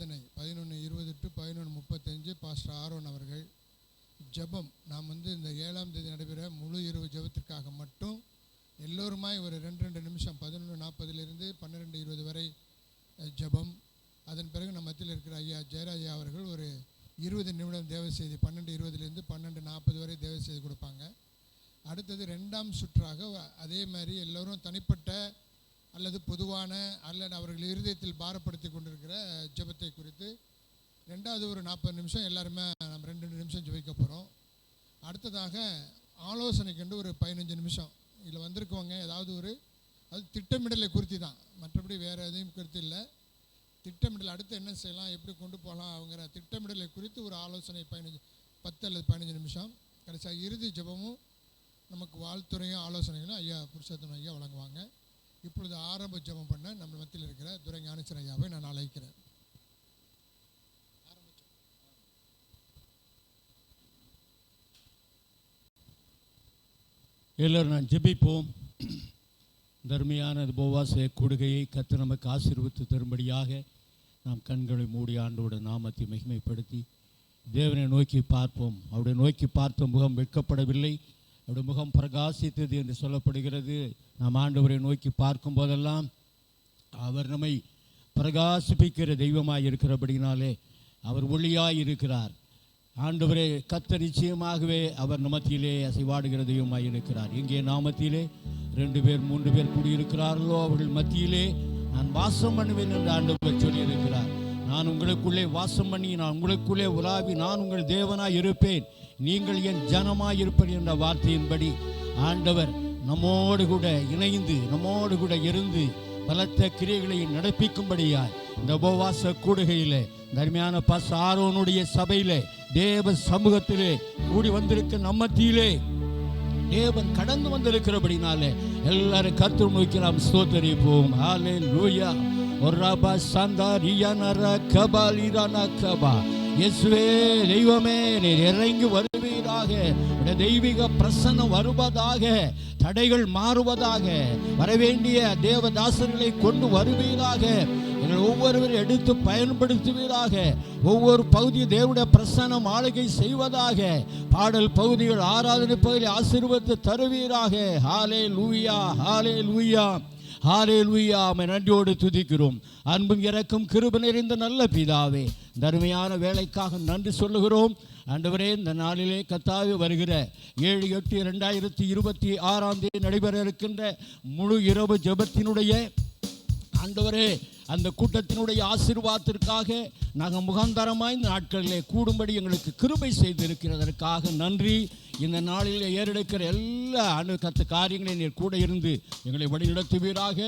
ஆராதனை 11:20 to 11:35 pastor Aaron அவர்கள். ஜெபம் நாம் இந்த 7ஆம் தேதி நடைபெற முழு இரவு ஜெபத்திற்காக மட்டும் எல்லோருமாய் ஒரு 2 நிமிஷம் 11:40 12:20 வரை ஜெபம். அதன் பிறகு நம்ம மத்தியில் இருக்கிற ஐயா ஜெயராஜா அவர்கள் ஒரு 20 நிமிடம் தேவ செய்தி 12:20 12:40 வரை தேவ செய்தி கொடுப்பாங்க. அடுத்தது 2ஆம் சுற்றாக அதே மாதிரி எல்லோரும் தனிப்பட்ட அல்லது பொதுவான அல்லது அவர்கள் இருதயத்தில் பாரப்படுத்தி கொண்டிருக்கிற ஜெபத்தை குறித்து 2வது ஒரு 40 நிமிஷம் எல்லாருமே நம்ம 2 நிமிஷம் ஜெபிக்க போகிறோம். அடுத்ததாக ஆலோசனைக்கு ஒரு 15 நிமிஷம். இதில் வந்திருக்கவங்க ஏதாவது அது திட்டமிடலை குறித்து தான், மற்றபடி வேறு எதையும் குறித்து இல்லை. திட்டமிடல் அடுத்து என்ன செய்யலாம், எப்படி கொண்டு போகலாம் அவங்கிற திட்டமிடலை குறித்து ஒரு ஆலோசனை 10 அல்லது 15 நிமிஷம். கடைசியாக இறுதி ஜெபமும் நமக்கு வாழ்த்துறையும் ஆலோசனைகளும் ஐயா புருஷோத்தமன் ஐயா வழங்குவாங்க. இப்பொழுது ஆரம்ப ஜெபம் பண்ண நம்ம மத்தியில் இருக்கிற துரை ஞானேஸ்வரன் ஐயாவை நான் அழைக்கிறேன். எல்லோரும் நான் ஜெபிப்போம். தர்மையான போவாச கூடுகையை கர்த்தர் நமக்கு ஆசீர்வதித்து தரும்படியாக நாம் கண்களை மூடி ஆண்டோட நாமத்தை மகிமைப்படுத்தி தேவனை நோக்கி பார்ப்போம். அவருடைய நோக்கி பார்த்த முகம் வெட்கப்படவில்லை, அவருடைய முகம் பிரகாசித்தது என்று சொல்லப்படுகிறது. நாம் ஆண்டவரை நோக்கி பார்க்கும் போதெல்லாம் அவர் நம்மை பிரகாசிப்பிக்கிற தெய்வமாய் இருக்கிறபடினாலே அவர் ஒளியாய் இருக்கிறார். ஆண்டவரே கர்த்தர் நிச்சயமாகவே அவர் மத்தியிலே அசைவாடுகிற தெய்வமாய் இருக்கிறார். எங்கே நாமத்திலே 2 பேர் 3 பேர் கூடியிருக்கிறார்களோ அவர்கள் மத்தியிலே நான் வாசம் பண்ணுவேன் என்று ஆண்டவர் சொல்லியிருக்கிறார். நான் உங்களுக்குள்ளே வாசம் பண்ணி நான் உங்களுக்குள்ளே உலாவி நான் உங்கள் தேவனாய் இருப்பேன், நீங்கள் என் ஜனமாய் இருப்பேன் என்ற வார்த்தையின்படி ஆண்டவர் நம்மோடு கூட இணைந்து நம்மோடு கூட இருந்து பலத்த கிரியைகளை நடப்பிக்கும்படியாய் இந்த உபவாச கூடுகையிலே தர்மையான பாஸ்டர் ஆரோனுடைய சபையிலே தேவ சமூகத்திலே கூடி வந்திருக்க நம்மத்தியிலே தேவன் கடந்து வந்திருக்கிறபடினாலே எல்லாரும் கர்த்தரை நோக்கி நாம் ஸ்தோத்திரிப்போம். ஹல்லேலூயா. ஒரபா சந்தாரியானர கபாலிரான கபா. இயேசுவே தெய்வமே நீர் இறங்கி வருவீராக, தெய்வீக பிரசன்னம் வருவதாக, தடைகள் மாறுவதாக, வரவேண்டிய தேவதாசர்களை கொண்டு வருவீராக, எங்கள் ஒவ்வொருவரும் எடுத்து பயன்படுத்துவீராக, ஒவ்வொரு பகுதியை தேவனுடைய பிரசன்னம் ஆளுகை செய்வதாக, பாடல் பகுதிகள் ஆராதனை பகுதியை ஆசீர்வதித்து தருவீராக. ஹல்லேலூயா, ஹல்லேலூயா, ஹல்லேலூயா. ஆமென். நன்றியோடு துதிக்கிறோம். அன்பும் இரக்கம் கிருபை நிறைந்த நல்ல பிதாவே, தர்மையான வேலைக்காக நன்றி சொல்லுகிறோம். ஆண்டவரே, இந்த நாளிலே கர்த்தாவே வருகிற 7/8/2026 நடைபெற இருக்கின்ற முழு இரவு ஜெபத்தினுடைய ஆண்டவரே அந்த கூட்டத்தினுடைய ஆசீர்வாதத்திற்காக நாங்கள் முகாந்தரமாய் இந்த நாட்களிலே கூடும்படி எங்களுக்கு கிருபை செய்திருக்கிறதற்காக நன்றி. இந்த நாளில் ஏறெடுக்கிற எல்லா கத்த காரியங்களையும் நீர் கூட இருந்து எங்களை வழிநடத்துவீராக.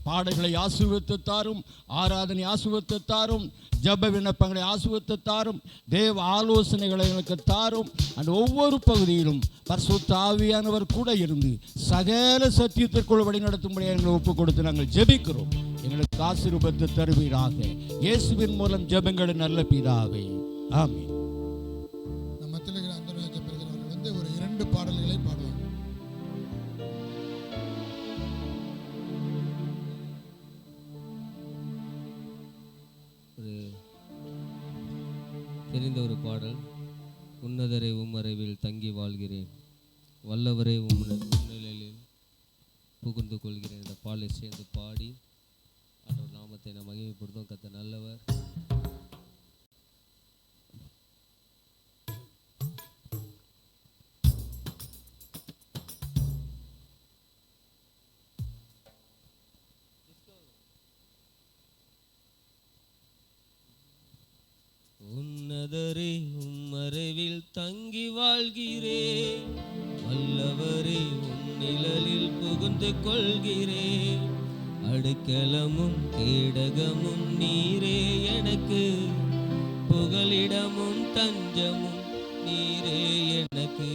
பாடல்களை ஆசீர்வதித்து தாரும், ஆராதனை ஆசீர்வதித்து தாரும், ஜெப விண்ணப்பங்களை ஆசீர்வதித்து தாரும், தேவ ஆலோசனைகளை எங்களுக்கு தாரும். அந்த ஒவ்வொரு பகுதியிலும் பரிசுத்த ஆவியானவர் கூட இருந்து சகல சத்தியத்திற்குள் வழிநடத்தும்படி எங்களை ஒப்புக் கொடுத்து நாங்கள் ஜெபிக்கிறோம். எங்களுக்கு ஆசீர்வாதத்தை தருவீராக. இயேசுவின் மூலம் ஜெபங்கள் நல்ல பிதாவே, ஆமென். ஒரு 2 பாடல்களை பாடுவாங்க. தெரிந்த ஒரு பாடல், உன்னதரை உம்மறைவில் தங்கி வாழ்கிறேன், வல்லவரை உம்நிலையில் புகுந்து கொள்கிறேன். இந்த பாடலை சேர்ந்து பாடி ஆண்டவர் நாமத்தை நாம் மகிமைப்படுத்தும். கர்த்தர் நல்லவர். உன்னதரே உம்மறைவில் தங்கி வாழ்கிறேன், வல்லவரே உன்னிழலில் புகுந்து கொள்கிறேன். அடுக்கலமும் கேடகமும் நீரே எனக்கு, புகலிடமும் தஞ்சமும் நீரே எனக்கு.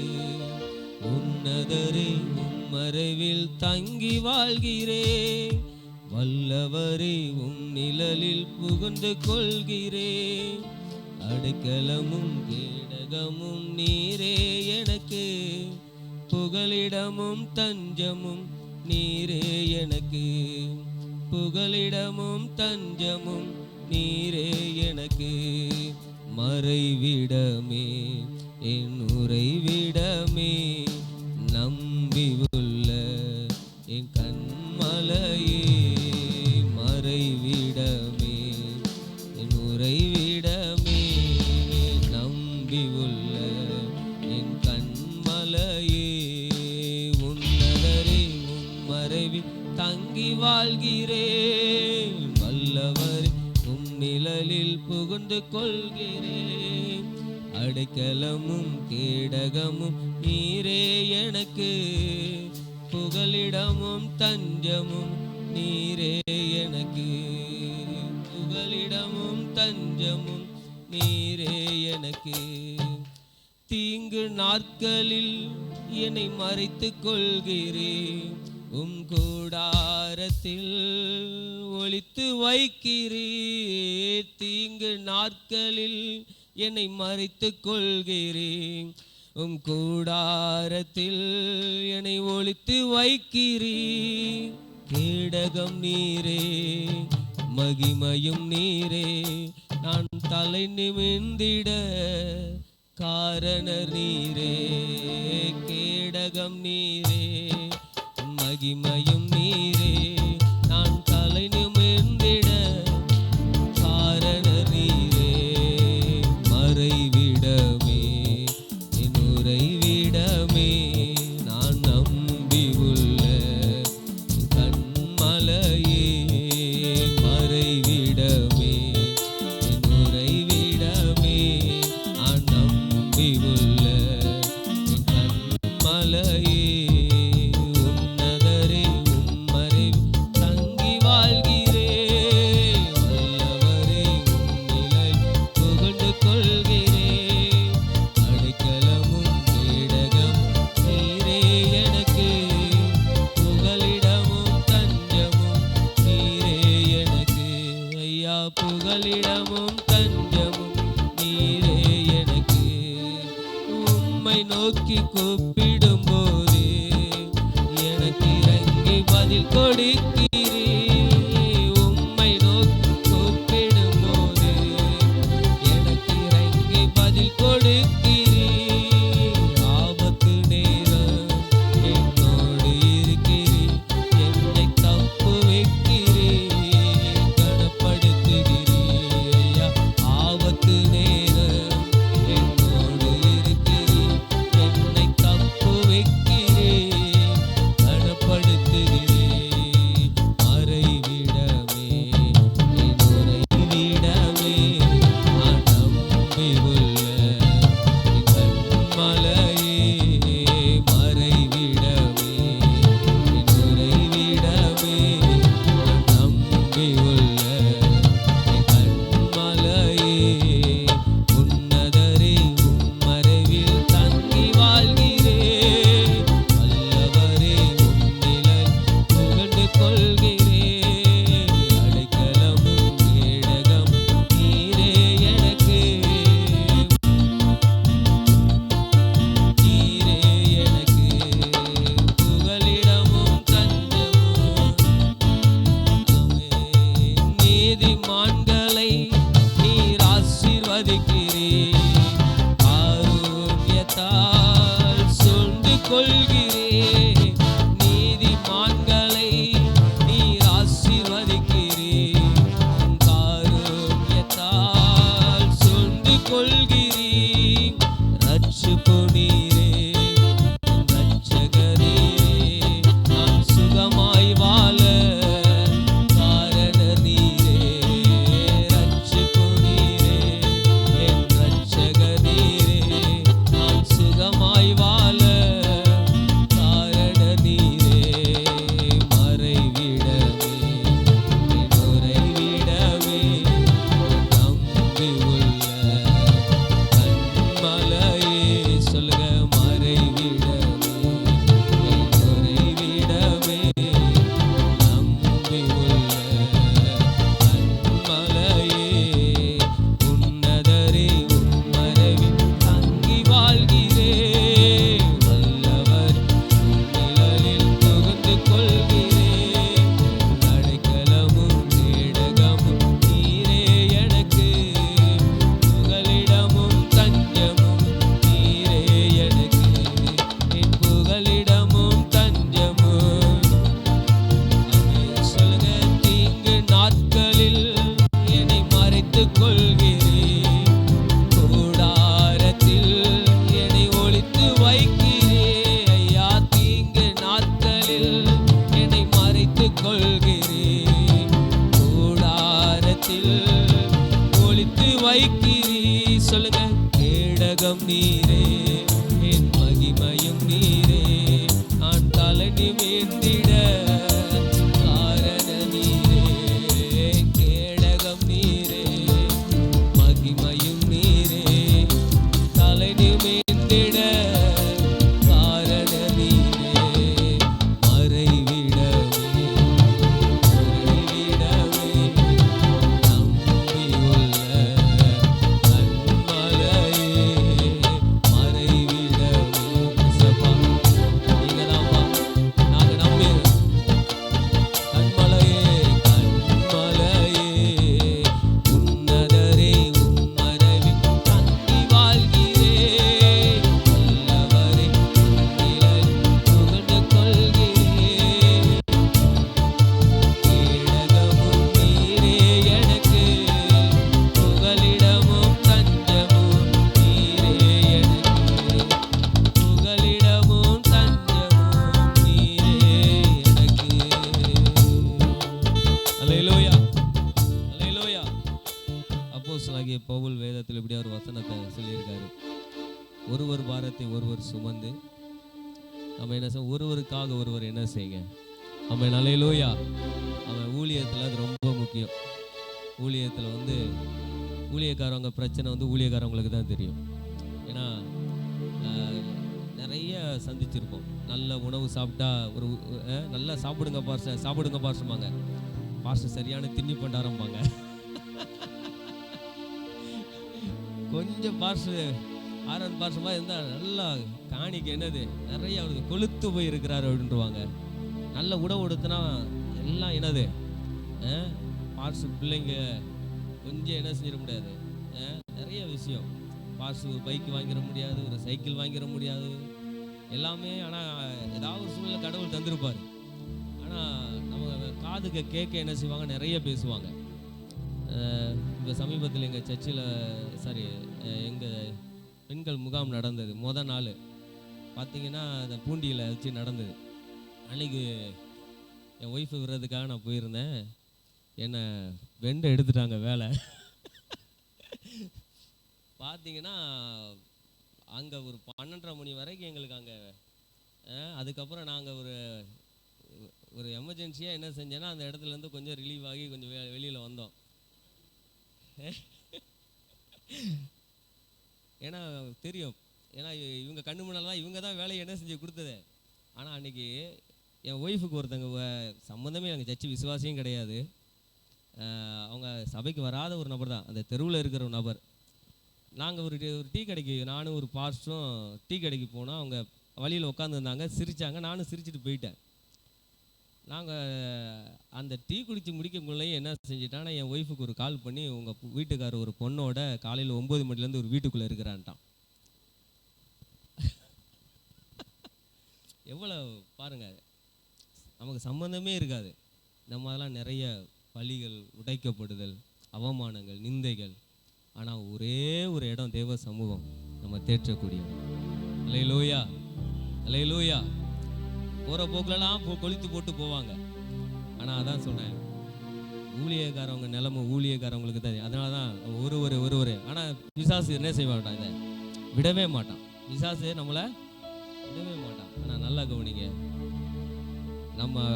உன்னதரே உம்மறைவில் தங்கி வாழ்கிறேன், வல்லவரே உன்னிழலில் புகுந்து கொள்கிறேன். அடுக்கலமும் கேடகமும் நீரே எனக்கு, புகலிடமும் தஞ்சமும் நீரே எனக்கு. புகலிடமும் தஞ்சமும் நீரே எனக்கு மறைவிடமே, என் உறைவிடமே, நம்பியுள்ள என் கண்மலையே. மறைவிடமே, என் உறைவிடமே, நம்பியுள்ள என் கண்மலையே. உன்னதரே உம்மறைவில் தங்கி வாழ்கிறேன், வல்லவரே உம் நிழலில் புகுந்து கொள்கிறேன். அடைக்கலமும் கேடகமும் நீரே எனக்கு, புகலிடமும் தஞ்சமும் நீரே எனக்கு, புகலிடமும் தஞ்சமும் நீரே எனக்கு. தீங்கு நாட்களில் என்னை மறைத்துக் கொள்கிறேன், உம் கூடாரத்தில் ஒளித்து வைக்கிறீர். தீங்கு நாட்களில் என்னை மறைத்துக் கொள்கிறேன், உம் கூடாரத்தில் என்னை ஒளித்து வைக்கிறீர். கேடகம் நீரே, மகிமையும் நீரே, நான் தலை நிமிர்ந்திட காரணர் நீரே. கேடகம் நீரே, மகிமையும் நீரே, நான் தலை நிமிர்ந்திட காரணர் நீரே. மறைவிடமே, என் உறைவிடமே, நான் நம்பியுள்ள கண்மலையே. மறைவிடமே, என் உறைவிடமே, நான் நம்பியுள்ள கண்மலையே. உன்னதரே உம்மறைவில் தங்கி வாழ்கிறேன், வல்லவரே உம் நிழலில் புகுந்து கொள்கிறேன். அடைக்கலமும் கேடகமும் நீரே எனக்கு, புகலிடமும் தஞ்சமும் நீரே எனக்கு. ஐயா, புகலிடமும் தஞ்சமும் நீரே எனக்கு. உம்மை நோக்கி கூப்பிடும்போது எனக்கு இறங்கி பதில் கொடுக்கிறீர். உம்மை நோக்கி கூப்பிடும்போது எனக்கு இறங்கி பதில் கொடுக்கிறீர். ஆபத்து நேரம் என்னோடு இருக்கிறீர், என்னை தப்புவிக்கிறீர், கனப்படுத்துகிறீர். ஐயா, ஆபத்து நேரம் என்னோடு இருக்கிறீர், என்னை தப்புவிக்கிறீர், கனப்படுத்துகிறீர். மேந்திட காரண நீரே, கேடகம் நீரே, மகிமையும் நீரே, தலை நிமிர்ந்திட காரண நீரே, மறைவிடமே மறைவிடமே நம்பியுள்ள கன்மலையே, மறைவிடமே இயேசப்பா, நீங்கதான்ப்பா நாங்க நம்பி கன்மலையே கன்மலையே, உன்னதரே உம்மறைவில் தங்கி வாழ்கிறேன், வல்லவரே உன்னிழலில் புகழ்ந்து கொள்கிறேன், கேடகமும் நீரே எனக்கு, புகலிடமும் தஞ்சமும் நீரே எனக்கு, புகலிடமும் தஞ்சமும் நீரே எனக்கு. அல்லேலூயா அல்லேலூயா. அப்போஸ்தலனாகிய பவுல் வேதத்தில் இப்படி ஒரு வசனத்தை சொல்லியிருக்காரு, ஒருவர் பாரத்தை ஒருவர் சுமந்து நம்ம என்ன செய்ய, ஒருவருக்காக ஒருவர் என்ன செய்யுங்க. அவன் அல்லேலூயா. அவன் ஊழியத்தில் அது ரொம்ப முக்கியம். ஊழியத்தில் ஊழியக்காரவங்க பிரச்சனை ஊழியக்காரவங்களுக்கு தான் தெரியும். ஏன்னா நிறைய சந்திச்சிருப்போம். நல்ல உணவு சாப்பிட்டா நல்லா சாப்பிடுங்க பாஸ்டர், சாப்பிடுங்க பாஸ்டர்மாங்க, பாஸ்டர் சரியான திண்ணி பண்டாரம்பாங்க. கொஞ்சம் பாஸ்டர் ஆரன் பாஸ்டர்மா இருந்தால் நல்லா காணிக்க என்னது நிறைய அவருக்கு கொளுத்து போய் இருக்கிறாரு அப்படின்றவாங்க. நல்ல உணவு கொடுத்தனா எல்லாம் என்னது பாஸ்டர் பிள்ளைங்க கொஞ்சம் என்ன செஞ்சிட முடியாது. நிறைய விஷயம் பாஸ்டர் ஒரு பைக் வாங்கிட முடியாது, ஒரு சைக்கிள் வாங்கிட முடியாது எல்லாமே. ஆனால் ஏதாவது ஒரு சூழ்நிலை கடவுள் தந்திருப்பார். ஆனால் நம்ம காதுக்கு கேட்க என்ன செய்வாங்க, நிறைய பேசுவாங்க. இப்போ சமீபத்தில் எங்கள் சர்ச்சில் எங்கள் பெண்கள் முகாம் நடந்தது. மொதல் நாள் பார்த்திங்கன்னா அந்த பூண்டியில் வச்சு நடந்தது. அன்றைக்கி என் ஒய்ஃபு விடுறதுக்காக நான் போயிருந்தேன். என்னை வெண்டை எடுத்துட்டாங்க வேலை. பார்த்திங்கன்னா அங்கே ஒரு 12:30 மணி வரைக்கும் எங்களுக்கு அங்கே. அதுக்கப்புறம் நாங்கள் ஒரு எமர்ஜென்சியாக என்ன செஞ்சேன்னா அந்த இடத்துலேருந்து கொஞ்சம் ரிலீவ் ஆகி கொஞ்சம் வெளியில் வந்தோம். ஏன்னா தெரியும், ஏன்னா இவங்க கண்ணு முன்னால தான் இவங்க தான் வேலையை என்ன செஞ்சு கொடுத்தது. ஆனால் அன்றைக்கி என் ஒய்ஃபுக்கு ஒருத்தங்க சம்மந்தமே எங்கள் சர்ச்சு விசுவாசியும் கிடையாது, அவங்க சபைக்கு வராத ஒரு நபர் தான், அந்த தெருவில் இருக்கிற ஒரு நபர். நாங்கள் ஒரு டீ கடைக்கு, நானும் ஒரு பாஸ்டரும் டீ கடைக்கு போனோம். அவங்க வழியில் உட்காந்துருந்தாங்க, சிரித்தாங்க, நானும் சிரிச்சுட்டு போயிட்டேன். நாங்கள் அந்த டீ குடித்து முடிக்கக்குள்ளேயே என்ன செஞ்சிட்டான்னா என் ஒய்ஃபுக்கு ஒரு கால் பண்ணி, உங்கள் வீட்டுக்காரர் ஒரு பொண்ணோட காலையில் 9 மணிலேருந்து ஒரு வீட்டுக்குள்ளே இருக்கிறான்ட்டான். எவ்வளோ பாருங்கள், நமக்கு சம்மந்தமே இருக்காது. நம்ம அதெல்லாம் நிறைய பழிகள், உடைக்கப்படுதல், அவமானங்கள், நிந்தைகள். ஆனால் ஒரே ஒரு இடம் தேவ சமூகம் நம்ம தேற்றக்கூடிய. அல்லேலூயா அல்லேலூயா. போகிற போக்கிலலாம் கொளுத்து போட்டு போவாங்க. ஆனால் அதான் சொன்னேன், ஊழியக்காரவங்க நிலைமை ஊழியக்காரவங்களுக்கு தான். அதனால தான் ஒருவர். ஆனால் பிசாசு என்ன செய்ய மாட்டான், இதை விடவே மாட்டான். பிசாசு நம்மளை விடவே மாட்டான். ஆனால் நல்லா கவனிங்க, நம்ம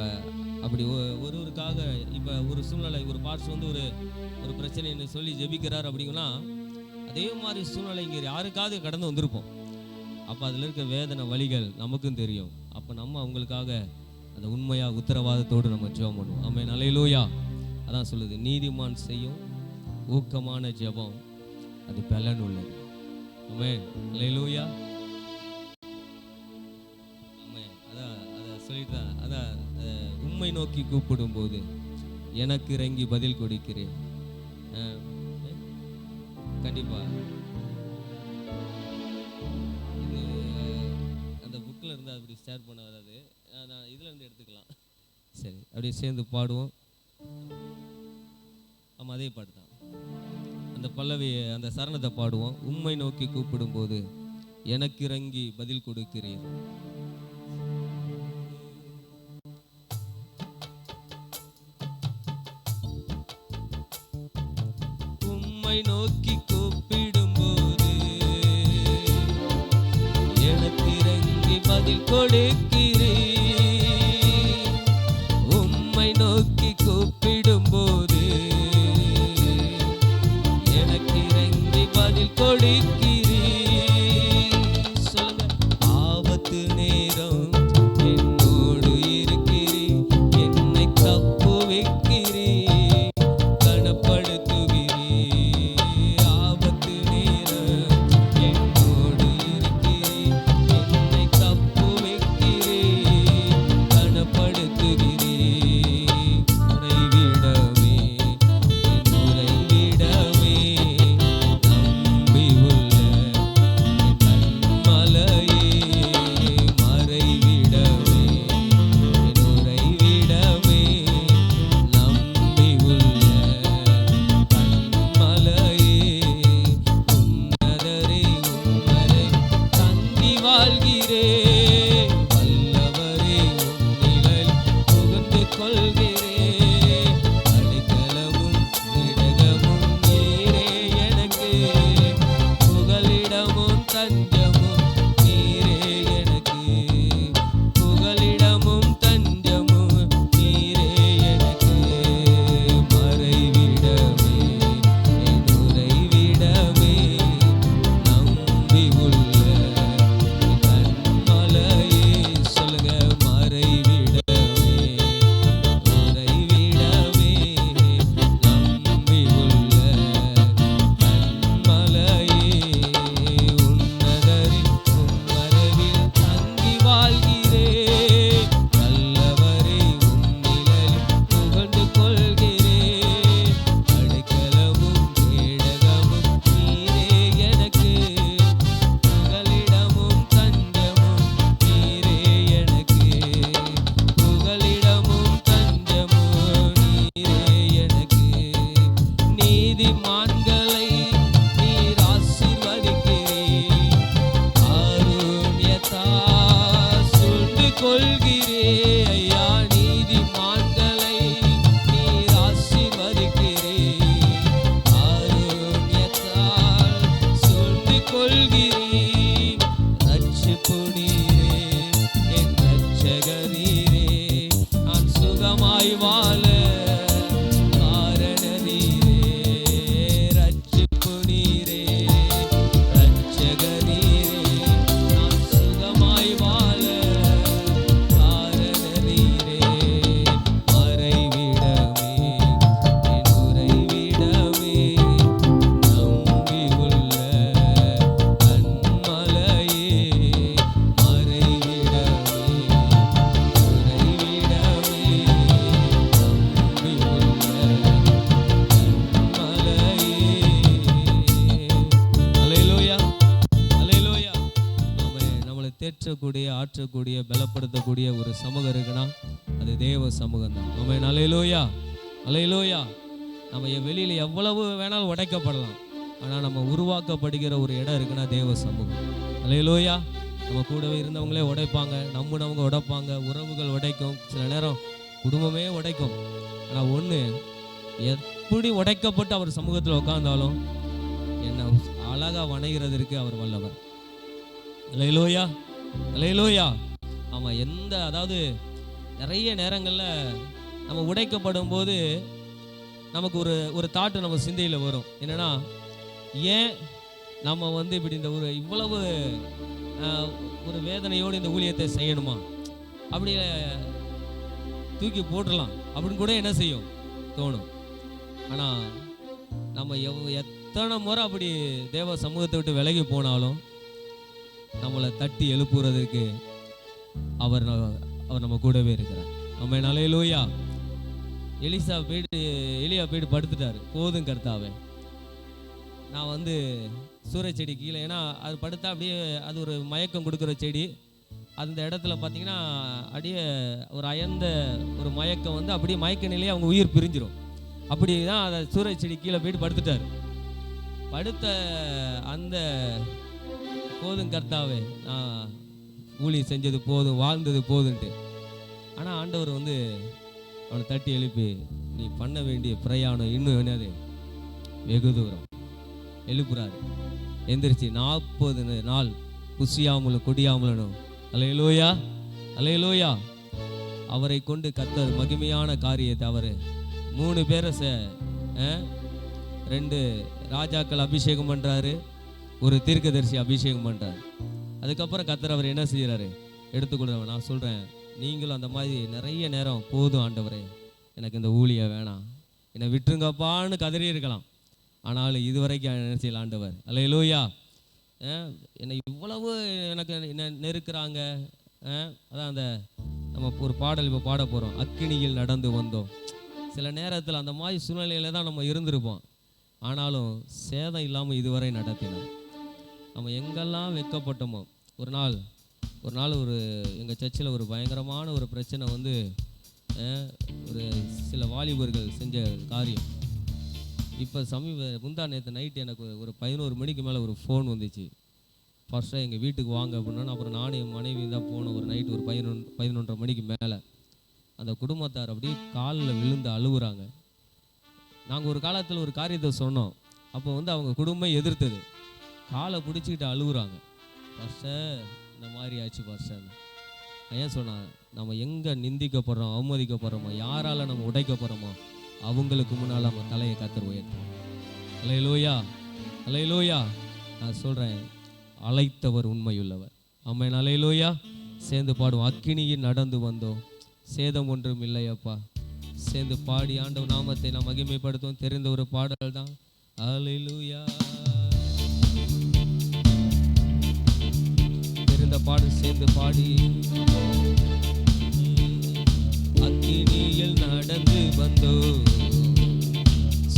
அப்படி ஒருவருக்காக இப்போ ஒரு சூழ்நிலை, ஒரு பாஸ்டர் ஒரு பிரச்சனைன்னு சொல்லி ஜெபிக்கிறார் அப்படிங்கன்னா, அதே மாதிரி சூழ்நிலை இங்கே யாருக்காவது கடந்து வந்திருப்போம். அப்போ அதில் இருக்க வேதனை வலிகள் நமக்கும் தெரியும். அப்போ நம்ம அவங்களுக்காக அந்த உண்மையாக உத்தரவாதத்தோடு நம்ம ஜெபம் பண்ணுவோம். ஆமென் அல்லேலூயா. அதான் சொல்லுது, நீதிமான் செய்யும் ஊக்கமான ஜெபம் அது பலன் உள்ளது. ஆமென் அல்லேலூயா. ஆமென். அதை சொல்லிட்டு தான், அதான் உம்மை நோக்கி கூப்பிடும் போது எனக்கு இறங்கி பதில் கொடுக்கிறேன். கண்டிப்பா அந்த புக்கில் இருந்து அப்படி ஷேர் பண்ண வராது, நான் இதுல இருந்து எடுத்துக்கலாம். சரி, அப்படியே சேர்ந்து பாடுவோம். ஆமாம், அதே பாட்டு தான். அந்த பல்லவி, அந்த சரணத்தை பாடுவோம். உம்மை நோக்கி கூப்பிடும் போது எனக்கு இறங்கி பதில் கொடுக்கிறேன். உம்மை நோக்கி கூப்பிடும் போது எனக்கு இறங்கி பதில் கொடுக்கிறேன். சுகமாய் வாழ காரண நீரே, ரட்சிப்பு நீரே, ரட்சக நீரே. நான் சுகமாய் வாழ காரண நீரே. மறைவிடமே, என் உறைவிடமே, நம்பியுள்ள கன்மலையே. மறைவிடமே, தேற்றக்கூடிய, ஆற்றக்கூடிய, பலப்படுத்தக்கூடிய ஒரு சமூகம் இருக்குன்னா அது தேவ சமூகம் தான். ஆமென். அல்லேலூயா, அல்லேலூயா. நம்ம வெளியில் எவ்வளவு வேணாலும் உடைக்கப்படலாம், ஆனால் நம்ம உருவாக்கப்படுகிற ஒரு இடம் இருக்குன்னா தேவ சமூகம். அல்லேலூயா. நம்ம கூடவே இருந்தவங்களே உடைப்பாங்க, நம்பினவங்க உடைப்பாங்க, உறவுகள் உடைக்கும், சில நேரம் குடும்பமே உடைக்கும். ஆனால் ஒன்று, எப்படி உடைக்கப்பட்டு அவர் சமூகத்தில் உட்கார்ந்தாலும் என்னை அழகாக வணைகிறதற்கு அவர் வல்லவர். அல்லேலூயா, அல்லேலூயா. ஆமாம். அதாவது நிறைய நேரங்களில் நம்ம உடைக்கப்படும் போது நமக்கு ஒரு தாட்டு நம்ம சிந்தையில் வரும். என்னென்னா, ஏன் நம்ம இப்படி இந்த இவ்வளவு ஒரு வேதனையோடு இந்த ஊழியத்தை செய்யணுமா, அப்படி தூக்கி போட்டுடலாம் அப்படின்னு கூட என்ன செய்யும் தோணும். ஆனால் நம்ம எத்தனை முறை அப்படி தேவ சமூகத்தை விட்டு விலகி போனாலும் நம்மளை தட்டி எழுப்புறதுக்கு அவர் நம்ம கூடவே இருக்கிறார். ஆமென். அல்லேலூயா. எலியா போயிட்டு படுத்துட்டாரு. போதும் கர்த்தாவே, நான் சூரிய செடி கீழே, ஏன்னா அது படுத்தா அப்படியே அது ஒரு மயக்கம் கொடுக்குற செடி. அந்த இடத்துல பார்த்தீங்கன்னா அப்படியே ஒரு அயர்ந்த ஒரு மயக்கம் அப்படியே மயக்க நிலையே அவங்க உயிர் பிரிஞ்சிடும். அப்படி தான் அதை சூரிய செடி கீழே போயிட்டு படுத்துட்டார். படுத்த அந்த போதும் கர்த்தாவே, நான் ஊழியம் செஞ்சது போதும், வாழ்ந்தது போதுன்ட்டு. ஆனால் ஆண்டவர் அவனை தட்டி எழுப்பி, நீ பண்ண வேண்டிய பிரயாணம் இன்னும் என்னது வெகு தூரம். எழுப்புறாரு. எந்திரிச்சு 40 நாள் புசியாமலும் குடியாமலும். அல்லேலூயா, அல்லேலூயா. அவரை கொண்டு கர்த்தர் மகிமையான காரியத்தை அவர் 3 பேரை 2 ராஜாக்கள் அபிஷேகம் பண்ணுறாரு, ஒரு தீர்க்கதரிசி அபிஷேகம் பண்ணுறாரு. அதுக்கப்புறம் கர்த்தர் அவர் என்ன செய்கிறாரு, எடுத்துக்கொள்கிறவன். நான் சொல்கிறேன், நீங்களும் அந்த மாதிரி நிறைய நேரம் போதும் ஆண்டவரே, எனக்கு இந்த ஊழிய வேணாம், என்னை விட்டுருங்கப்பான்னு கதறி இருக்கலாம். ஆனாலும் இதுவரைக்கும் என்ன செய்யலாம் ஆண்டவர். அல்லேலூயா. என்னை இவ்வளவு எனக்கு என்ன நெருக்கிறாங்க. அதான் நம்ம ஒரு பாடல் இப்போ பாட போகிறோம், அக்கினியில் நடந்து வந்தோம். சில நேரத்தில் அந்த மாதிரி சூழ்நிலையில் தான் நம்ம இருந்திருப்போம். ஆனாலும் சேதம் இல்லாமல் இதுவரை நடத்தினோம். நம்ம எங்கெல்லாம் வெட்கப்பட்டோமோ. ஒரு நாள் எங்கள் சர்ச்சில் ஒரு பயங்கரமான ஒரு பிரச்சனை ஒரு சில வாலிபர்கள் செஞ்ச காரியம். இப்போ முந்தா நேற்று நைட்டு எனக்கு ஒரு 11 மணிக்கு மேலே ஒரு ஃபோன் வந்துச்சு. ஃபர்ஸ்ட்டாக எங்கள் வீட்டுக்கு வாங்க அப்படின்னா, அப்புறம் நானும் என் மனைவி தான் போனோம். ஒரு நைட்டு ஒரு 11:30 மணிக்கு மேலே அந்த குடும்பத்தார் அப்படியே காலில் விழுந்து அழுகுறாங்க. நாங்கள் ஒரு காலத்தில் ஒரு காரியத்தை சொன்னோம். அப்போ அவங்க குடும்பம் எதிர்த்தது. காலை பிடிச்சிக்கிட்டு அழுகுறாங்க. பாஸ்டர், இந்த மாதிரி ஆச்சு பாஸ்டர். நான் ஏன் சொன்னேன், நம்ம எங்கே நிந்திக்கப்படுறோம், அவமதிக்கப்படுறோமோ, யாரால் நம்ம உடைக்கப்படுறோமோ, அவங்களுக்கு முன்னால் நம்ம தலையை கர்த்தர் உயர்த்தும். அல்லேலூயா, அல்லேலூயா. நான் சொல்கிறேன், அழைத்தவர் உண்மையுள்ளவர். ஆமென். அல்லேலூயா. சேர்ந்து பாடுவோம். அக்கினியில் நடந்து வந்தோம், சேதம் ஒன்றும் இல்லையப்பா. சேர்ந்து பாடி ஆண்டவர் நாமத்தை நாம் மகிமைப்படுத்துவோம். தெரிந்த ஒரு பாடல் தான். அல்லேலூயா. தெரிந்த பாடல் சேர்ந்து பாடி. அக்கினியில் நடந்து வந்தோ,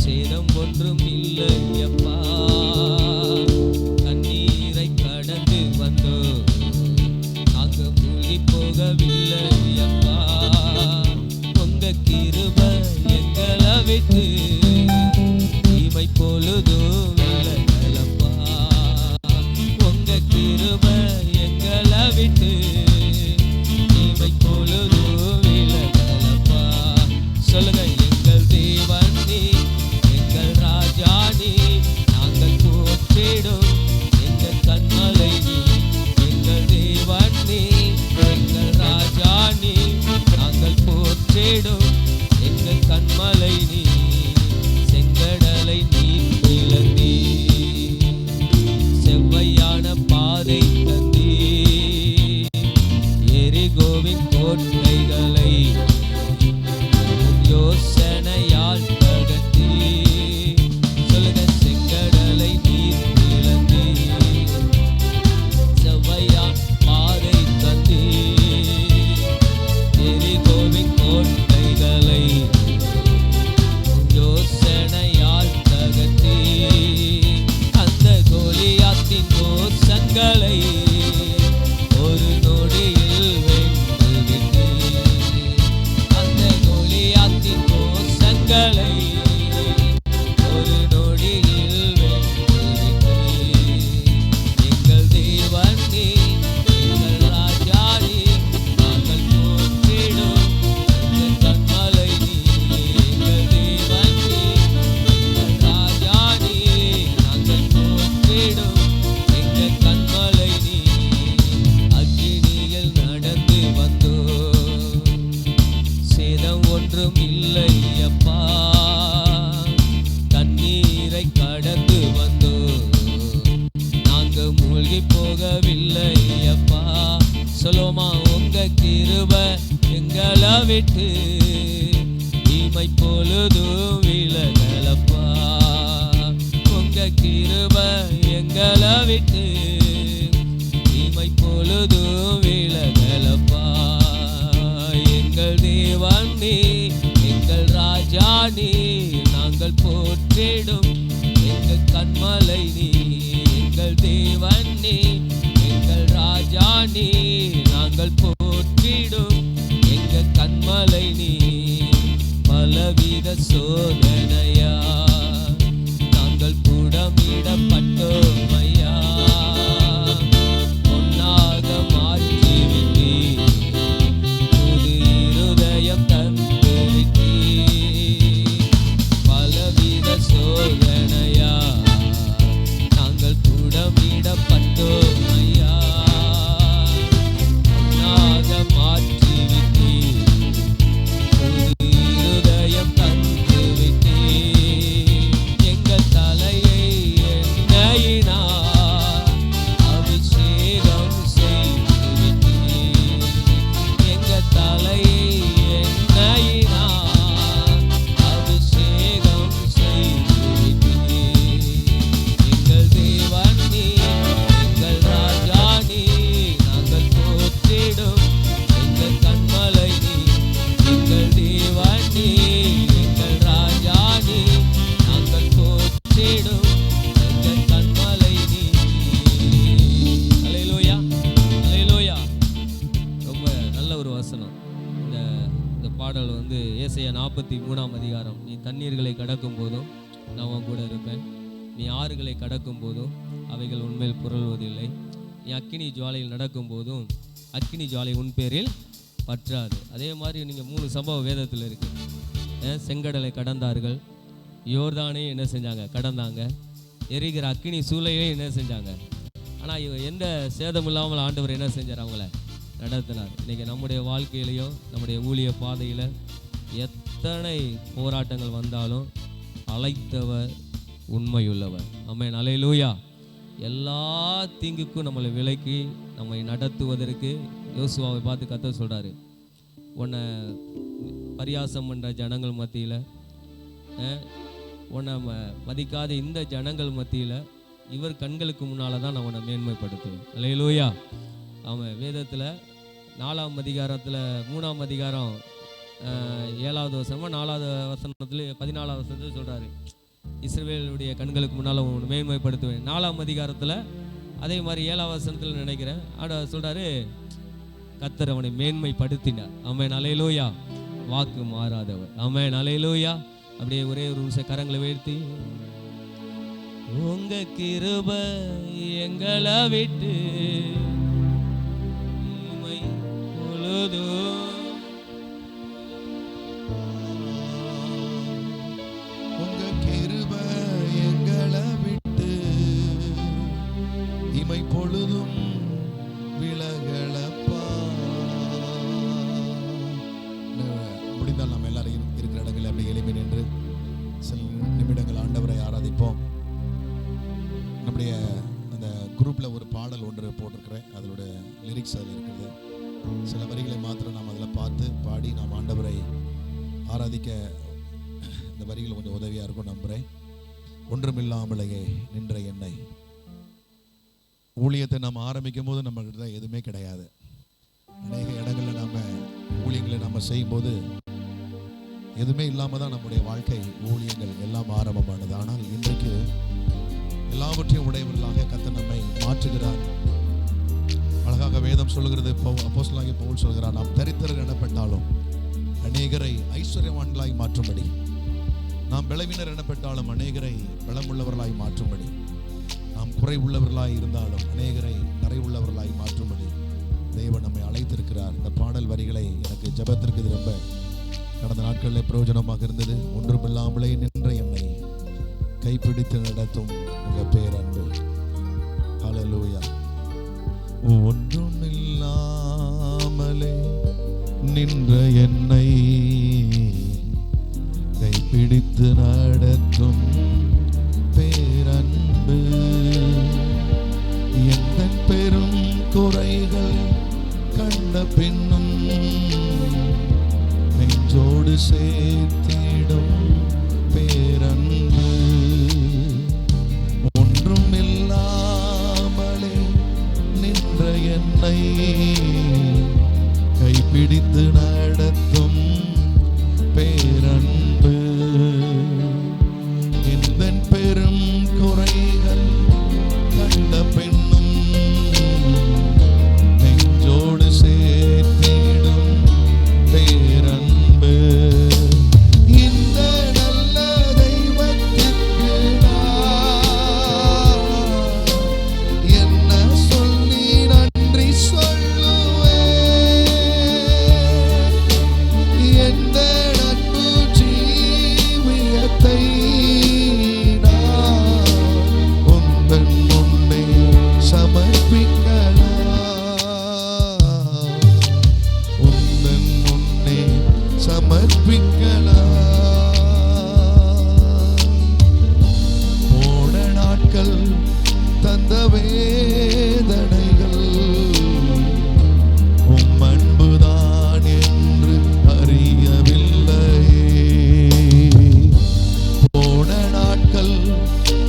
சேதம் ஒன்றும் இல்லையப்பா. கண்ணீரை கடந்து வந்தோ, அங்க மூழ்கி போகவில்லையப்பா. உங்க கிருபை எங்களை விட்டு இமை பொழுதும் விலகலப்பா. உங்க கிருபை எங்களை விட்டு இமை பொழுதும் விலகலப்பா. சொல்லுங்க, எங்கள் தேவன் நீ, எங்கள் ராஜா நீ, நாங்கள் போற்றிடும் எங்கள் கண்மலை நீ. எங்கள் தேவன் நீ, எங்கள் ராஜா நீ, நாங்கள் போற்றிடும் கோட்டைகளை யோசனையால் தகர்த்தி அந்த கோலியாத்தின் கோஷங்களை ஒரு நொடியில் வென்றுவிட்டு அந்த கோலியாத்தின் கோஷங்களை ஒரு நொடியில் வென்றுவிட்டு எங்கள் தேவன் நீ எங்கள் ராஜா நீ நாங்கள் போற்றிடும் எங்கள் கண்மலை நீ எங்கள் தேவன் நீ எங்கள் ராஜா நீ நாங்கள் போற்றிடும் எங்கள் கண்மலை நீ அக்கினியில் நடந்து வந்தோம் சேதம் ஒன்றும் இல்லை அப்பா தண்ணீரை கடந்து வந்தோம் நாங்க மூழ்கி போகவில்லை அப்பா சொல்லுமா உங்க கிருபை எங்களை விட்டு இமை பொழுதும் விலகலப்பா உங்க கிருபை எங்களை விட்டு இமை பொழுதும் விலகலப்பா எங்கள் தேவன் நீ எங்கள் ராஜா நீ நாங்கள் போற்றிடும் எங்கள் கண்மலை நீ எங்கள் தேவன் நீ எங்கள் ராஜா நீ நாங்கள் போற்றிடும் எங்கள் கண்மலை நீ பலவித சோதனையா நாங்கள் புடமிடப்பட்டோம் ஐயா பொன்னாக மாற்றிவிட்டீ புது இருதயம் தந்துவிட்டீ பலவித சோதனையா நாங்கள் புடமிடப்பட்டோம் ஐயா பொன்னாக மாற்றிவிட்டீ புது இருதயம் தந்துவிட்டீ எங்கள் தலையை எண்ணெயினால் அபிஷேகம் செய்துவிட்டீ எங்கள் தலையை எண்ணெயினால் அபிஷேகம் செய்துவிட்டீ எங்கள் தேவன் நீ எங்கள் ராஜா நீ நாங்கள் போற்றிடும் எங்கள் கண்மலை நீ எங்கள் தேவன் நீ எங்கள் ராஜா நீ நாங்கள் போற்றிடும் எங்கள் கண்மலை நீ அல்லேலூயா அல்லேலூயா ரொம்ப நல்ல ஒரு வசனம் இந்த இந்த பாடல் வந்து ஏசாயா 43ஆம் அதிகாரம் நீ தண்ணீர்களை கடக்கும் போதும் நான் உன் கூட இருப்பேன் நீ ஆறுகளை கடக்கும் போதும் அவைகள் உன்மேல் புரள்வதில்லை நீ அக்கினி ஜுவாலையில் நடக்கும் போதும் அக்கினி ஜுவாலை உன் பேரில் பற்றாது அதே மாதிரி நீங்கள் 3 சம்பவம் வேதத்தில் இருக்கு செங்கடலை கடந்தார்கள் யோர்தானே என்ன செஞ்சாங்க கடந்தாங்க எரிகிற அக்கினி சூளையே என்ன செஞ்சாங்க ஆனால் இவங்க எந்த சேதம் இல்லாமல் ஆண்டவர் என்ன செஞ்சார் அவங்கள நடத்தினார் இன்றைக்கி நம்முடைய வாழ்க்கையிலையும் நம்முடைய ஊழிய பாதையில் எத்தனை போராட்டங்கள் வந்தாலும் அழைத்தவர் உண்மையுள்ளவர் ஆமென் அல்லேலூயா எல்லா தீங்குக்கும் நம்மளை விலக்கி நம்மை நடத்துவதற்கு யோசுவாவை பார்த்து கர்த்தர் சொல்கிறாரு உன்னை பரியாசம் பண்ணுற ஜனங்கள் மத்தியில் உன்னை மதிக்காத இந்த ஜனங்கள் மத்தியில் இவர் கண்களுக்கு முன்னால் தான் நான் உன்னை மேன்மைப்படுத்துவேன் அல்லேலூயா அவன் வேதத்தில் 4ஆம் அதிகாரத்தில் 3ஆம் அதிகாரம் 7வது வசனமா 4வது வசனத்தில் 14வது வசனத்தில் சொல்கிறாரு இஸ்ரவேலுடைய கண்களுக்கு முன்னால் உன்னை மேன்மைப்படுத்துவேன் 4ஆம் அதிகாரத்தில் அதே மாதிரி 7வது வசனத்தில் நினைக்கிறேன் சொல்கிறாரு கர்த்தர் அவனை மேன்மைப்படுத்தினார் ஆமென் அல்லேலூயா வாக்கு மாறாதவர் ஆமென் அல்லேலூயா அப்படியே ஒரே ஒரு நிமிஷம் கரங்களை உயர்த்தி உங்க கிருபை எங்களை விட்டு இமை பொழுதும் உங்க கிருபை எங்களை விட்டு இமை பொழுதும் விலகலப்பா. முடிந்தால் நாம் எல்லாரும் இருக்கிற இடங்களில் அப்படி எளிமை நின்று சில நிமிடங்கள் ஆண்டவரை ஆராதிப்போம். நம்முடைய அந்த குரூப்பில் ஒரு பாடல் ஒன்று போட்டிருக்கிறேன், அதோட லிரிக்ஸ் அதில் இருக்கிறது. சில வரிகளை மாத்திரம் நாம் அதில் பார்த்து பாடி நாம் ஆண்டவரை ஆராதிக்க இந்த வரிகள் கொஞ்சம் உதவியாக இருக்கும் நம்புகிறேன். ஒன்றுமில்லாமலேயே நின்ற என்னை. ஊழியத்தை நம்ம ஆரம்பிக்கும் போது நம்மகிட்ட எதுவுமே கிடையாது. அநேக இடங்களில் நம்ம ஊழியங்களை நம்ம செய்யும்போது எதுவுமே இல்லாமல் தான் நம்முடைய வாழ்க்கை ஊழியங்கள் எல்லாம் ஆரம்பமானது. ஆனால் இன்றைக்கு எல்லாவற்றையும் உடையவர்களாக கர்த்தர் நம்மை மாற்றுகிறார். அழகாக வேதம் சொல்லுகிறது, அப்போஸ்தலனாகிய பவுல் சொல்கிறார், நாம் தரித்திரர் எனப்பட்டாலும் அநேகரை ஐஸ்வர்யவான்களாய் மாற்றும்படி, நாம் பலவீனர் எனப்பட்டாலும் அநேகரை பலமுள்ளவர்களாய் மாற்றும்படி, நாம் குறை உள்ளவர்களாய் இருந்தாலும் அநேகரை நிறை உள்ளவர்களாய் மாற்றும்படி தேவன் நம்மை அழைத்திருக்கிறார். இந்த பாடல் வரிகளை எனக்கு ஜெபத்திற்கு இது ரொம்ப கடந்த நாட்களில் பிரயோஜனமாக இருந்தது. ஒன்றுமில்லாமலே நின்ற என்னை கைப்பிடித்து நடத்தும் உங்க பேரன்பு. ஹல்லேலூயா. ஒன்றுமில்லாமலே நின்ற என்னை கைப்பிடித்து நடத்தும் பேரன்பு, எந்த பெரும் குறைகள் கண்ட பின்னும் நெஞ்சோடு சேர்த்திடும் பேரன்பு, ஒன்றும் இல்லாமலே நின்ற என்னை கைப்பிடித்து நடத்தும் பேரன்பு, எந்த பெரும் குறைகள் கண்ட பின்னும் நெஞ்சோடு சேர்த்திடும் பேரன்பு, இந்த நல்ல தெய்வத்திற்கு நான் என்ன சொல்லி நன்றி சொல்லுவேன், எந்த நட்பு ஜீவியத்தை நான் உந்தன் முன்னே சமர்ப்பிக்கலாம், உந்தன் முன்னே சமர்ப்பிக்கலாம். போன நாட்கள் தந்த வேதனைகள் உம் அன்புதான் என்று அறியவில்லையே, போன நாட்கள்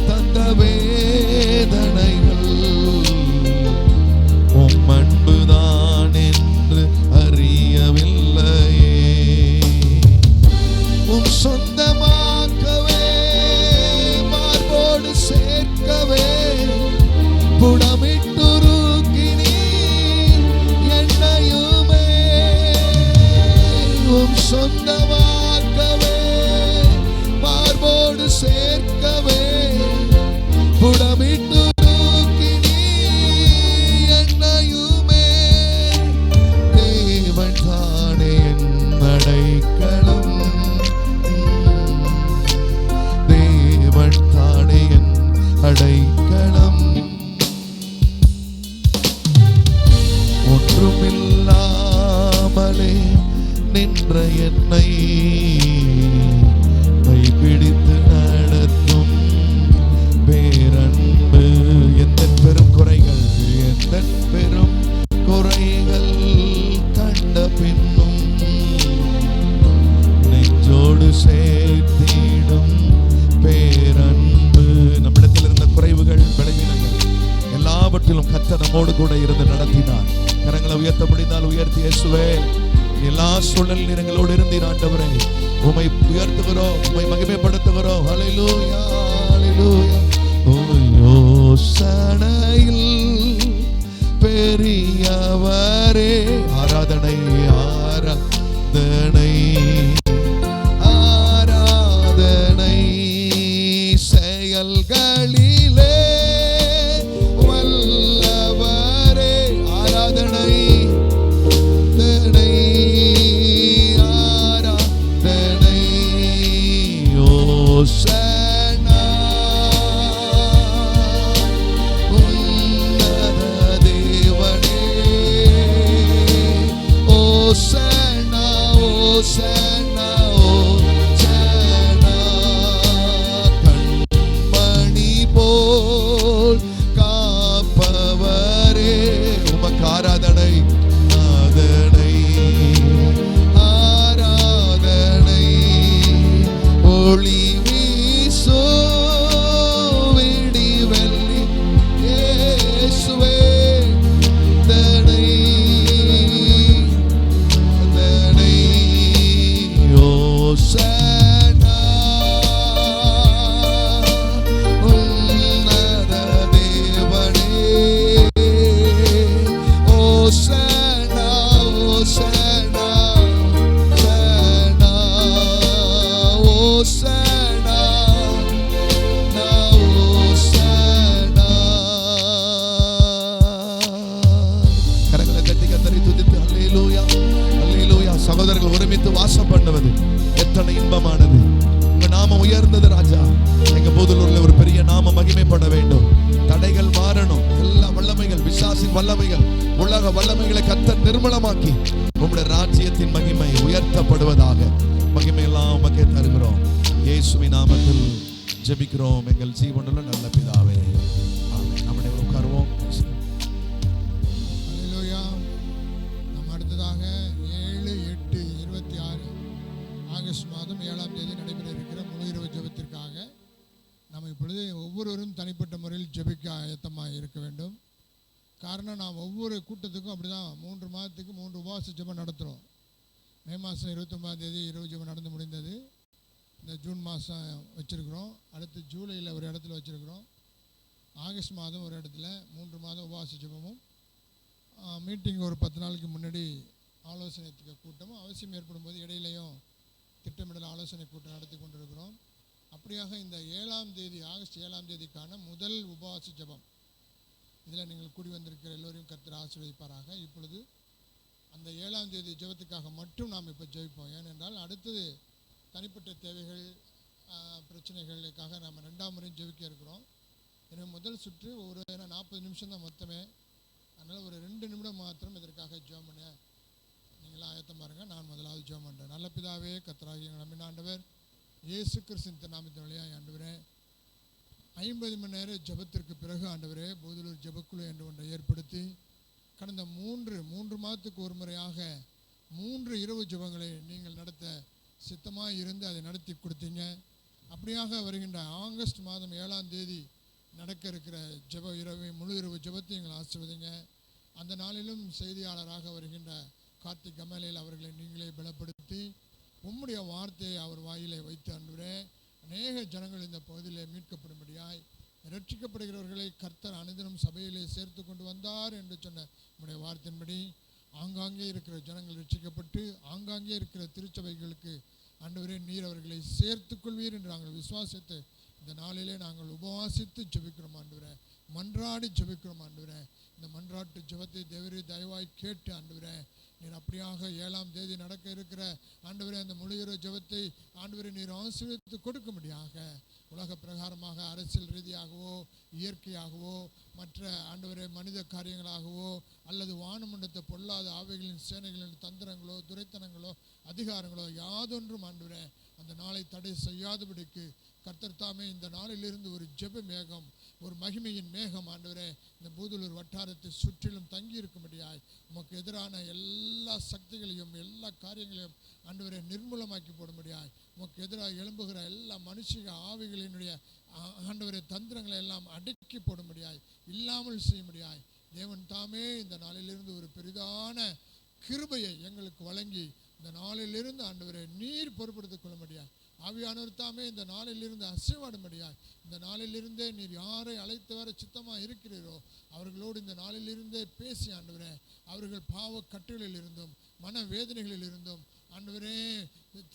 தந்த வேதனைகள் உம் அன்புதான் என்று அறியவில்லையே, உம் சொந்தமாக்கவே மார்போடு சேர்க்கவே புடமிட்டுருக்கினீர் என்னையுமே, உம் சொந்தமாக்கவே மார்போடு சேர்க்கவே புடமிட்டுருக்கினீர் என்னையுமே, தேவன் தானே என் அடைக்கலம், தேவன் தானே என் அடைக்கலம், ஒன்றுமில்லாமலே நின்ற என்னை கைப்பிடித்து நடத்தும் பேரன்பு, எந்த பெரும் குறைகள், எந்த பெரும் குறைகள் கண்ட பின்னும் நெஞ்சோடு சேர்த்திடும் பேரன்பு. நம்மிடத்தில் இருந்த குறைவுகள், பலவீனங்கள் எல்லாவற்றிலும் கர்த்தர் நம்மோடு கூட இருந்து நடத்தினார். கரங்களை உயர்த்த முடிந்தால் உயர்த்தி, இயேசுவே எல்லா சூழலில் எங்களோடு இருந்தீர் ஆண்டவரே, உம்மை உயர்த்துகிறோம், உம்மை மகிமைப்படுத்துகிறோம். ஹல்லேலூயா, ஹல்லேலூயா. ஓ யோசனையில் பெரியவரே, ஆராதனை ஆராதனை ஆராதனை, செயல்களிலே வல்லவரே, ஆராதனை ஆராதனை, ஓசனா உன்னத தேவனே, ஓசனா ஓசனா ஓசனா, கண்மணி போல் காப்பவரே, உமக்கு ஆராதனை ஆராதனை ஆராதனை, ஒளி வீசோ விடி வெள்ளி இயேசுவே, தனை தனை ஒருமித்து வாசம் பண்ணுவது எத்தனை இன்பமானது. உங்க நாமம் உயர்ந்தது ராஜா. எங்க பூதலூர்ல ஒரு பெரிய நாம மகிமைப்பட வேண்டும். தடைகள் மாறணும். எல்லா வல்லமைகள், பிசாசின் வல்லமைகள், உலக வல்லமைகளை கர்த்தர் நிர்மலமாக்கி உம்முடைய ராஜ்யத்தின் மகிமை உயர்த்தப்படுவதாக. மகிமையெல்லாம் உமக்கே தருகிறோம். இயேசுவின் நாமத்தில் ஜெபிக்கிறோம் எங்கள் ஜீவனுள்ள நல்ல பிதாவே, ஆமென். நம்முடைய உட்காருவோம். அல்லேலூயா. நம்ம அடுத்ததாக 7-8-26 ஆகஸ்ட் மாதம் 7ஆம் தேதி நடைபெற இருக்கிற முழு இரவு ஜெபத்திற்காக நம்ம இப்பொழுது ஒவ்வொருவரும் தனிப்பட்ட முறையில் ஜெபிக்க ஆயத்தமாக இருக்க வேண்டும். காரணம், நாம் ஒவ்வொரு கூட்டத்துக்கும் அப்படி தான் 3 மாதத்துக்கு 3 உபவாச ஜெபம் நடத்துகிறோம். மே மாதம் 29ஆம் தேதி இரவு ஜெபம் நடந்து முடிந்தது. இந்த ஜூன் மாதம் வச்சுருக்குறோம். அடுத்து ஜூலையில் ஒரு இடத்துல வச்சுருக்குறோம். ஆகஸ்ட் மாதம் ஒரு இடத்துல 3 மாதம் உபவாச ஜெபமும் மீட்டிங் ஒரு 10 நாளைக்கு முன்னாடி ஆலோசனை கூட்டமும் அவசியம் ஏற்படும் போது இடையிலையும் திட்டமிடல் ஆலோசனை கூட்டம் நடத்தி கொண்டிருக்கிறோம். அப்படியாக இந்த 7ஆம் தேதி ஆகஸ்ட் 7ஆம் தேதிக்கான முதல் உபவாச ஜெபம், இதில் நீங்கள் கூடி வந்திருக்கிற எல்லோரையும் கர்த்தர் ஆசீர்வதிப்பாராக. இப்பொழுது அந்த 7ஆம் தேதி ஜெபத்துக்காக மட்டும் நாம் இப்போ ஜெபிப்போம். ஏனென்றால் அடுத்தது தனிப்பட்ட தேவைகள், பிரச்சனைகளுக்காக நாம் 2ஆம் முறையும் ஜெபிக்க இருக்கிறோம். எனவே முதல் சுற்று ஒரு 40 நிமிஷம் தான் மொத்தமே. அதனால் ஒரு 2 நிமிடம் மாத்திரம் இதற்காக ஜெபம் பண்ண நீங்களாம் ஆயத்தம் பாருங்க. நான் முதலாவது ஜெபம் பண்ணுறேன். நல்ல பிதாவே, கர்த்தராகிய எங்கள் அன்பின் ஆண்டவர் இயேசு கிறிஸ்துவின் நாமத்தின் வழியாக ஆண்டவரே, 50 மணி நேர ஜெபத்திற்கு பிறகு ஆண்டவரே பூதலூர் ஜெபக்குழு என்று ஒன்றை ஏற்படுத்தி கடந்த 3 மாதத்துக்கு ஒரு முறையாக 3 இரவு ஜெபங்களை நீங்கள் நடத்த சித்தமாக இருந்து அதை நடத்தி கொடுத்தீங்க. அப்படியாக வருகின்ற ஆகஸ்ட் மாதம் 7ஆம் தேதி நடக்க இருக்கிற ஜெப இரவு முழு இரவு ஜெபத்தை எங்கள் ஆசீர்வதிங்க. அந்த நாளிலும் செய்தியாளராக வருகின்ற கார்த்திக் கமலேல் அவர்களை நீங்களே பலப்படுத்தி உம்முடைய வார்த்தையை அவர் வாயிலை வைத்து ஆண்டவரே அநேக ஜனங்கள் இந்த பகுதியிலே மீட்கப்படும்படியாய், ரட்சிக்கப்படுகிறவர்களை கர்த்தர் அனுதினம் சபையிலே சேர்த்து கொண்டு வந்தார் என்று சொன்ன உம்முடைய வார்த்தையின்படி ஆங்காங்கே இருக்கிற ஜனங்கள் ரட்சிக்கப்பட்டு ஆங்காங்கே இருக்கிற திருச்சபைகளுக்கு ஆண்டவரே நீர் அவர்களை சேர்த்துக் கொள்வீர் என்று நாங்கள் விசுவாசித்து இந்த நாளிலே நாங்கள் உபவாசித்து ஜெபிக்கிறோம் ஆண்டவரே, மன்றாடி ஜெபிக்கிறோம் ஆண்டவரே. இந்த மன்றாட்டு ஜெபத்தை தேவரே தயவாய் கேட்டு ஆண்டவரே நீர் அப்படியாக 7ஆம் தேதி நடக்க இருக்கிற ஆண்டவரே அந்த முழு இரவு ஜெபத்தை ஆண்டவரே நீர் ஆசீர்வதித்து கொடுக்கும்படியாக, உலக பிரகாரமாக அரசியல் ரீதியாகவோ இயற்கையாகவோ மற்ற ஆண்டவரே மனித காரியங்களாகவோ அல்லது வானமண்டலத்தை பொல்லாத ஆவைகளின் சேனைகளின் தந்திரங்களோ துரைத்தனங்களோ அதிகாரங்களோ யாதொன்றும் ஆண்டவரே அந்த நாளை தடை செய்யாதபடிக்கு கர்த்தர் தாமே இந்த நாளிலிருந்து ஒரு ஜெப மேகம், ஒரு மகிமையின் மேகம் ஆண்டவரே இந்த பூதலூர் வட்டாரத்தை சுற்றிலும் தங்கி இருக்கும்படியாய் உமக்கு எதிரான எல்லா சக்திகளையும் எல்லா காரியங்களையும் ஆண்டவரே நிர்மூலமாக்கி போடும்படியாய், உமக்கு எதிராக எழும்புகிற எல்லா மனுஷிக ஆவிகளினுடைய ஆண்டவரே தந்திரங்களை எல்லாம் அடக்கி போடும்படியாய், இல்லாமல் செய்யும்படியாய் தேவன் தாமே இந்த நாளிலிருந்து ஒரு பெரிதான கிருபையை எங்களுக்கு வழங்கி இந்த நாளிலிருந்து ஆண்டவரே நீர் பொறுப்படுத்திக் கொள்ளும்படியாய், ஆவியானவர் தாமே இந்த நாளிலிருந்து அசைவாடும்படியாய், இந்த நாளிலிருந்தே நீர் யாரை அழைத்து வர சித்தமாக இருக்கிறீரோ அவர்களோடு இந்த நாளிலிருந்தே பேசி ஆண்டவரே அவர்கள் பாவ கட்டுகளில் இருந்தும் மன வேதனைகளில் இருந்தும் ஆண்டவரே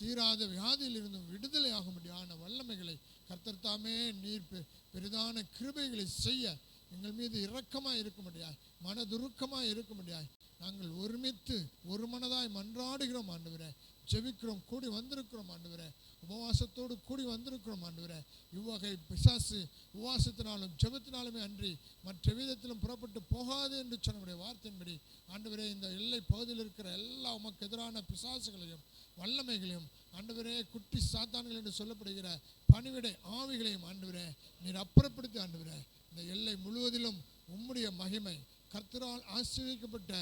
தீராத வியாதியில் இருந்தும் விடுதலை ஆகும்படியான வல்லமைகளை கர்த்தர் தாமே நீர் பெரிதான கிருபைகளை செய்ய எங்கள் மீது இரக்கமாக இருக்கும்படியாய், மனதுருக்கமாக இருக்கும்படியாய் நாங்கள் ஒருமித்து ஒரு மனதாய் மன்றாடுகிறோம் ஆண்டவரே, ஜெபிக்கிறோம், கூடி வந்திருக்கிறோம் ஆண்டவரே, உபவாசத்தோடு கூடி வந்திருக்கிறோம் ஆண்டவரே. இவ்வகை பிசாசு உபவாசத்தினாலும் ஜெபத்தினாலுமே அன்றி மற்ற விதத்திலும் புறப்பட்டு போகாது என்று சொன்ன வார்த்தையின்படி ஆண்டவரே இந்த எல்லை பகுதியில் இருக்கிற எல்லா உமக்கு எதிரான பிசாசுகளையும் வல்லமைகளையும் ஆண்டவரே குட்டி சாத்தான்கள் என்று சொல்லப்படுகிற பணிவிடை ஆவிகளையும் ஆண்டவரே நீர் அப்புறப்படுத்தி ஆண்டவரே இந்த எல்லை முழுவதிலும் உம்முடைய மகிமை கர்த்தரால் ஆசீர்வதிக்கப்பட்ட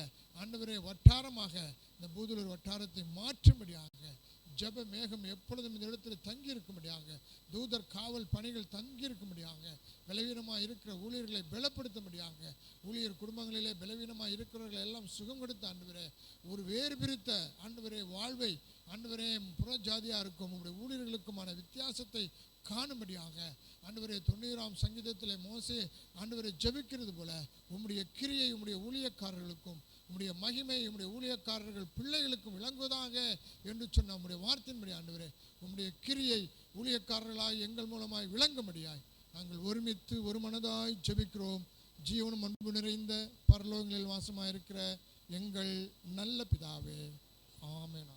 ஆண்டவரே வட்டாரமாக இந்த பூதலூர் வட்டாரத்தை மாற்றும்படியாக ஜெப மேகம் எப்பொழுதும் இந்த இடத்தில் தங்கி இருக்கும்படியாக, தூதர் காவல் பணிகள் தங்கி இருக்கும்படியாக, பலவீனமாக இருக்கிற ஊழியர்களை பலப்படுத்தும்படியாக, ஊழியர் குடும்பங்களிலே பலவீனமாக இருக்கிறவர்களை எல்லாம் சுகம் கொடுத்த ஆண்டவரே ஒரு வேறு பிரித்த ஆண்டவரே வாழ்வை ஆண்டவரே புற ஜாதியாக இருக்கும் உங்களுடைய ஊழியர்களுக்குமான வித்தியாசத்தை காணும்படியாக ஆண்டவரே 90ஆம் சங்கீதத்திலே மோசே ஆண்டவரை ஜெபிக்கிறது போல உம்முடைய கிரியை உம்முடைய ஊழியக்காரர்களுக்கும் உம்முடைய மகிமை உம்முடைய ஊழியக்காரர்கள் பிள்ளைகளுக்கும் விளங்குவதாக என்று சொன்ன உம்முடைய வார்த்தையின்படி ஆண்டவரே உம்முடைய கிரியை ஊழியக்காரர்களாய் எங்கள் மூலமாய் விளங்கும்படியாய் நாங்கள் ஒருமித்து ஒரு மனதாய் ஜெபிக்கிறோம். ஜீவனும் அன்பு நிறைந்த பரலோகங்களில் வாசமாயிருக்கிற எங்கள் நல்ல பிதாவே, ஆமென்.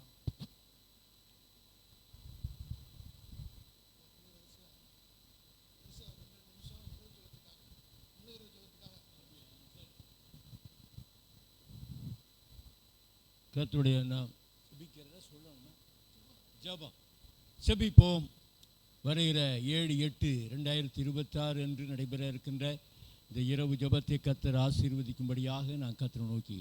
கர்த்தருடைய நாம் ஜெபிக்கிறத சொல்லணும். ஜெபம் செபிப்போம். வருகிற 7/8/2026 அன்று நடைபெற இருக்கின்ற இந்த இரவு ஜெபத்தை கர்த்தர் ஆசீர்வதிக்கும்படியாக நான் கர்த்தரை நோக்கி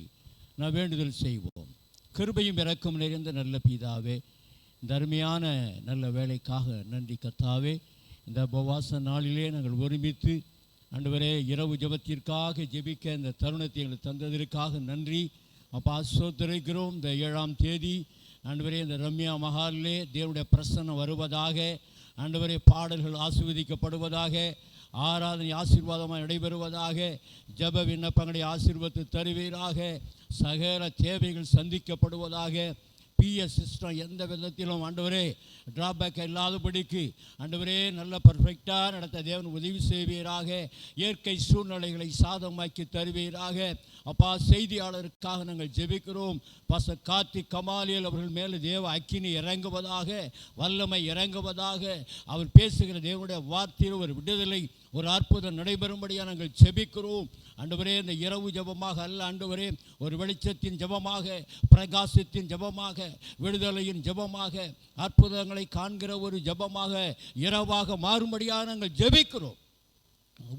நான் வேண்டுதல் செய்வோம். கிருபையும் இரக்கம் நிறைந்த நல்ல பிதாவே, இந்த அருமையான நல்ல வேலைக்காக நன்றி கர்த்தாவே. இந்த உபவாச நாளிலே நாங்கள் ஒருமித்து ஆண்டவரே இரவு ஜெபத்திற்காக ஜெபிக்க இந்த தருணத்தை எங்களுக்கு தந்ததற்காக நன்றி அப்பா. ஸ்தோத்திரிக்கிறோம். இந்த 7ஆம் தேதி ஆண்டவரே இந்த ரம்யா மஹாலிலே தேவனுடைய பிரசன்னம் வருவதாக, ஆண்டவரே பாடல்கள் ஆசீர்வதிக்கப்படுவதாக, ஆராதனை ஆசீர்வாதமாக நடைபெறுவதாக, ஜெப விண்ணப்பங்களை ஆசீர்வதித்து தருவீராக, சகல தேவைகள் சந்திக்கப்படுவதாக. பிஎஸ் சிஸ்டம் எந்த விதத்திலும் ஆண்டவரே டிராபேக் இல்லாதபடிக்கு ஆண்டவரே நல்ல பர்ஃபெக்டாக நடத்த தேவன் உதவி செய்வீராக. இயற்கை சூழ்நிலைகளை சாதகமாக்கி தருவீராக. அப்பா, செய்தியாளருக்காக நாங்கள் ஜெபிக்கிறோம். பாஸ்டர் கார்த்திக் கமாலியல் அவர்கள் மேலே தேவ அக்கினி இறங்குவதாக, வல்லமை இறங்குவதாக. அவர் பேசுகிற தேவனுடைய வார்த்தையில் ஒரு விடுதலை, ஒரு அற்புதம் நடைபெறும்படியாக நாங்கள் ஜெபிக்கிறோம். ஆண்டவரே இந்த இரவு ஜெபமாக அல்ல ஆண்டவரே, ஒரு வெளிச்சத்தின் ஜெபமாக, பிரகாசத்தின் ஜெபமாக, விடுதலையின் ஜெபமாக, அற்புதங்களை காண்கிற ஒரு ஜெபமாக, இரவாக மாறும்படியாக நாங்கள் ஜெபிக்கிறோம்.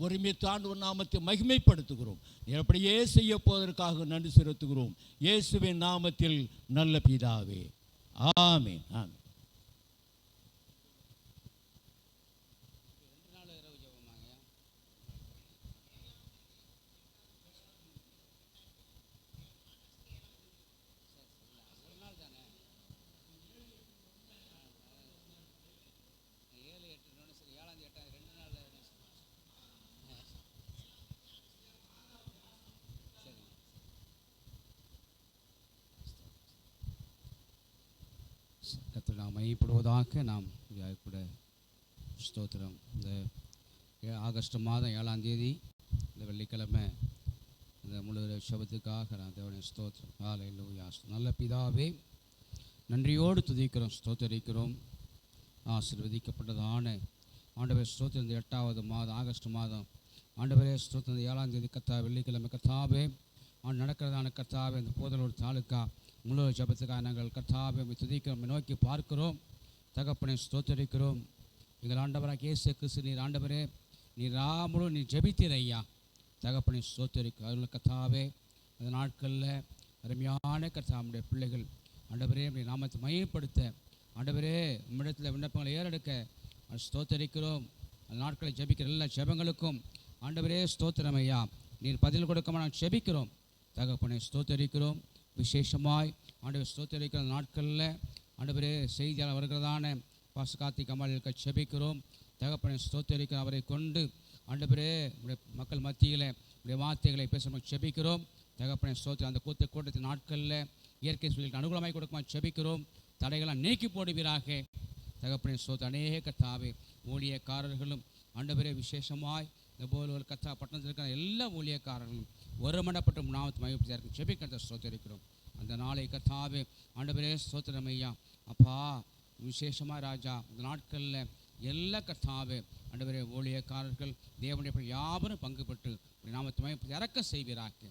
ஒருமித்து ஆண்டவர் நாமத்தை மகிமைப்படுத்துகிறோம். அப்படியே செய்ய போவதற்காக நன்றி செலுத்துகிறோம். இயேசுவின் நாமத்தில் நல்ல பிதாவே, ஆமென். ஆமென். கர்த்தர் நாம் மையப்படுவதாக நாம் கூட ஸ்தோத்திரம். இந்த ஆகஸ்ட் மாதம் 7ஆம் தேதி இந்த வெள்ளிக்கிழமை இந்த முழு சபத்துக்காக நான் தேவனுடைய ஸ்தோத்திரம். ஹல்லேலூயா. நல்ல பிதாவே, நன்றியோடு துதிக்கிறோம், ஸ்தோத்தரிக்கிறோம். ஆசீர்வதிக்கப்பட்டதான ஆண்டவரே ஸ்தோத்திரம். இந்த 8வது மாதம் ஆகஸ்ட் மாதம் ஆண்டவரே ஸ்தோத்திரம். இந்த 7ஆம் தேதி வெள்ளிக்கிழமை கர்த்தாவே நடக்கிறதான கர்த்தாவே, இந்த போதலூர் தாலுக்கா முழு ஜபத்துக்காக நாங்கள் கர்த்தாவை துதிக்கிறோம், நோக்கி பார்க்கிறோம். தகப்பனை ஸ்தோத்தரிக்கிறோம். எங்கள் ஆண்டவராக இயேசு கிறிஸ்து நீர் ஆண்டவரே, நீர் ராமுழு நீர் ஜெபித்தீர் ஐயா. தகப்பனை ஸ்தோத்தரிக்கும் அதில் கர்த்தாவே, அந்த நாட்களில் அருமையான கர்த்தாவுடைய பிள்ளைகள் ஆண்டவரே அப்படி நாமத்தை மையப்படுத்த ஆண்டவரே உம்மிடத்தில் விண்ணப்பங்களை ஏறெடுக்க ஸ்தோத்தரிக்கிறோம். அந்த நாட்களை ஜெபிக்கிற எல்லா ஜெபங்களுக்கும் ஆண்டவரே ஸ்தோத்திரம் ஐயா. நீர் பதில் கொடுக்காம நாங்கள் ஜெபிக்கிறோம். தகப்பனை ஸ்தோத்தரிக்கிறோம். விசேஷமாய் ஆண்டவர் ஸ்தோத்தரிக்கிற நாட்களில் ஆண்டவரே செய்தியாளர் வருகிறதான பாஸ்டர் கார்த்திக் கமாலியலுக்கு ஜெபிக்கிறோம். தகப்பனை ஸ்தோத்தரிக்கிற அவரை கொண்டு ஆண்டவரே மக்கள் மத்தியில் வார்த்தைகளை பேச ஜெபிக்கிறோம். தகப்பனை ஸ்தோத்திரம். அந்த கூட்டத்தின் நாட்களில் இயற்கை சூழலுக்கு அனுகூலமாய் கொடுக்குமா ஜெபிக்கிறோம். தடைகளை நீக்கி போடுவீராக. தகப்பனை ஸ்தோத்திரம். அநேக கர்த்தாவே ஊழியக்காரர்களும் ஆண்டவரே விசேஷமாய் இந்த போல கத்தா பட்டணத்தில் இருக்கிற எல்லா ஊழியக்காரர்களும் ஒருமனப்பட்ட நாமத்தை மையப்படுத்தி ஜெபிக்கிறத ஸ்தோத்தரிக்கிறோம். அந்த நாளை கர்த்தாவே ஆண்டவரே ஸ்தோத்திரம் ஐயா. அப்பா விசேஷமாக ராஜா இந்த நாட்களில் எல்லா கர்த்தாவே ஆண்டவரே ஊழியக்காரர்கள் தேவனுடைய யாவரும் பங்கு பெற்று நாமத்தை மையப்படுத்தி இறக்க செய்வீராக.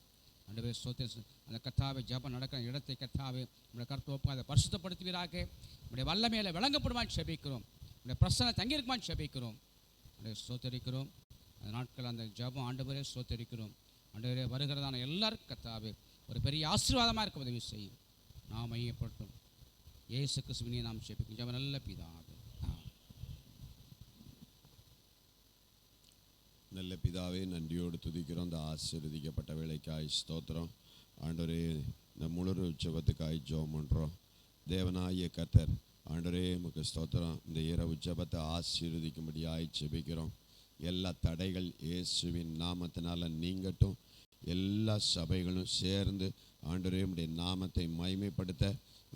ஆண்டவரே ஸ்தோத்திரம். அந்த கர்த்தாவே ஜபம் நடக்கிற இடத்தை கர்த்தாவே நம்முடைய கர்த்தோப்பு அதை பரிசுத்தப்படுத்துவீராக. நம்முடைய வல்லமையில விளங்கப்படுமான்னு ஜெபிக்கிறோம். நம்முடைய பிரசனை தங்கியிருக்குமான்னு ஜெபிக்கிறோம். ஆண்டவரே ஸ்தோத்தரிக்கிறோம். அந்த நாட்கள் அந்த ஜபம் ஆண்டவரே ஸ்தோத்தரிக்கிறோம். ஆண்டவரே வருகிறதான எல்லாருக்கும் கர்த்தாவே ஒரு பெரிய ஆசீர்வாதமாக இருக்க உதவி செய்யும். நாம் மையப்பட்டோம். இயேசு கிறிஸ்துவினை நாம் ஜெபிக்கும் ஜெபம் நல்ல பிதாவே. நல்ல பிதாவே, நன்றியோடு துதிக்கிறோம். இந்த ஆசீர்வதிக்கப்பட்ட வேலைக்காய் ஸ்தோத்திரம். ஆண்டவரே இந்த முழு ஜெபத்துக்காய் ஜெபம் பண்ணுறோம். தேவனாகிய கர்த்தர் ஆண்டவரே உமக்கு ஸ்தோத்திரம். இந்த இரவு ஜெபத்தை ஆசீர்வதிக்கும்படியாய் ஜெபிக்கிறோம். எல்லா தடைகள் இயேசுவின் நாமத்தினால நீங்கட்டும். எல்லா சபைகளும் சேர்ந்து ஆண்டவரே உம்முடைய நாமத்தை மகிமைப்படுத்த,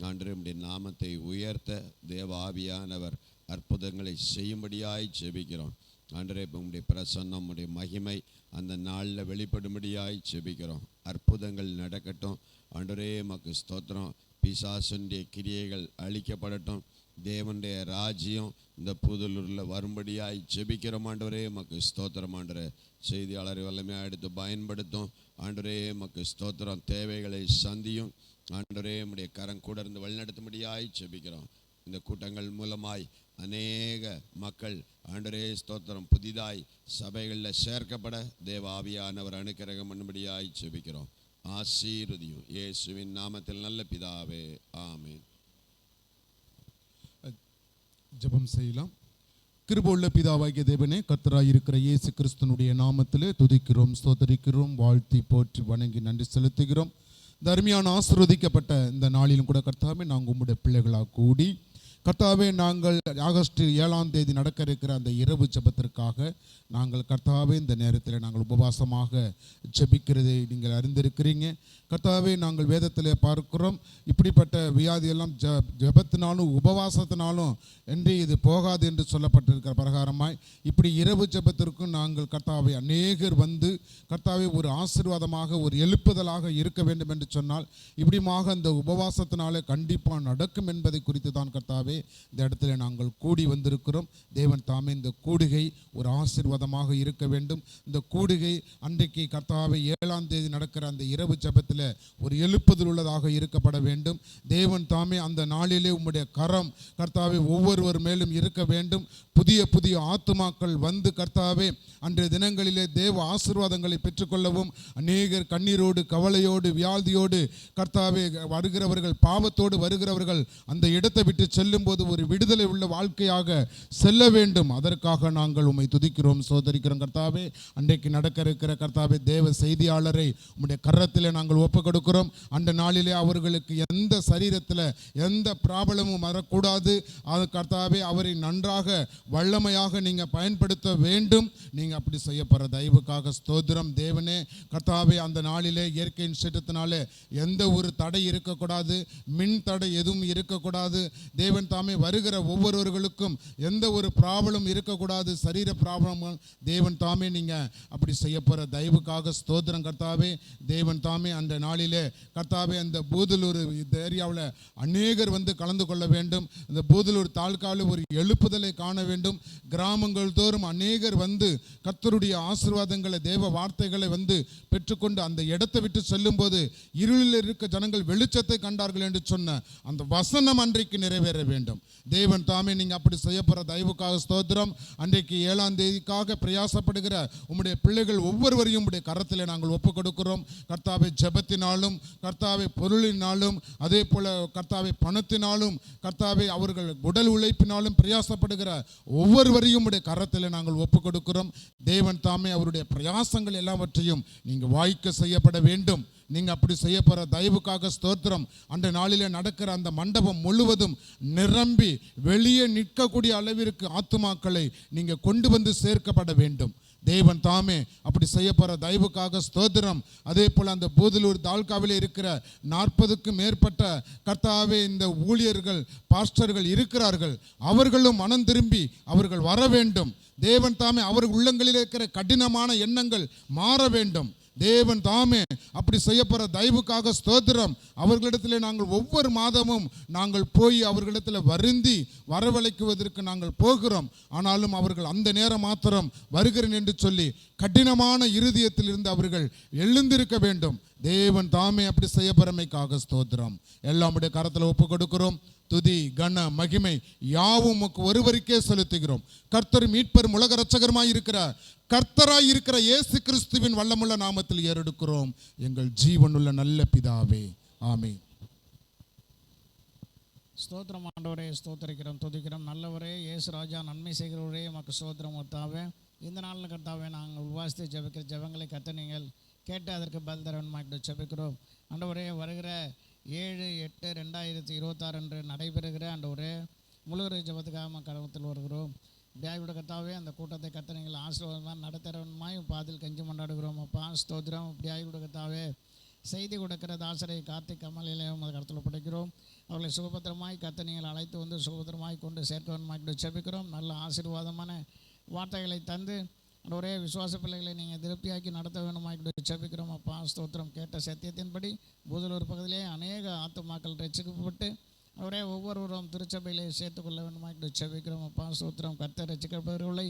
ஆண்டவரே உம்முடைய நாமத்தை உயர்த்த தேவ ஆவியானவர் அற்புதங்களை செய்யும்படியாய் ஜெபிக்கிறோம். ஆண்டவரே உம்முடைய பிரசன்னம் உம்முடைய மகிமை அந்த நாளில் வெளிப்படும்படியாய் ஜெபிக்கிறோம். அற்புதங்கள் நடக்கட்டும். ஆண்டவரே உமக்கு ஸ்தோத்திரம். பிசாசுடைய கிரியைகள் அழிக்கப்படட்டும். தேவனுடைய ராஜ்யம் இந்த புதலூரில் வரும்படியாய் ஜெபிக்கிறோம். ஆண்டவரே உமக்கு ஸ்தோத்திரம். ஆண்டவரே செய்தியாளரை வல்லமையாக எடுத்து பயன்படுத்தும். ஆண்டவரே உமக்கு ஸ்தோத்திரம். தேவைகளை சந்தியும். ஆண்டவரே உம்முடைய கரம் கூட இருந்து வழிநடத்தும்படியாய் ஜெபிக்கிறோம். இந்த கூட்டங்கள் மூலமாய் அநேக மக்கள் ஆண்டவரே ஸ்தோத்திரம் புதிதாய் சபைகளில் சேர்க்கப்பட தேவ ஆவியானவர் அனுக்கிரகம் பண்ணும்படியாய் ஜெபிக்கிறோம். ஆசீர்வதியும் இயேசுவின் நாமத்தில் நல்ல பிதாவே, ஆமென். ஜெபம் செய்யலாம். கிருபையுள்ள பிதாவாகிய தேவனே, கர்த்தராயிருக்கிற இயேசு கிறிஸ்துனுடைய நாமத்திலே துதிக்கிறோம், ஸ்தோத்தரிக்கிறோம், வாழ்த்தி போற்றி வணங்கி நன்றி செலுத்துகிறோம். தர்மியான ஆசீர்வதிக்கப்பட்ட இந்த நாளிலும் கூட கர்த்தாவே, நாங்கள் உம்முடைய பிள்ளைகளாக கூடி கர்த்தாவே, நாங்கள் ஆகஸ்ட் 7ஆம் தேதி நடக்க இருக்கிற அந்த இரவு ஜெபத்திற்காக நாங்கள் கர்த்தாவே இந்த நேரத்தில் நாங்கள் உபவாசமாக ஜெபிக்கிறதை நீங்கள் அறிந்திருக்கிறீங்க. கர்த்தாவே, நாங்கள் வேதத்தில் பார்க்கிறோம், இப்படிப்பட்ட வியாதியெல்லாம் ஜெபத்தினாலும் உபவாசத்தினாலும் என்று இது போகாது என்று சொல்லப்பட்டிருக்கிற பிரகாரமாய் இப்படி இரவு ஜெபத்திற்கும் நாங்கள் கர்த்தாவே அநேகர் வந்து கர்த்தாவே ஒரு ஆசீர்வாதமாக ஒரு எழுப்புதலாக இருக்க வேண்டும் என்று சொன்னால் இப்படிமாக அந்த உபவாசத்தினாலே கண்டிப்பாக நடக்கும் என்பதை குறித்து தான் கர்த்தாவே இந்த இடத்துல நாங்கள் கூடி வந்திருக்கிறோம். தேவன் தாமே இந்த கூடுகை ஒரு ஆசீர்வாதமாக இருக்க வேண்டும். இந்த கூடுகை அன்றைக்கு கர்த்தாவே 7ஆம் தேதி நடக்கிற அந்த இரவு ஜெபத்தில் ஒரு எழுப்புதல் உள்ளதாக இருக்கப்பட வேண்டும். தேவன் தாமே அந்த நாளிலே உம்முடைய கரம் கர்த்தாவே ஒவ்வொருவர் மேலும் இருக்க வேண்டும். புதிய புதிய ஆத்துமாக்கள் வந்து கர்த்தாவே அன்றைய தினங்களிலே தேவ ஆசீர்வாதங்களை பெற்றுக்கொள்ளவும், அநேகர் கண்ணீரோடு கவலையோடு வியாதியோடு கர்த்தாவே வருகிறவர்கள், பாவத்தோடு வருகிறவர்கள் அந்த இடத்தை விட்டு செல்லும் போது ஒரு விடுதலை உள்ள வாழ்க்கையாக செல்ல வேண்டும். அதற்காக நாங்கள் உம்மை துதிக்கிறோம், சோதரிக்கிறோம். கர்த்தாவே, அன்றைக்கு நடக்க இருக்கிற கர்த்தாவே தேவ செய்தியாளரை உம்முடைய கரத்திலே நாங்கள் ஒப்புக் கொடுக்கிறோம். அந்த நாளிலே அவர்களுக்கு எந்த சரீரத்தில் எந்த ப்ராப்ளமும் வரக்கூடாது. அது கர்த்தாவே அவரை நன்றாக வல்லமையாக நீங்கள் பயன்படுத்த வேண்டும். நீங்கள் அப்படி செய்யப்படுற தயவுக்காக ஸ்தோத்திரம். தேவனே கர்த்தாவே, அந்த நாளிலே இயற்கையின் சீற்றத்தினாலே எந்த ஒரு தடை இருக்கக்கூடாது, மின் தடை எதுவும் இருக்கக்கூடாது. தேவன் தாமே வருகிற ஒவ்வொருவர்களுக்கும் எந்த ஒரு ப்ராப்ளம் இருக்கக்கூடாது, சரீர ப்ராப்ளம். தேவன் தாமே நீங்கள் அப்படி செய்யப்படுற தயவுக்காக ஸ்தோத்திரம். கர்த்தாவே, தேவன் தாமே அந்த நாளிலே கர்த்தாவே அந்த பூதலூர் இந்த ஏரியாவில் அநேகர் வந்து கலந்து கொள்ள வேண்டும். இந்த பூதலூர் தாலுகாவில் ஒரு எழுப்புதலை காண வேண்டும். கிராமங்கள் தோறும் அநேகர் வந்து கர்த்தருடைய ஆசீர்வாதங்களை தேவ வார்த்தைகளை வந்து பெற்றுக்கொண்டு அந்த இடத்தை விட்டு செல்லும் போது இருளில் இருக்க ஜனங்கள் வெளிச்சத்தை கண்டார்கள் என்று சொன்ன அந்த வசனம் அன்றைக்கு நிறைவேற வேண்டும். தேவன் தாமே நீங்கள் அப்படி செய்யப்படுற தயவுக்காக ஸ்தோத்திரம். அன்றைக்கு 7ஆம் தேதிக்காக பிரயாசப்படுகிற உம்முடைய பிள்ளைகள் ஒவ்வொருவரையும் உம்முடைய கரத்தில் நாங்கள் ஒப்புக் கொடுக்கிறோம். கர்த்தாவை ஜெபத்தினாலும் கர்த்தாவை பொருளினாலும் அதே போல கர்த்தாவை பணத்தினாலும் கர்த்தாவை அவர்கள் உடல் உழைப்பினாலும் பிரயாசப்படுகிற ஒவ்வொருவரையும் உடைய கரத்தில் நாங்கள் ஒப்புக் கொடுக்கிறோம். தேவன் தாமே அவருடைய பிரயாசங்கள் எல்லாவற்றையும் நீங்கள் வாய்க்க செய்யப்பட வேண்டும். நீங்கள் அப்படி செய்யப்படுற தயவுக்காக ஸ்தோத்திரம். அந்த நாளிலே நடக்கிற அந்த மண்டபம் முழுவதும் நிரம்பி வெளியே நிற்கக்கூடிய அளவிற்கு ஆத்துமாக்களை நீங்கள் கொண்டு வந்து சேர்க்கப்பட வேண்டும். தேவன் தாமே அப்படி செய்யப்படுற தயவுக்காக ஸ்தோத்திரம். அதே போல் அந்த பூதலூர் தாலுகாவில் இருக்கிற 40க்கும் மேற்பட்ட கர்த்தாவே இந்த ஊழியர்கள் பாஸ்டர்கள் இருக்கிறார்கள். அவர்களும் மனம் திரும்பி அவர்கள் வர வேண்டும். தேவன் தாமே அவர்கள் உள்ளங்களில் இருக்கிற கடினமான எண்ணங்கள் மாற வேண்டும். தேவன் தாமே அப்படி செய்யப்படுற தயவுக்காக ஸ்தோத்திரம். அவர்களிடத்தில் நாங்கள் ஒவ்வொரு மாதமும் நாங்கள் போய் அவர்களிடத்தில் வருந்தி வரவழைக்குவதற்கு நாங்கள் போகிறோம். ஆனாலும் அவர்கள் அந்த நேரம் மாத்திரம் வருகிறேன் என்று சொல்லி கடினமான இருதயத்தில் இருந்து அவர்கள் எழுந்திருக்க வேண்டும். தேவன் தாமே அப்படி செய்யப்படுறமைக்காக ஸ்தோத்திரம். எல்லாமுடைய கரத்தில் ஒப்பு கொடுக்கிறோம். துதி கன மகிமை யாவும் ஒருவருக்கே செலுத்துகிறோம். கர்த்தர் மீட்பரும் உலக இரட்சகருமாய் இருக்கிற கர்த்தராய் இருக்கிற இயேசு கிறிஸ்துவின் வல்லமுள்ள நாமத்தில் ஏறெடுக்கிறோம் எங்கள் ஜீவனுள்ள நல்ல பிதாவே, ஆமென். ஸ்தோத்திரம் ஆண்டவரே, ஸ்தோத்திரிக்கிறோம், துதிக்கிறோம். நல்லவரே, இயேசு ராஜா, நன்மை செய்கிறவரே, உமக்கு ஸ்தோத்திரம் ஒத்தாவே. இந்த நாளில் கர்த்தாவே நாங்கள் உபவாசித்து ஜெபிக்கிற ஜெபங்களை கர்த்தர் நீங்கள் கேட்டு அதற்கு பதில் தரவன்மாக்கிட்டு ஜெபிக்கிறோம். ஆண்டவரே, வருகிற 7/8/2026 அன்று நடைபெறுகிற ஆண்டவரே முழு ஜெபத்துக்காக கடவுளத்தில் வருகிறோம். தேவனுடைய கர்த்தாவே, அந்த கூட்டத்தை கர்த்தர் நீங்கள் ஆசீர்வாதமாக நடத்துகிறவன்மாய் பாதில் கஞ்சி கொண்டாடுகிறோம். அப்பா ஸ்தோத்திரம். தேவனுடைய கர்த்தாவே, செய்தி கொடுக்கிற தாசரை கார்த்திக் கமலிலையும் அது கடத்தில் படைக்கிறோம். அவர்களை சுகபத்திரமாய் கர்த்தர் நீங்கள் அழைத்து வந்து சுகபத்திரமாய் கொண்டு சேர்க்கவன்மாக்கிட்டு ஜெபிக்கிறோம். நல்ல ஆசீர்வாதமான வார்த்தைகளை தந்து ஒரே விசுவாச பிள்ளைகளை நீங்கள் திருப்தியாக்கி நடத்த வேணுமாக்கிட்டு ஜெபிக்கிறோம். அப்பா ஸ்தோத்திரம். கேட்ட சத்தியத்தின்படி பூதலூர் பகுதியிலே அநேக ஆத்துமாக்கள் ரட்சிக்கப்பட்டு அவரே ஒவ்வொருவரும் திருச்சபையிலே சேர்த்துக்கொள்ள வேண்டுமாக்கிட்டு ஜெபிக்கிறோம். அப்பா ஸ்தோத்திரம். கர்த்தர் ரட்சிக்கப்படுகிறவர்களை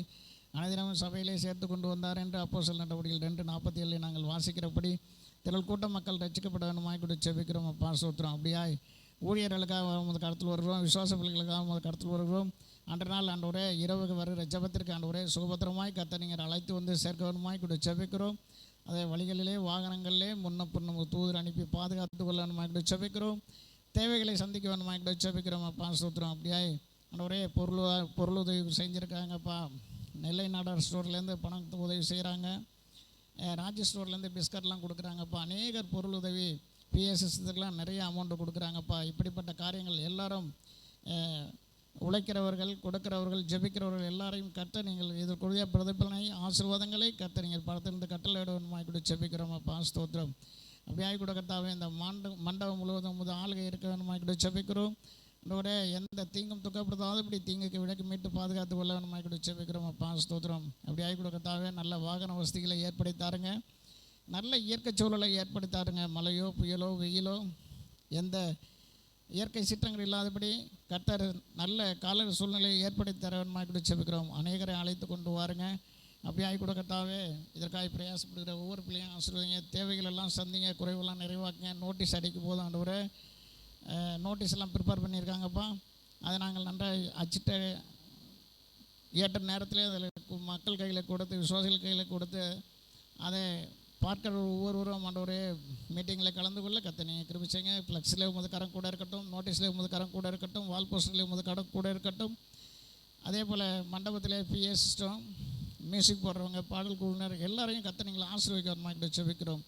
அனைதினமும் சபையிலே சேர்த்து கொண்டு வந்தார் என்று அப்போஸ்தலர் நடவடிக்கைகள் 2:47 நாங்கள் வாசிக்கிறபடி திரள் கூட்ட மக்கள் ரட்சிக்கப்பட வேண்டுமாய் கூட ஜெபிக்கிறோம் அப்பா ஸ்தோத்திரம். அப்படியாய் ஊழியர்களுக்காக உமது கருத்தில் வருகிறோம், விசுவாச பிள்ளைகளுக்காக உமது கருத்தில் வருகிறோம். அன்று நாள் ஆண்டவரே இரவுக்கு வருகிற ஜெபத்திற்கு ஆண்டவரே சுகபத்திரமாய் கர்த்தர் நீங்கள் அழைத்து வந்து சேர்க்க வேண்டுமாய் கூட ஜெபிக்கிறோம். அதே வழிகளிலே வாகனங்களிலே முன்ன பின்னும் தூதர் அனுப்பி பாதுகாத்து கொள்ள வேண்டுமாய் கூட ஜெபிக்கிறோம். தேவைகளை சந்திக்க வேண்டுமாய் கூட ஜெபிக்கிறோம் அப்பா ஸ்தோத்திரம். அப்படியாய் ஆண்டவரே பொருளுதவி செஞ்சுருக்காங்கப்பா. நெல்லை நாடார் ஸ்டோர்லேருந்து பணம் உதவி செய்கிறாங்க, ராஜ் ஸ்டோர்லேருந்து பிஸ்கட்லாம் கொடுக்குறாங்கப்பா. அநேகர் பொருள் உதவி பிஎஸ்எஸ்லாம் நிறைய அமௌண்ட்டு கொடுக்குறாங்கப்பா. இப்படிப்பட்ட காரியங்கள் எல்லாரும் உழைக்கிறவர்கள், கொடுக்கிறவர்கள், ஜெபிக்கிறவர்கள் எல்லாரையும் கர்த்தர் நீங்கள் இதற்குரிய பிரதிபலனை ஆசீர்வாதங்களை கர்த்தர் நீங்கள் படத்திலிருந்து கட்டளையிடுவனுமாய் கூட ஜெபிக்கிறோம் அப்பா ஸ்தோத்திரம். அப்படியாய் கூட கர்த்தாவே இந்த மண்டபம் முழுவதும் முத ஆளுகை இருக்க வேணுமாய் கூட ஜெபிக்கிறோம். இதோட எந்த தீங்கும் துக்கப்படுத்தாதபடி தீங்குக்கு விலக்கி மீட்டு பாதுகாத்து கொள்ள வேணுமாய் கூட ஜெபிக்கிறோம் அப்பா ஸ்தோத்திரம். அப்படியாய் கூட கர்த்தாவே நல்ல வாகன வசதிகளை ஏற்படுத்தாருங்க, நல்ல இயற்கை சூழலை ஏற்படுத்தாருங்க. மழையோ புயலோ வெயிலோ எந்த இயற்கை சீற்றங்கள் இல்லாதபடி கர்த்தர் நல்ல கால சூழ்நிலையை ஏற்படுத்தி தர வேணுமாய் கூட ஜெபிக்கிறோம். அநேகரை அழைத்து கொண்டு வாருங்க. அப்படியாய் கூட கர்த்தாவே இதற்காக பிரயாசப்படுகிற ஒவ்வொரு பிள்ளையும் ஆசீர்வதிங்க, தேவைகள் எல்லாம் சந்திங்க, குறைவெல்லாம் நிறைவாக்குங்க. நோட்டீஸ் அடிக்கும் போது ஆண்டவரே நோட்டீஸ் எல்லாம் ப்ரிப்பேர் பண்ணியிருக்காங்கப்பா. அதை நாங்கள் நன்றாக அச்சிட்ட ஏற்ற நேரத்திலே அதில் மக்கள் கையில் கொடுத்து, விசுவாசிகள் கையில் கொடுத்து, அதை பார்க்கிற ஒவ்வொருவரும் ஆண்டவரே மீட்டிங்கில் கலந்து கொள்ள கர்த்தர் நீங்கள் கிருபை செய்யுங்க. ஃப்ளெக்ஸில் உமது கரம் கூட இருக்கட்டும், நோட்டீஸில் உமது கரம் கூட இருக்கட்டும், வால் போஸ்டரில் உமது கரம் கூட இருக்கட்டும். அதே போல் மண்டபத்தில் பிஎஸ் சிஸ்டம், மியூசிக் போடுறவங்க, பாடல் குழுவினர் எல்லாரையும் கர்த்தர் நீங்கள் ஆசீர்வதிக்க ஜெபிக்கிறோம்.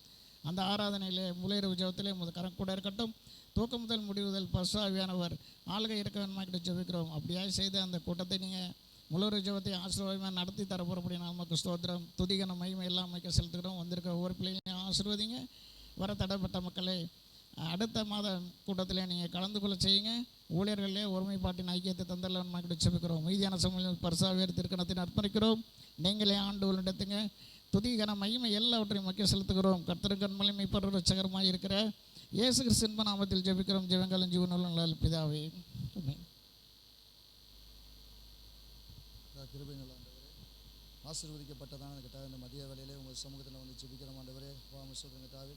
அந்த ஆராதனையிலே முளையிற ஜெபத்திலே உமது கரம் கூட இருக்கட்டும். தூக்கம் முதல் முடிவுதல் பசுவாவியானவர் ஆளுகை இருக்க வேணுமாக்கிட்டு ஜெபிக்கிறோம். அப்படியாக செய்து அந்த கூட்டத்தை நீங்கள் முழு ஜெபத்தை ஆசீர்வாதமாக நடத்தி தரப்போகிறபடி நமக்கு ஸ்தோத்திரம், துதிகன மகிமை எல்லாம் அமைக்க செலுத்துகிறோம். வந்திருக்க ஒவ்வொரு பிள்ளைகளையும் ஆசீர்வதிங்க. வர தடைப்பட்ட மக்களை அடுத்த மாத கூட்டத்திலே நீங்கள் கலந்து கொள்ள செய்யுங்க. ஊழியர்களே ஒருமைப்பாட்டின் ஐக்கியத்தை தந்தரலாம் நாங்கள் ஜெபிக்கிறோம். மீதியான சமூகம் பரிசாவியர் திருக்கணத்தின் அர்ப்பணிக்கிறோம். நீங்களே ஆண்டு நடத்துங்க. துதிகன மகிமை எல்லாவற்றையும் மக்கிய செலுத்துகிறோம். கர்த்தருக்கன் மகிமை பெற ரட்சகரமாக இருக்கிற இயேசு கிறிஸ்து நாமத்தில் ஜெபிக்கிறோம். ஜெபங்களும் ஜீவனுள்ள நல்ல பிதாவே, ஆமென். கிருபை நல்ல ஆண்டவரே, ஆசீர்வதிக்கப்பட்டதான கர்த்தாவே, இந்த மதிய வேளையிலே உங்கள் சமூகத்தில் வந்து ஜெபிக்கிறோம் ஆண்டவரே. அப்பா ஸ்தோத்திரம் கர்த்தாவே,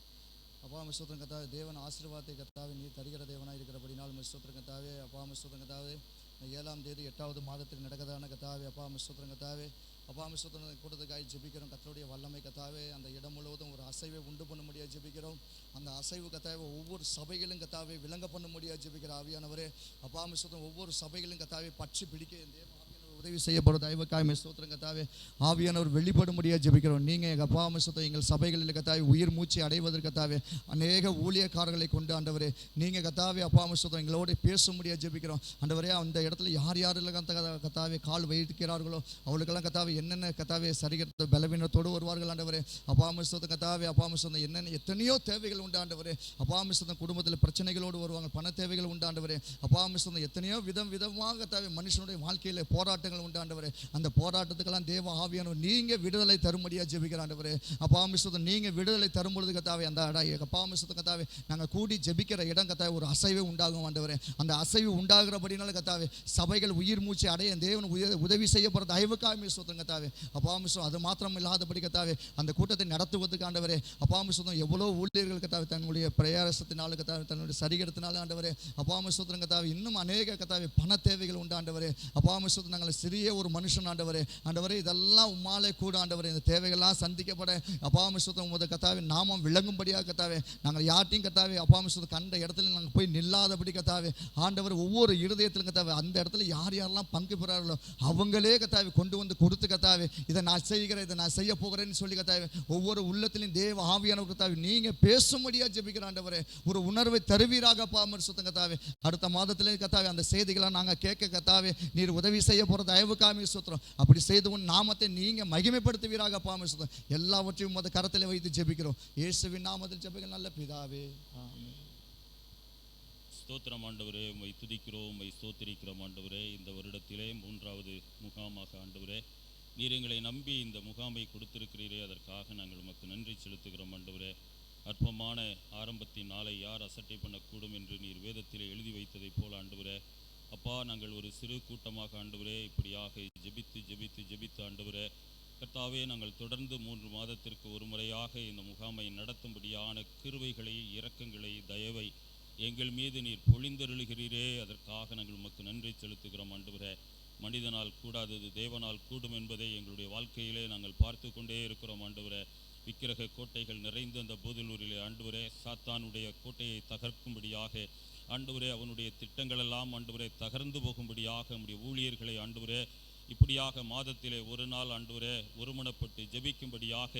அப்பா ஸ்தோத்திரம் கர்த்தாவே, தேவன் ஆசீர்வாதத்தை கர்த்தாவே நீ தருகிற தேவனாக இருக்கிறபடினால் ஸ்தோத்திரம் கர்த்தாவே. அப்பா ஸ்தோத்திரம் கர்த்தாவே, 7ஆம் தேதி 8வது மாதத்தில் நடக்கிறதான கர்த்தாவே, அப்பா ஸ்தோத்திரம் கர்த்தாவே, அப்பா ஸ்தோத்திரம் கூட்டத்துக்காக ஜெபிக்கிறோம். கர்த்தருடைய வல்லமை கர்த்தாவே அந்த இடம் முழுவதும் ஒரு அசைவை உண்டு பண்ண முடியாது ஜெபிக்கிறோம். அந்த அசைவு கர்த்தாவே ஒவ்வொரு சபைகளும் கர்த்தாவே விளங்க பண்ண முடியாது ஜெபிக்கிற ஆவியானவரே. அப்பா ஸ்தோத்திரம் ஒவ்வொரு சபைகளும் கர்த்தாவே பற்றி பிடிக்க உதவி செய்யப்படும் தயவுக்காய் ஸ்தோத்திரம் கர்த்தாவே. ஆவியானவர் வெளிப்பட முடியாது ஜெபிக்கிறோம். நீங்கள் எங்கள் அப்பா ஸ்தோத்திரம் எங்கள் சபைகளில் கர்த்தாவே உயிர் மூச்சு அடைவதற்கு கர்த்தாவே அநேக ஊழியக்காரர்களை கொண்டு ஆண்டவரே நீங்கள் கர்த்தாவே அப்பா ஸ்தோத்திரம் எங்களோட பேச முடியாது ஜெபிக்கிறோம் ஆண்டவரே. அந்த இடத்துல யார் யாரெல்லாம் கர்த்தாவே கால் வைக்கிறார்களோ அவளுக்கெல்லாம் கர்த்தாவே என்னென்ன கர்த்தாவே சரிகத்த பலவீனத்தோடு வருவார்கள் ஆண்டவரே. அப்பா ஸ்தோத்திரம் கர்த்தாவே, அப்பா ஸ்தோத்திரம் என்னென்ன எத்தனையோ தேவைகள் உண்டு ஆண்டவரே. அப்பா ஸ்தோத்திரம் குடும்பத்தில் பிரச்சனைகளோடு வருவாங்க, பண தேவைகள் உண்டு ஆண்டவரே. அப்பா ஸ்தோத்திரம் எத்தனையோ விதமாக கர்த்தாவே மனுஷனுடைய வாழ்க்கையில் போராட்டங்கள் உண்டு ஆண்டவரே. அந்த போராட்டத்துக்கெல்லாம் தேவ ஆவியானவர் நீங்க விடுதலை தரும்படியா ஜெபிக்கிற ஆண்டவரே. அப்பா ஸ்தோத்திரம் நீங்க விடுதலை தரும் பொழுது கர்த்தாவே அந்த அப்பா ஸ்தோத்திரம் கர்த்தாவே நாங்கள் கூடி ஜெபிக்கிற இடம் கர்த்தாவே ஒரு அசைவு உண்டாகும் ஆண்டவரே. அந்த அசைவு உண்டாகிறபடினால கர்த்தாவே சபைகள் உயிர் மூச்சு அடைய தேவன் உதவி செய்யப்படுற தயவுக்காக ஸ்தோத்திரம் கர்த்தாவே. அப்பா ஸ்தோத்திரம் அது மாத்திரம் இல்லாதபடி கர்த்தாவே அந்த கூட்டத்தை நடத்துவதற்கு ஆண்டவரே. அப்பா ஸ்தோத்திரம் எவ்வளோ ஊழியர்கள் கர்த்தாவே தன்னுடைய பிரயாசத்தினால கர்த்தாவே தன்னுடைய சரீரத்தினால ஆண்டவரே. அப்பா ஸ்தோத்திரம் கர்த்தாவே இன்னும் அநேக கர்த்தாவே பண தேவைகள் உண்டு ஆண்டவரே. அப்பா ஸ்தோத்திரம் நாங்கள் சிறிய ஒரு மனுஷன் ஆண்டவரே. ஆண்டவரே இதெல்லாம் உம்மாலே கூட ஆண்டவரே இந்த தேவைகள்லாம் சந்திக்கப்பட அப்பா ஸ்தோத்திரம் உமது கர்த்தாவே நாமம் விளங்கும்படியாக கர்த்தாவே நாங்கள் யார்ட்டையும் கர்த்தாவே அப்பா ஸ்தோத்திரம் கண்ட இடத்துல நாங்கள் போய் நில்லாதபடி கர்த்தாவே ஆண்டவர் ஒவ்வொரு இருதயத்திலும் கர்த்தாவே அந்த இடத்துல யார் யாரெல்லாம் பங்கு பெறார்களோ அவங்களே கர்த்தாவே கொண்டு வந்து கொடுத்து கர்த்தாவே இதை நான் செய்கிறேன், இதை நான் செய்ய போகிறேன்னு சொல்லி கர்த்தாவே ஒவ்வொரு உள்ளத்திலும் தேவ ஆவியானவர் கர்த்தாவே நீங்கள் பேசும்படியாக ஜெபிக்கிற ஆண்டவரே. ஒரு உணர்வை தருவீராக அப்பா சுத்தம் கர்த்தாவே. அடுத்த மாதத்திலே கர்த்தாவே அந்த செய்திகளை நாங்கள் கேட்க கர்த்தாவே நீர் உதவி செய்ய போகிற தயவுக்காக ஸ்தோத்திரம். அப்படி செய்து உன் நாமத்தை நீங்க மகிமைப்படுத்துவீராக அப்பா ஸ்தோத்திரம். எல்லாவற்றையும் உமது கரத்தில் வைத்து ஜெபிக்கிறோம் இயேசுவின் நாமத்தில் ஜெபிக்கிறோம் நல்ல பிதாவே, ஆமென். ஸ்தோத்திரம் ஆண்டவரே, உம்மை துதிக்கிறோம், உம்மை ஸ்தோத்திரிக்கிறோம் ஆண்டவரே. இந்த வருடத்திலே 3வது முகாமாக ஆண்டவரே நீர் எங்களை நம்பி இந்த முகாமை கொடுத்திருக்கிறீரே, அதற்காக நாங்கள் உமக்கு நன்றி செலுத்துகிறோம் ஆண்டவரே. அற்பமான ஆரம்பத்தின் நாளை யார் அசட்டை பண்ணக்கூடும் என்று நீர் வேதத்திலே எழுதி வைத்ததைப் போல் ஆண்டவரே அப்பா நாங்கள் ஒரு சிறு கூட்டமாக ஆண்டவரே இப்படியாக ஜெபித்து ஆண்டவரே கர்த்தாவே, நாங்கள் தொடர்ந்து 3 மாதத்திற்கு ஒரு முறையாக இந்த முகாமை நடத்தும்படியான கிருபைகளை, இரக்கங்களை, தயவை எங்கள் மீது நீர் பொழிந்தருளுகிறீரே, அதற்காக நாங்கள் உமக்கு நன்றி செலுத்துகிறோம் ஆண்டவரே. மனிதனால் கூடாதது தேவனால் கூடும் என்பதை எங்களுடைய வாழ்க்கையிலே நாங்கள் பார்த்து கொண்டே இருக்கிறோம் ஆண்டவரே. விக்கிரக கோட்டைகள் நிறைந்த அந்த போதலூரிலே ஆண்டவரே, சாத்தானுடைய கோட்டையை தகர்க்கும்படியாக ஆண்டவரே, அவனுடைய திட்டங்களெல்லாம் ஆண்டவரே தகர்ந்து போகும்படியாக நம்முடைய ஊழியர்களை ஆண்டவரே இப்படியாக மாதத்திலே ஒரு நாள் ஆண்டவரே ஒருமனப்பட்டு ஜெபிக்கும்படியாக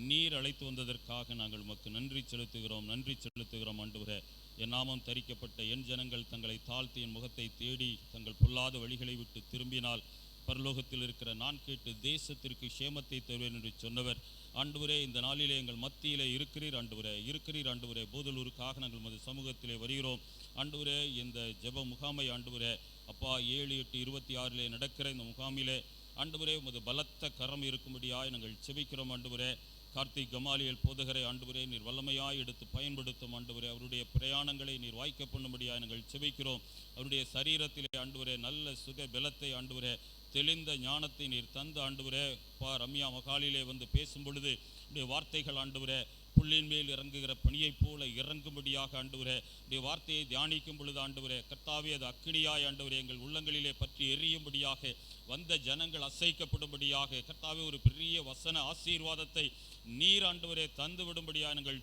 நீர் அழைத்து வந்ததற்காக நாங்கள் உமக்கு நன்றி செலுத்துகிறோம் ஆண்டவரே. என் நாமம் தரிக்கப்பட்ட என் ஜனங்கள் தங்களை தாழ்த்தி என் முகத்தை தேடி தங்கள் பொல்லாத வழிகளை விட்டு திரும்பினால் பரலோகத்தில் இருக்கிற நான் கேட்டு தேசத்திற்கு சேமத்தை தருவேன் என்று சொன்னவர் ஆண்டவரே, இந்த நாளிலே எங்கள் மத்தியிலே இருக்கிறீர் ஆண்டவரே. போதலூருக்காக நாங்கள் உமது சமூகத்திலே வருகிறோம் ஆண்டவரே. இந்த ஜெப முகாமை ஆண்டவரே அப்பா 7-8-26 நடக்கிற இந்த முகாமிலே ஆண்டவரே உமது பலத்த கரம் இருக்கும்படியாய் நாங்கள் செபிக்கிறோம் ஆண்டவரே. கார்த்திக் கமாலியல் போதகரை ஆண்டவரே நீர் வல்லமையாய் எடுத்து பயன்படுத்தும் ஆண்டவரே. அவருடைய பிரயாணங்களை நீர் வாய்க்க பண்ணும்படியாய் நாங்கள் செபிக்கிறோம். அவருடைய சரீரத்திலே ஆண்டவரே நல்ல சுக பலத்தை ஆண்டவரே, தெளிந்த ஞானத்தை நீர் தந்து ஆண்டவரே ரம்யா மகாலிலே வந்து பேசும் பொழுது உடைய வார்த்தைகள் ஆண்டவரே புள்ளின் மேல் இறங்குகிற பணியைப் போல இறங்கும்படியாக ஆண்டவரே, உடைய வார்த்தையை தியானிக்கும் பொழுது ஆண்டவரே கர்த்தாவே அது அக்கினியாய் ஆண்டவரே எங்கள் உள்ளங்களிலே பற்றி எரியும்படியாக வந்த ஜனங்கள் அசைக்கப்படும்படியாக கர்த்தாவே ஒரு பெரிய வசன ஆசீர்வாதத்தை நீர் ஆண்டவரே தந்து விடும்படியாக நாங்கள்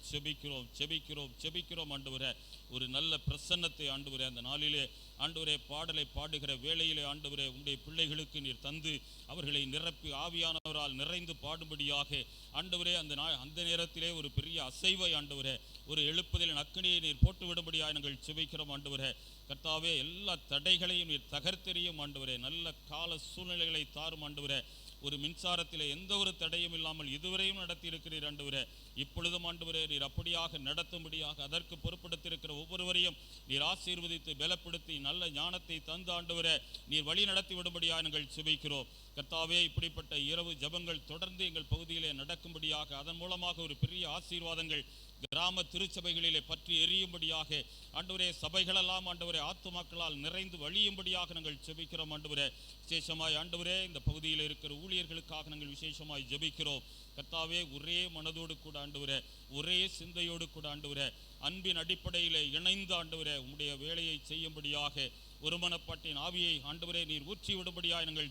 செபிக்கிறோம் ஆண்டவரே. ஒரு நல்ல பிரசன்னத்தை ஆண்டவரே அந்த நாளிலே ஆண்டவரே பாடலை பாடுகிற வேளையிலே ஆண்டவரே உம்முடைய பிள்ளைகளுக்கு நீர் தந்து அவர்களை நிரப்பி ஆவியானவரால் நிறைந்து பாடும்படியாக ஆண்டவரே அந்த நேரத்திலே ஒரு பெரிய அசைவை ஆண்டவரே, ஒரு எழுப்புதலின் அக்கினியை நீர் போட்டு விடும்படியாக நாங்கள் செபிக்கிறோம் ஆண்டவரே. கர்த்தாவே எல்லா தடைகளையும் நீர் தகர்த்தெறியும் ஆண்டவரே. நல்ல கால சூழ்நிலைகளை தாரும் ஆண்டவரே. ஒரு மின்சாரத்திலே எந்த ஒரு தடையும் இல்லாமல் இதுவரையும் நடத்தி இருக்கிறீர் ஆண்டவரே. இப்பொழுதும் ஆண்டவரே நீர் அப்படியாக நடத்தும்படியாக அதற்கு பொறுப்படுத்தியிருக்கிற ஒவ்வொருவரையும் நீர் ஆசீர்வதித்து பலப்படுத்தி நல்ல ஞானத்தை தந்து ஆண்டவரே நீர் வழி நடத்தி விடும்படியாக நாங்கள் செபிக்கிறோம். கர்த்தாவே, இப்படிப்பட்ட இரவு ஜபங்கள் தொடர்ந்து எங்கள் பகுதியிலே நடக்கும்படியாக அதன் மூலமாக ஒரு பெரிய ஆசீர்வாதங்கள் கிராம திருச்சபைகளிலே பற்றி எரியும்படியாக ஆண்டவரே சபைகளெல்லாம் ஆண்டவரே ஆத்துமாக்களால் நிறைந்து வழியும்படியாக நாங்கள் ஜெபிக்கிறோம் ஆண்டவரே. விசேஷமாய் ஆண்டவரே இந்த பகுதியில் இருக்கிற ஊழியர்களுக்காக நாங்கள் விசேஷமாய் ஜெபிக்கிறோம். கர்த்தாவே, ஒரே மனதோடு கூட ஆண்டவரே, ஒரே சிந்தையோடு கூட ஆண்டவரே, அன்பின் அடிப்படையிலே இணைந்து ஆண்டவரே உம்முடைய வேலையை செய்யும்படியாக ஒருமனப்பாட்டின் ஆவியை ஆண்டவரே நீர் ஊற்றி விடும்படியாக நாங்கள்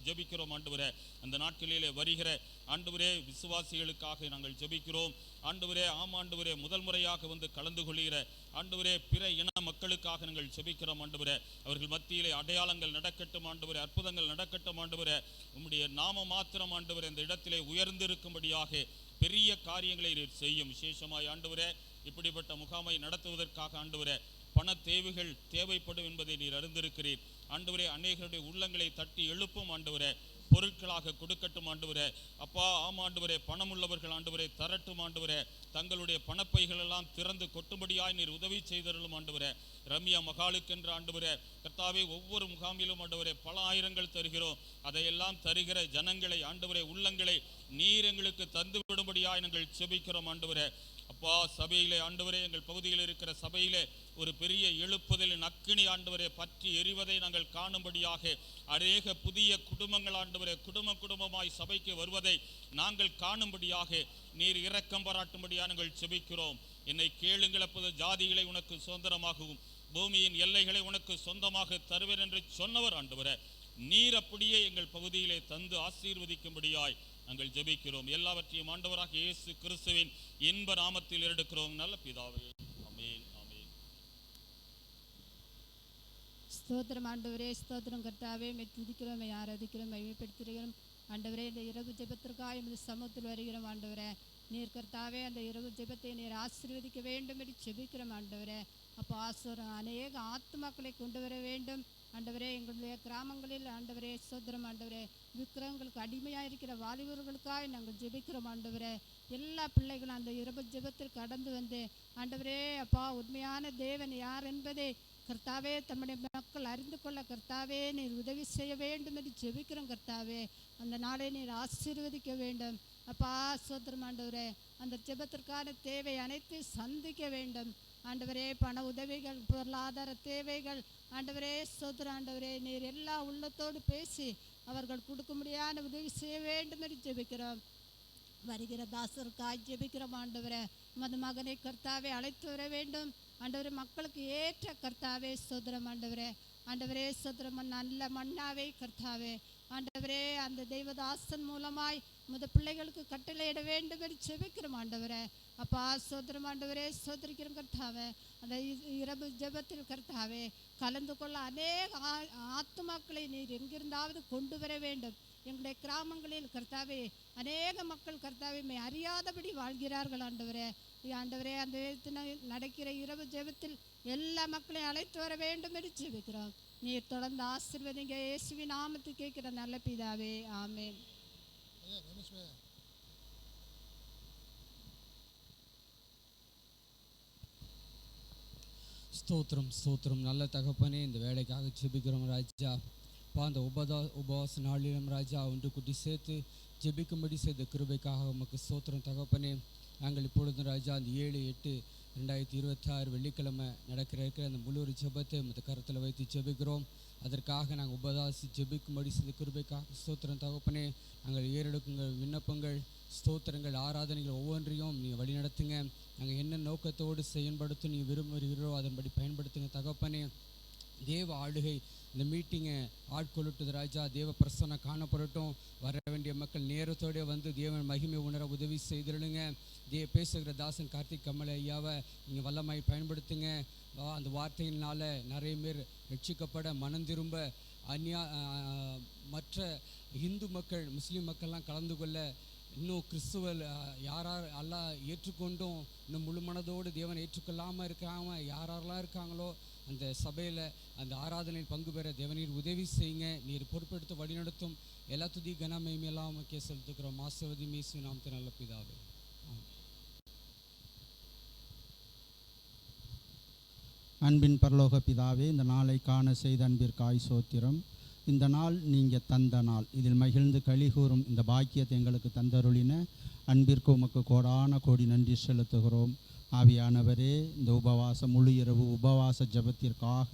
ஜெபிக்கிறோம் ஆண்டவரே. அந்த நாட்களிலே வருகிற ஆண்டவரே விசுவாசிகளுக்காக நாங்கள் ஜெபிக்கிறோம் ஆண்டவரே. ஆண்டவரே, முதல் முறையாக வந்து கலந்து கொள்கிற ஆண்டவரே பிற இன மக்களுக்காக நாங்கள் ஜெபிக்கிறோம் ஆண்டவரே. அவர்கள் மத்தியிலே அடையாளங்கள் நடக்கட்டும் ஆண்டவரே, அற்புதங்கள் நடக்கட்டும் ஆண்டவரே. உம்முடைய நாம மாத்திரம் ஆண்டவரே இந்த இடத்திலே உயர்ந்திருக்கும்படியாக பெரிய காரியங்களை நீர் செய்யும். விசேஷமாய் ஆண்டவரே இப்படிப்பட்ட முகாமை நடத்துவதற்காக ஆண்டவரே பண தேவைகள் தேவைப்படும் என்பதை நீர் அறிந்திருக்கிறீர் ஆண்டவரே. அநேகருடைய உள்ளங்களை தட்டி எழுப்பும் ஆண்டவரே, பொருட்களாக கொடுக்கட்டும் ஆண்டவரே. அப்பா ஆண்டவரே, பணம் உள்ளவர்கள் ஆண்டவரே தரட்டும் ஆண்டவரே, தங்களுடைய பணப்பைகள் எல்லாம் திறந்து கொட்டும்படியாய் நீர் உதவி செய்தருளும் ஆண்டவரே. ரம்யா மகாலுக்கென்ற ஆண்டவரே கர்த்தாவே ஒவ்வொரு முகாமிலும் ஆண்டவரே பல ஆயிரங்கள் தருகிறோம். அதையெல்லாம் தருகிற ஜனங்களை ஆண்டவரே உள்ளங்களை நீர் எங்களுக்கு தந்து விடும்படியாய் நாங்கள் செபிக்கிறோம் ஆண்டவரே. அப்பா, சபையிலே ஆண்டவரே எங்கள் பகுதியில் இருக்கிற சபையிலே ஒரு பெரிய எழுப்புதலின் அக்கினி ஆண்டவரே பற்றி எரிவதை நாங்கள் காணும்படியாக அநேக புதிய குடும்பங்கள் ஆண்டவரே குடும்பமாய் சபைக்கு வருவதை நாங்கள் காணும்படியாக நீர் இரக்கம் பாராட்டும்படியாக நாங்கள் செபிக்கிறோம். என்னை கேளுங்கள், அப்போது ஜாதிகளை உனக்கு சுதந்திரமாகவும் பூமியின் எல்லைகளை உனக்கு சொந்தமாக தருவேன் என்று சொன்னவர் ஆண்டவரே. நீர் அப்படியே எங்கள் பகுதியிலே தந்து ஆசீர்வதிக்கும்படியாய் நாங்கள் ஜெபிக்கிறோம். எல்லாவற்றையும் ஆண்டவராக இயேசு கிறிஸ்துவின் இன்ப நாமத்தில் எடுக்கிறோம் நல்ல பிதாவே, ஆமென். ஆமென். ஸ்தோத்திரம் ஆண்டவரே, ஸ்தோத்திரம் கர்த்தாவே. துதிக்கிறோம், ஆராதிக்கிறோம், மகிமைப்படுத்துகிறோம் ஆண்டவரே. இந்த இரவு ஜெபத்திற்காக எமது சமூகத்தில் வருகிறோம் ஆண்டவரே. நீர் கர்த்தாவே அந்த இரவு ஜெபத்தை நீர் ஆசீர்வதிக்க வேண்டும் என்று ஜெபிக்கிறோம் ஆண்டவரே. அப்போ அநேக ஆத்துமாக்களை கொண்டு வர வேண்டும் ஆண்டவரே. எங்களுடைய கிராமங்களில் ஆண்டவரே ஸ்தோத்திரம் ஆண்டவரே, விக்கிரகங்களுக்கு அடிமையாக இருக்கிற வாலிபர்களுக்காக நாங்கள் ஜெபிக்கிறோம் ஆண்டவரே. எல்லா பிள்ளைகளும் அந்த இரவு ஜெபத்தில் கடந்து வந்து ஆண்டவரே அப்பா உண்மையான தேவன் யார் என்பதை கர்த்தாவே தம்முடைய மக்கள் அறிந்து கொள்ள கர்த்தாவே நீர் உதவி செய்ய வேண்டும் என்று ஜெபிக்கிறோம் கர்த்தாவே. அந்த நாளை நீர் ஆசீர்வதிக்க வேண்டும் அப்பா. ஸ்தோத்திரம் ஆண்டவரே, அந்த ஜெபத்திற்கான தேவை அனைத்து சந்திக்க வேண்டும் ஆண்டவரே பண உதவிகள், பொருளாதார தேவைகள், ஆண்டவரே ஸ்தோத்திரம் ஆண்டவரே, நீர் எல்லா உள்ளத்தோடு பேசி அவர்கள் கொடுக்க முடியாத உதவி செய்ய வேண்டும் என்று ஜெபிக்கிறோம். வருகிற தாசருக்காய் ஜெபிக்கிறோம் ஆண்டவரே. உமது மகனை கர்த்தாவே அழைத்து வர வேண்டும் ஆண்டவரே. மக்களுக்கு ஏற்ற கர்த்தாவே ஸ்தோத்திரம் ஆண்டவரே. ஆண்டவரே ஸ்தோத்திரம், நல்ல மன்னாவே கர்த்தாவே ஆண்டவரே, அந்த தெய்வதாசன் மூலமாய் உமது பிள்ளைகளுக்கு கட்டளையிட வேண்டும் என்று ஜெபிக்கிறோம் ஆண்டவரே. அப்பா ஸ்தோத்திரம் ஆண்டவரே, ஸ்தோத்திரிக்கிறோம் கர்த்தாவே. அந்த இரவு ஜெபத்தில் கர்த்தாவே கலந்து கொள்ள அநேக ஆத்துமாக்களை நீர் எங்கிருந்தாவது கொண்டு வர வேண்டும். எங்களுடைய கிராமங்களில் கர்த்தாவே அநேக மக்கள் கர்த்தாவே அறியாதபடி வாழ்கிறார்கள் ஆண்டவரே. ஆண்டவரே, அந்த நடக்கிற இரவு ஜெபத்தில் எல்லா மக்களையும் அழைத்து வர வேண்டும் என்று ஜெபிக்கிறோம். நீர் தொடர்ந்து ஆசீர்வதிங்க. இயேசுவின் நாமத்தில் கேட்கிற நல்ல பிதாவே, ஆமென். ஸ்தோத்திரம் ஸ்தோத்திரம். நல்ல தகப்பனே, இந்த வேலைக்காக ஜெபிக்கிறோம் ராஜா. அந்த உபவாச நாளிலும் ராஜா ஒன்று கூட்டி சேர்த்து ஜெபிக்கும்படி செய்த கிருபைக்காக உமக்கு ஸ்தோத்திரம் தகப்பனே. நாங்கள் இப்பொழுது ராஜா அந்த 7/8/2026 வெள்ளிக்கிழமை இருக்கிற அந்த முழு ஜெபத்தை உமது கருத்தில் வைத்து ஜெபிக்கிறோம். அதற்காக நாங்கள் உபவாசி ஜெபிக்கும்படி செய்த கிருபைக்காக ஸ்தோத்திரம் தகப்பனே. நாங்கள் ஏறெடுக்குங்கள் விண்ணப்பங்கள், ஸ்தோத்திரங்கள், ஆராதனைகள் ஒவ்வொன்றையும் நீங்கள் வழி நடத்துங்க. நாங்கள் என்ன நோக்கத்தோடு செயல்படுத்த நீங்கள் விரும்புகிறீர்களோ அதன்படி பயன்படுத்துங்க தகப்பனே. தேவ ஆளுகை இந்த மீட்டிங்கை ஆட்கொள்ளட்டுது ராஜா. தேவ பிரசன்னம் காணப்படட்டும். வர வேண்டிய மக்கள் நேரத்தோடு வந்து தேவன் மகிமை உணர உதவி செய்திருங்க. பேசுகிற தாசன் கார்த்திக் கமல ஐயாவை நீங்கள் வல்லமாய் பயன்படுத்துங்க. அந்த வார்த்தையினால நிறைய பேர் ரட்சிக்கப்பட மனம் திரும்ப மற்ற இந்து மக்கள், முஸ்லீம் மக்கள்லாம் கலந்து கொள்ள, இன்னும் கிறிஸ்துவ யாரார் எல்லாம் ஏற்றுக்கொண்டும் இன்னும் முழு மனதோடு தேவனை ஏற்றுக்கொள்ளாமல் இருக்கிறாங்க யாரெல்லாம் இருக்காங்களோ அந்த சபையில் அந்த ஆராதனையில் பங்கு பெற தேவனீர் உதவி செய்யுங்க. நீர் பொறுப்பெடுத்து வழிநடத்தும். எல்லா துதி கனமையுமெல்லாம் முக்கிய செலுத்துக்கிறோம். ஆசீர்வதி மீசு நாமத்தை நல்ல பிதாவே. அன்பின் பரலோக பிதாவே, இந்த நாளை காண செய்த அன்பிற்காய் சோத்திரம். இந்த நாள் நீங்கள் தந்த நாள். இதில் மகிழ்ந்து களிகூறும் இந்த பாக்கியத்தை எங்களுக்கு தந்தருளின அன்பிற்கு உமக்கு கோடான கோடி நன்றி செலுத்துகிறோம். ஆவியானவரே, இந்த முழு இரவு உபவாச ஜபத்திற்காக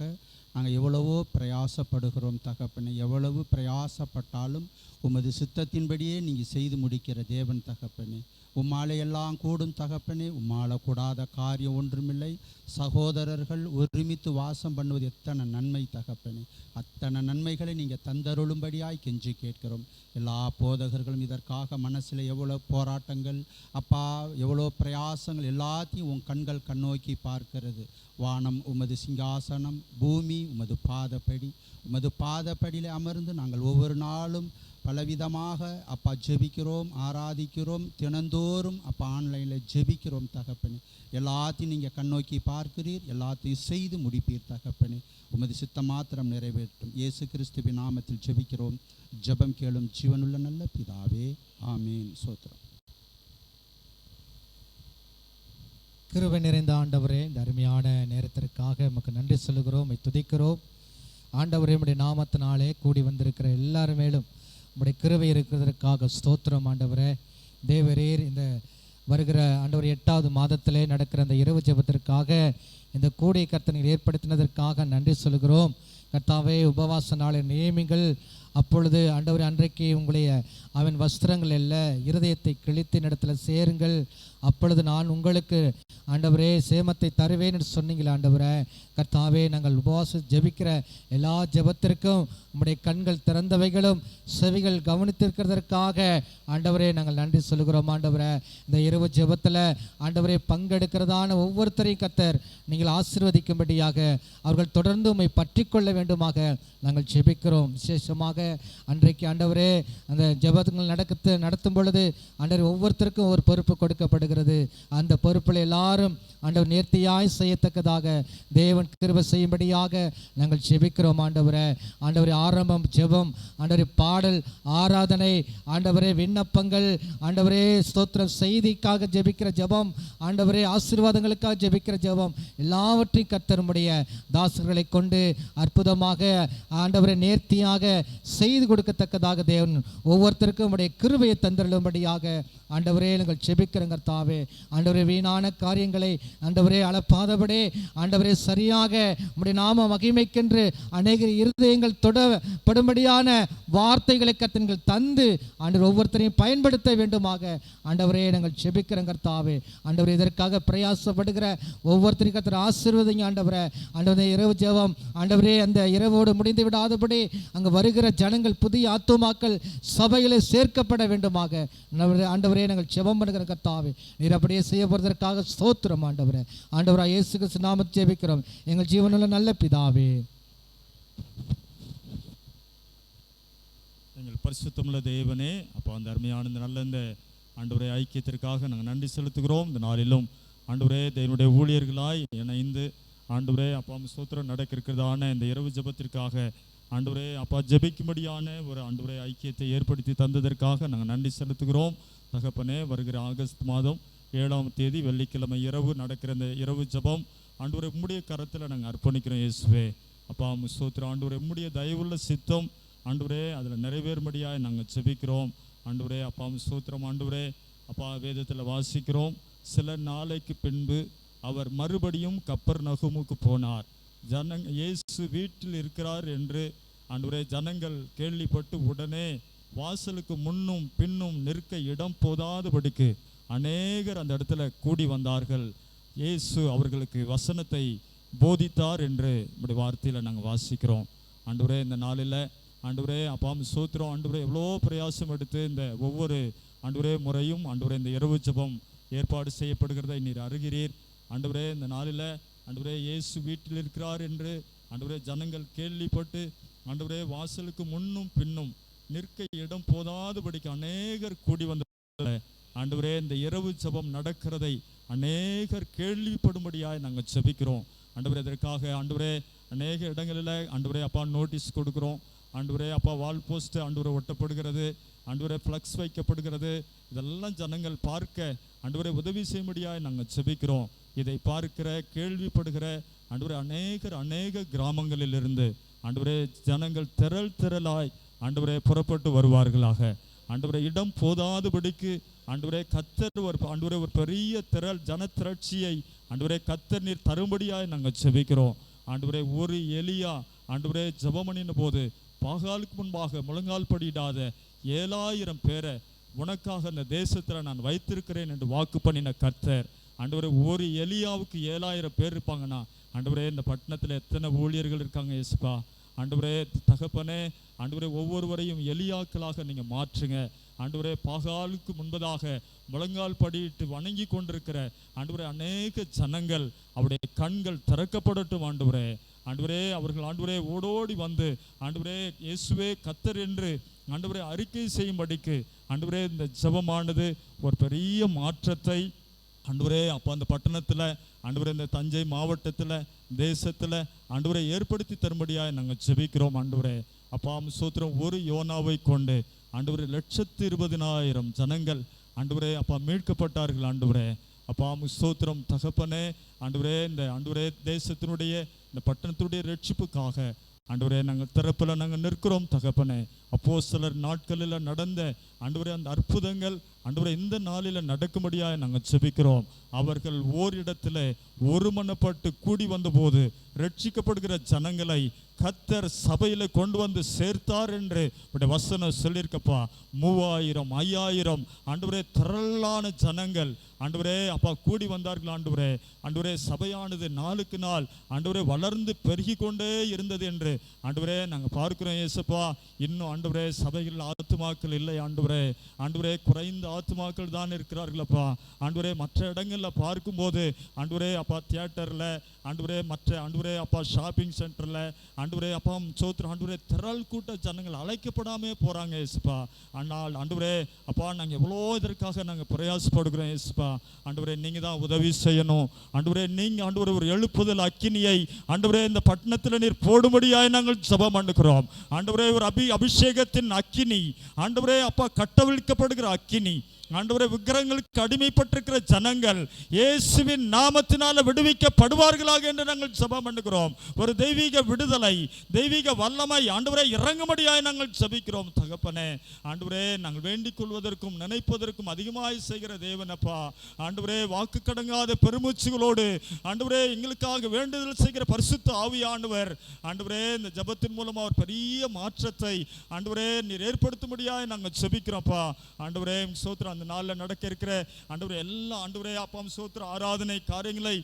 நாங்கள் எவ்வளவோ பிரயாசப்படுகிறோம் தகப்பனே. எவ்வளவு பிரயாசப்பட்டாலும் உமது சித்தத்தின்படியே நீங்கள் செய்து முடிக்கிற தேவன் தகப்பனே. உம்மாலே எல்லாம் கூடும் தகப்பனே. உம்மால கூடாத காரியம் ஒன்றுமில்லை. சகோதரர்கள் ஒருமித்து வாசம் பண்ணுவது எத்தனை நன்மை தகப்பனே. அத்தனை நன்மைகளை நீங்கள் தந்தருளும்படியாய் கெஞ்சி கேட்கிறோம். எல்லா போதகர்களும் இதற்காக மனசில் எவ்வளோ போராட்டங்கள் அப்பா, எவ்வளோ பிரயாசங்கள் எல்லாத்தையும் உன் கண்கள் கண்ணோக்கி பார்க்கிறது. வானம் உமது சிங்காசனம், பூமி உமது பாதப்படி. உமது பாதப்படியில் அமர்ந்து நாங்கள் ஒவ்வொரு நாளும் பலவிதமாக அப்பா ஜெபிக்கிறோம், ஆராதிக்கிறோம். தினந்தோறும் அப்பா ஆன்லைனில் ஜெபிக்கிறோம் தகப்பனே. எல்லாத்தையும் நீங்கள் கண்ணோக்கி பார்க்கிறீர், எல்லாத்தையும் செய்து முடிப்பீர் தகப்பனே. உமது சித்தம் மாத்திரம் நிறைவேற்றும். இயேசு கிறிஸ்துவின் நாமத்தில் ஜெபிக்கிறோம். ஜெபம் கேளும் ஜீவனுள்ள நல்ல பிதாவே, ஆமீன். சோத்திரம். கிருபை நிறைந்த ஆண்டவரே, இந்த அருமையான நேரத்திற்காக நமக்கு நன்றி சொல்லுகிறோம், துதிக்கிறோம். ஆண்டவரே, உம்முடைய நாமத்தினாலே கூடி வந்திருக்கிற எல்லாரும் மேலும் உம்முடைய கிருபை இருக்கிறதற்காக ஸ்தோத்திரம் ஆண்டவரே. தேவரீர் இந்த வருகிற ஆண்டவர் 8வது மாதத்திலே நடக்கிற அந்த இரவு ஜெபத்திற்காக இந்த கூடிய கர்த்தனை ஏற்படுத்தினதற்காக நன்றி சொல்கிறோம். கர்த்தாவே, உபவாச நாளை நியமிங்கள். அப்பொழுது ஆண்டவர் அன்றைக்கு உங்களுடைய அவன் வஸ்திரங்கள் அல்ல, இருதயத்தை கிழித்து இடத்துல சேருங்கள். அப்பொழுது நான் உங்களுக்கு ஆண்டவரே சேமத்தை தருவேன் என்று சொன்னீங்களே ஆண்டவரே. கர்த்தாவே, நாங்கள் உபவாசம் ஜெபிக்கிற எல்லா ஜெபத்திற்கும் உம்முடைய கண்கள் திறந்தவைகளும் செவிகள் கவனித்திருக்கிறதற்காக ஆண்டவரே நாங்கள் நன்றி சொல்கிறோம் ஆண்டவரே. இந்த இரவு ஜெபத்தில் ஆண்டவரே பங்கெடுக்கிறதான ஒவ்வொருத்தரையும் கர்த்தர் நீங்கள் ஆசீர்வதிக்கும்படியாக அவர்கள் தொடர்ந்து உம்மை பற்றி கொள்ள வேண்டுமாக நாங்கள் ஜெபிக்கிறோம். விசேஷமாக அன்றைக்கு ஆண்டவரே அந்த ஜெபங்கள் நடத்தும் பொழுது ஆண்டவரே ஒவ்வொருத்தருக்கும் ஒரு பொறுப்பு கொடுக்கப்படுகிறது. அந்த பொறுப்பில் எல்லாரும் ஆண்டவர் நேர்த்தியாய் செய்யத்தக்கதாக தேவன் கிருபை செய்யும்படியாக நாங்கள் ஜெபிக்கிறோம் ஆண்டவரே. ஆண்டவரே, ஆரம்பம் ஜெபம், ஆண்டவரே பாடல், ஆராதனை, ஆண்டவரே விண்ணப்பங்கள், ஆண்டவரே ஸ்தோத்திரம், செய்திக்காக ஜெபிக்கிற ஜெபம், ஆண்டவரே ஆசீர்வாதங்களுக்காக ஜெபிக்கிற ஜெபம், எல்லாவற்றையும் கர்த்தருடைய தாசர்களை கொண்டு அற்புதமாக ஆண்டவரே நேர்த்தியாக செய்து கொடுக்கத்தக்கதாக தேவன் ஒவ்வொருத்தருக்கும் உடைய கிருபையை தந்தருளும்படியாக ஆண்டவரே நாங்கள் செபிக்கிறோம் கர்த்தாவே. ஆண்டவரே வீணான காரியங்களை ஆண்டவரே அளப்பாதபடி ஆண்டவரே சரியாக உடைய நாம மகிமைக்கென்று அநேக இருதயங்கள் தொடப்படும்படியான வார்த்தைகளை கர்த்தர்கள் தந்து ஆண்டவர் ஒவ்வொருத்தரையும் பயன்படுத்த வேண்டுமாக ஆண்டவரே நாங்கள் செபிக்கிறோம் கர்த்தாவே. ஆண்டவரே இதற்காக பிரயாசப்படுகிற ஒவ்வொருத்தரையும் கர்த்தர் ஆசீர்வதிங்க ஆண்டவரே. ஆண்டவரே இரவு ஜெபம் ஆண்டவரே அந்த இரவோடு முடிந்து விடாதபடி அங்கு வருகிற ஜனங்கள் புதிய ஆத்துமாக்கள் சபையிலே சேர்க்கப்பட வேண்டுமாக ஆண்டவரே நாங்கள் ஜெபம் பண்ணுகிற கர்த்தாவே. நீர் அப்படியே செய்ய போறதற்காக ஸ்தோத்திரம் ஆண்டவரே. ஆண்டவரா இயேசு கிறிஸ்து நாமத்தில் ஜெபிக்கிறோம் எங்கள் ஜீவனுள்ள நல்ல பிதாவே. எங்கள் பரிசுத்தமுள்ள தேவனே, அப்போ அந்த அருமையான இந்த நல்ல இந்த ஆண்டவரே ஐக்கியத்திற்காக நாங்கள் நன்றி செலுத்துகிறோம். இந்த நாளிலும் ஆண்டவரே தேவனுடைய ஊழியர்களாய் இணைந்து ஆண்டவரே அப்பா ஸ்தோத்திரம் நடக்க இருக்கிறதான இந்த இரவு ஜெபத்திற்காக ஆண்டவரே அப்பா ஜெபிக்கும்படியான ஒரு ஆண்டவரே ஐக்கியத்தை ஏற்படுத்தி தந்ததற்காக நாங்கள் நன்றி செலுத்துகிறோம் தகப்பனே. வருகிற ஆகஸ்ட் மாதம் 7ஆம் தேதி வெள்ளிக்கிழமை இரவு நடக்கிற இந்த இரவு ஜெபம் ஆண்டவரே உம்முடைய கரத்தில் நாங்கள் அர்ப்பணிக்கிறோம் இயேசுவே. அப்பா ஸ்தோத்திரம் ஆண்டவரே உம்முடைய தயவுள்ள சித்தம் ஆண்டவரே அதில் நிறைவேறும்படியாக நாங்கள் ஜெபிக்கிறோம் ஆண்டவரே. அப்பா ஸ்தோத்திரம் ஆண்டவரே அப்பா வேதத்தில் வாசிக்கிறோம், சில நாளைக்கு பின்பு அவர் மறுபடியும் கப்பர்நகூமுக்கு போனார். இயேசு வீட்டில் இருக்கிறார் என்று ஆண்டவரே ஜனங்கள் கேள்விப்பட்டு உடனே வாசலுக்கு முன்னும் பின்னும் நிற்க இடம் போதாதபடிக்கு அநேகர் அந்த இடத்துல கூடி வந்தார்கள். இயேசு அவர்களுக்கு வசனத்தை போதித்தார் என்று இப்படி வார்த்தையில் நாங்கள் வாசிக்கிறோம் ஆண்டவரே. இந்த நாளில் ஆண்டவரே அப்பா ஸ்தோத்திரம் ஆண்டவரே எவ்வளோ பிரயாசம் எடுத்து இந்த ஒவ்வொரு ஆண்டவரே முறையும் ஆண்டவரே இந்த இரவு ஜெபம் ஏற்பாடு செய்யப்படுகிறதை நீர் அறிகிறீர் ஆண்டவரே. இந்த நாளில் ஆண்டவரே இயேசு வீட்டில் இருக்கிறார் என்று ஆண்டவரே ஜனங்கள் கேள்விப்பட்டு ஆண்டவரே வாசலுக்கு முன்னும் பின்னும் நிற்க இடம் போதாதபடிக்கு அநேகர் கூடி வந்த ஆண்டவரே இந்த இரவு ஜெபம் நடக்கிறதை அநேகர் கேள்விப்படும்படியாய் நாங்கள் ஜெபிக்கிறோம் ஆண்டவரே. இதற்காக ஆண்டவரே அநேக இடங்களில் ஆண்டவரே அப்பா நோட்டீஸ் கொடுக்குறோம் ஆண்டவரே அப்பா வால் போஸ்ட் ஆண்டவரே ஒட்டப்படுகிறது ஆண்டவரே ஃப்ளக்ஸ் வைக்கப்படுகிறது. இதெல்லாம் ஜனங்கள் பார்க்க ஆண்டவரே உதவி செய்யும்படியாய் நாங்கள் ஜெபிக்கிறோம். இதை பார்க்கிற கேள்விப்படுகிற ஆண்டவரே அநேக கிராமங்களிலிருந்து ஆண்டவரே ஜனங்கள் திரளாய் ஆண்டவரே புறப்பட்டு வருவார்களாக ஆண்டவரே. இடம் போதாதபடிக்கு ஆண்டவரே கர்த்தர் ஆண்டவரே ஒரு பெரிய ஜனத்திரட்சியை ஆண்டவரே கர்த்தர் நீர் தரும்படியாய் நாங்கள் ஜெபிக்கிறோம் ஆண்டவரே. ஒரு எலியா ஆண்டவரே ஜெபமணின போது பாகாலுக்கு முன்பாக முழங்கால் படியிடாத 7000 பேரை உனக்காக அந்த தேசத்தில் நான் வைத்திருக்கிறேன் என்று வாக்கு பண்ணின கர்த்தர் ஆண்டவரே. ஒரு எலியாவுக்கு 7000 பேர் இருப்பாங்கன்னா ஆண்டவரே இந்த பட்டணத்தில் எத்தனை ஊழியர்கள் இருக்காங்க இயேசுப்பா ஆண்டவரே. தகப்பனே ஆண்டவரே ஒவ்வொருவரையும் எலியாக்களாக நீங்கள் மாற்றுங்க ஆண்டவரே. பாகாலுக்கு முன்பதாக முழங்கால் படியிட்டு வணங்கி கொண்டிருக்கிற ஆண்டவரே அநேக ஜனங்கள் அவருடைய கண்கள் திறக்கப்படட்டும் ஆண்டவரே. ஆண்டவரே அவர்கள் ஆண்டவரே ஓடோடி வந்து ஆண்டவரே இயேசுவே கர்த்தர் என்று ஆண்டவரே அறிக்கை செய்யும்படிக்கு ஆண்டவரே இந்த ஜெபமானது ஒரு பெரிய மாற்றத்தை ஆண்டவரே அப்போ அந்த பட்டணத்தில் ஆண்டவரே இந்த தஞ்சை மாவட்டத்தில் தேசத்தில் ஆண்டவரை ஏற்படுத்தி தரும்படியாக நாங்கள் ஜெபிக்கிறோம் ஆண்டவரே. அப்பா ஸ்தோத்திரம் ஒரு யோனாவை கொண்டு ஆண்டவரே 120,000 ஜனங்கள் ஆண்டவரே அப்பா மீட்கப்பட்டார்கள் ஆண்டவரே. அப்பா ஸ்தோத்திரம் தகப்பனே ஆண்டவரே. இந்த ஆண்டவரே தேசத்தினுடைய இந்த பட்டணத்துடைய ரட்சிப்புக்காக ஆண்டவரே நாங்கள் திறப்பில் நாங்கள் நிற்கிறோம் தகப்பனே. அப்போஸ்தலர் நாட்களில் நடந்த ஆண்டவரே அந்த அற்புதங்கள் ஆண்டவரே இந்த நாளில் நடக்கும்படியாக நாங்கள் ஜெபிக்கிறோம். அவர்கள் ஓரிடத்தில் ஒருமனப்பட்டு கூடி வந்தபோது ரட்சிக்கப்படுகிற ஜனங்களை கர்த்தர் சபையில் கொண்டு வந்து சேர்த்தார் என்று வசனம் சொல்லியிருக்கப்பா. 3000 5000 ஆண்டவரே திரளான ஜனங்கள் ஆண்டவரே அப்பா கூடி வந்தார்கள் ஆண்டவரே. ஆண்டவரே சபையானது நாளுக்கு நாள் ஆண்டவரே வளர்ந்து பெருகி கொண்டே இருந்தது என்று ஆண்டவரே நாங்கள் பார்க்கிறோம் இயேசுப்பா. இன்னும் ஆண்டவரே சபைகள் ஆத்துமாக்கள் இல்லை ஆண்டவரே. ஆண்டவரே குறைந்த ஆத்துமாக்கள் தான் இருக்கிறார்களப்பா ஆண்டவரே. மற்ற இடங்களில் பார்க்கும்போது ஆண்டவரே அப்பா தியேட்டரில் ஆண்டவரே மற்ற ஆண்டவரே அப்பா ஷாப்பிங் சென்டரில் ஆண்டவரே அப்பா சோத்திரம் ஆண்டவரே திரள் கூட்ட ஜனங்கள் அழைக்கப்படாமே போகிறாங்க இயேசுப்பா. ஆனால் ஆண்டவரே அப்பா நாங்கள் எவ்வளோ இதற்காக நாங்கள் பிரயாசப்படுகிறோம் இயேசுப்பா. ஆண்டவரே நீங்கள் தான் உதவி செய்யணும் ஆண்டவரே. நீங்கள் ஆண்டவரே ஒரு எழுப்புதல் அக்கினியை ஆண்டவரே இந்த பட்டணத்தில் நீர் போடும்படியாய் நாங்கள் ஜெபம் பண்ணுகிறோம் ஆண்டவரே. ஒரு அபிஷேகத்தின் அக்கினி ஆண்டவரே அப்பா கட்டவிழ்க்கப்படுகிற அக்கினி ஆண்டவரே விக்கிரகங்களுக்கு அடிமைப்பட்டிருக்கிற ஜனங்கள் இயேசுவின் நாமத்தினால விடுவிக்கப்படுவார்களாக என்று நாங்கள் ஜெபம் பண்ணுகிறோம். ஒரு தெய்வீக விடுதலை, தெய்வீக வல்லமை ஆண்டவரே இறங்கும்படியாய் நாங்கள் ஜெபிக்கிறோம் தகப்பனே. ஆண்டவரே நாங்கள் வேண்டிக் கொள்வதற்கும் நினைப்பதற்கும் அதிகமாய் செய்கிற தேவனப்பா. ஆண்டவரே வாக்கு கடங்காத பெருமூச்சுகளோடு ஆண்டவரே எங்களுக்காக வேண்டுதல் செய்கிற பரிசுத்த ஆவியானவர் ஆண்டவரே இந்த ஜெபத்தின் மூலமாக ஒரு பெரிய மாற்றத்தை ஆண்டவரே நீர் ஏற்படுத்தும்படியாய் நாங்கள் ஜெபிக்கிறோம்ப்பா. ஆண்டவரே ஸ்தோத்திரம். அந்த நாளில் நடக்க இருக்கிற ஆண்டவரே எல்லா ஆண்டவரே அப்பாம் ஸ்தோத்திர ஆராதனை காரியங்களை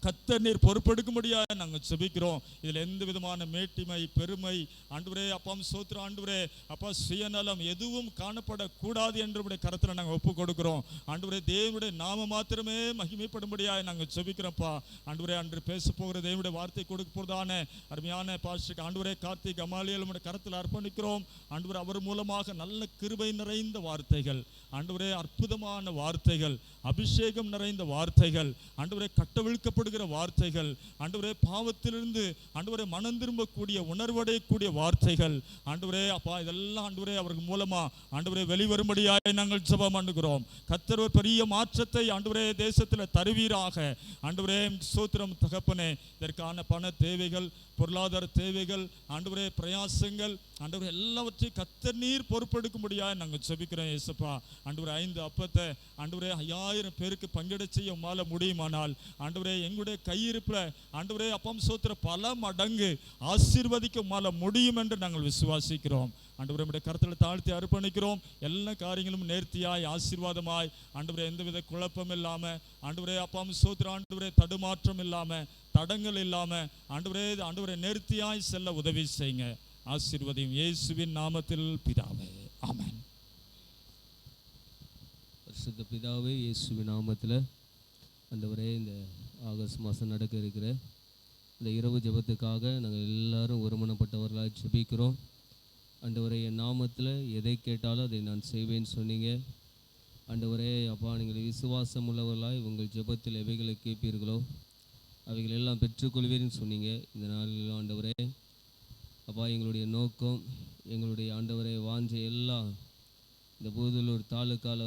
கர்த்தர் நீர் பொறுப்பெடுக்கும்படியாக நாங்கள் ஜெபிக்கிறோம். இதில் எந்த விதமான மேட்டிமை பெருமை ஆண்டவரே அப்பாம் ஸ்தோத்திர ஆண்டவரே அப்பா சுயநலம் எதுவும் காணப்படக்கூடாது என்று கருத்தில் நாங்கள் ஒப்பு கொடுக்கிறோம். ஆண்டவரே தேவனுடைய நாம மாத்திரமே மகிமைப்படும்படியாக நாங்கள் ஜெபிக்கிறோம்ப்பா. ஆண்டவரே அன்று பேச போகிற தேவனுடைய வார்த்தை கொடுக்க போகிறதான அருமையான பாஸ்டர் ஆண்டவரே கார்த்திக் அமாலியல் நம்முடைய கருத்தில் அர்ப்பணிக்கிறோம். ஆண்டவரே அவர் மூலமாக நல்ல கிருபை நிறைந்த வார்த்தைகள், ஆண்டவரே அற்புதமான வார்த்தைகள், அபிஷேகம் நிறைந்த வார்த்தைகள், ஆண்டவரே கட்டவிழ்க்கப்படுகிற வார்த்தைகள், ஆண்டவரே பாவத்திலிருந்து ஆண்டவரே மனம் திரும்பக்கூடிய உணர்வடையக்கூடிய வார்த்தைகள், ஆண்டவரே அப்பா இதெல்லாம் ஆண்டவரே அவர்கள் மூலமா ஆண்டவரே வெளிவரும்படியாக நாங்கள் ஜெபம் பண்ணுகிறோம். கர்த்தர் ஒரு பெரிய மாற்றத்தை ஆண்டவரே தேசத்தில் தருவீராக. ஆண்டவரே ஸ்தோத்திரம் தகப்பனே. இதற்கான பண தேவைகள், பொருளாதார தேவைகள், ஆண்டவரே பிரயாசங்கள், ஆண்டவரே எல்லாவற்றையும் கர்த்தர் நீர் பொறுப்பெடுக்கும்படியாக நாங்கள் ஜெபிக்கிறோம் இயேசுப்பா. ஆண்டவரே 5 அப்பத்தை ஆண்டவரே 5000 பேருக்கு பங்கிட செய்ய உம்மால முடியுமானால் ஆண்டவரே எங்களுடைய கையிருப்பில் ஆண்டவரே அப்பம் சோத்திர பல மடங்கு ஆசீர்வதிக்க உம்மால முடியும் என்று நாங்கள் விசுவாசிக்கிறோம். ஆண்டவரே நம்முடைய கருத்தில் தாழ்த்தி அர்ப்பணிக்கிறோம். எல்லா காரியங்களும் நேர்த்தியாய் ஆசீர்வாதமாய் ஆண்டவரே எந்தவித குழப்பம் இல்லாமல் ஆண்டவரே அப்பாம் சோத்திர ஆண்டவரே தடுமாற்றம் இல்லாமல் தடங்கள் இல்லாமல் ஆண்டவரே நேர்த்தியாய் செல்ல உதவி செய்யுங்க. ஆசீர்வதியும் இயேசுவின் நாமத்தில் பிதாவே, ஆமென். பரிசுத்த பிதாவே, இயேசுவின் நாமத்தில் ஆண்டவரே இந்த ஆகஸ்ட் மாதம் நடக்க இருக்கிற இந்த இரவு ஜெபத்துக்காக நாங்கள் எல்லாரும் ஒருமனப்பட்டவர்களாக ஜெபிக்கிறோம். ஆண்டவரே என் நாமத்தில் எதை கேட்டாலும் அதை நான் செய்வேன்னு சொன்னீங்க. ஆண்டவரே அப்பா நீங்கள் விசுவாசம் உள்ளவர்களாய் உங்கள் ஜெபத்தில் எவைகளை கேட்பீர்களோ அவைகள் எல்லாம் பெற்றுக்கொள்வீர்னு சொன்னீங்க. இந்த நாளில் ஆண்டவரே அப்பா எங்களுடைய நோக்கம், எங்களுடைய ஆண்டவரே வாஞ்சை எல்லாம் இந்த பூதலூர் தாலுக்கால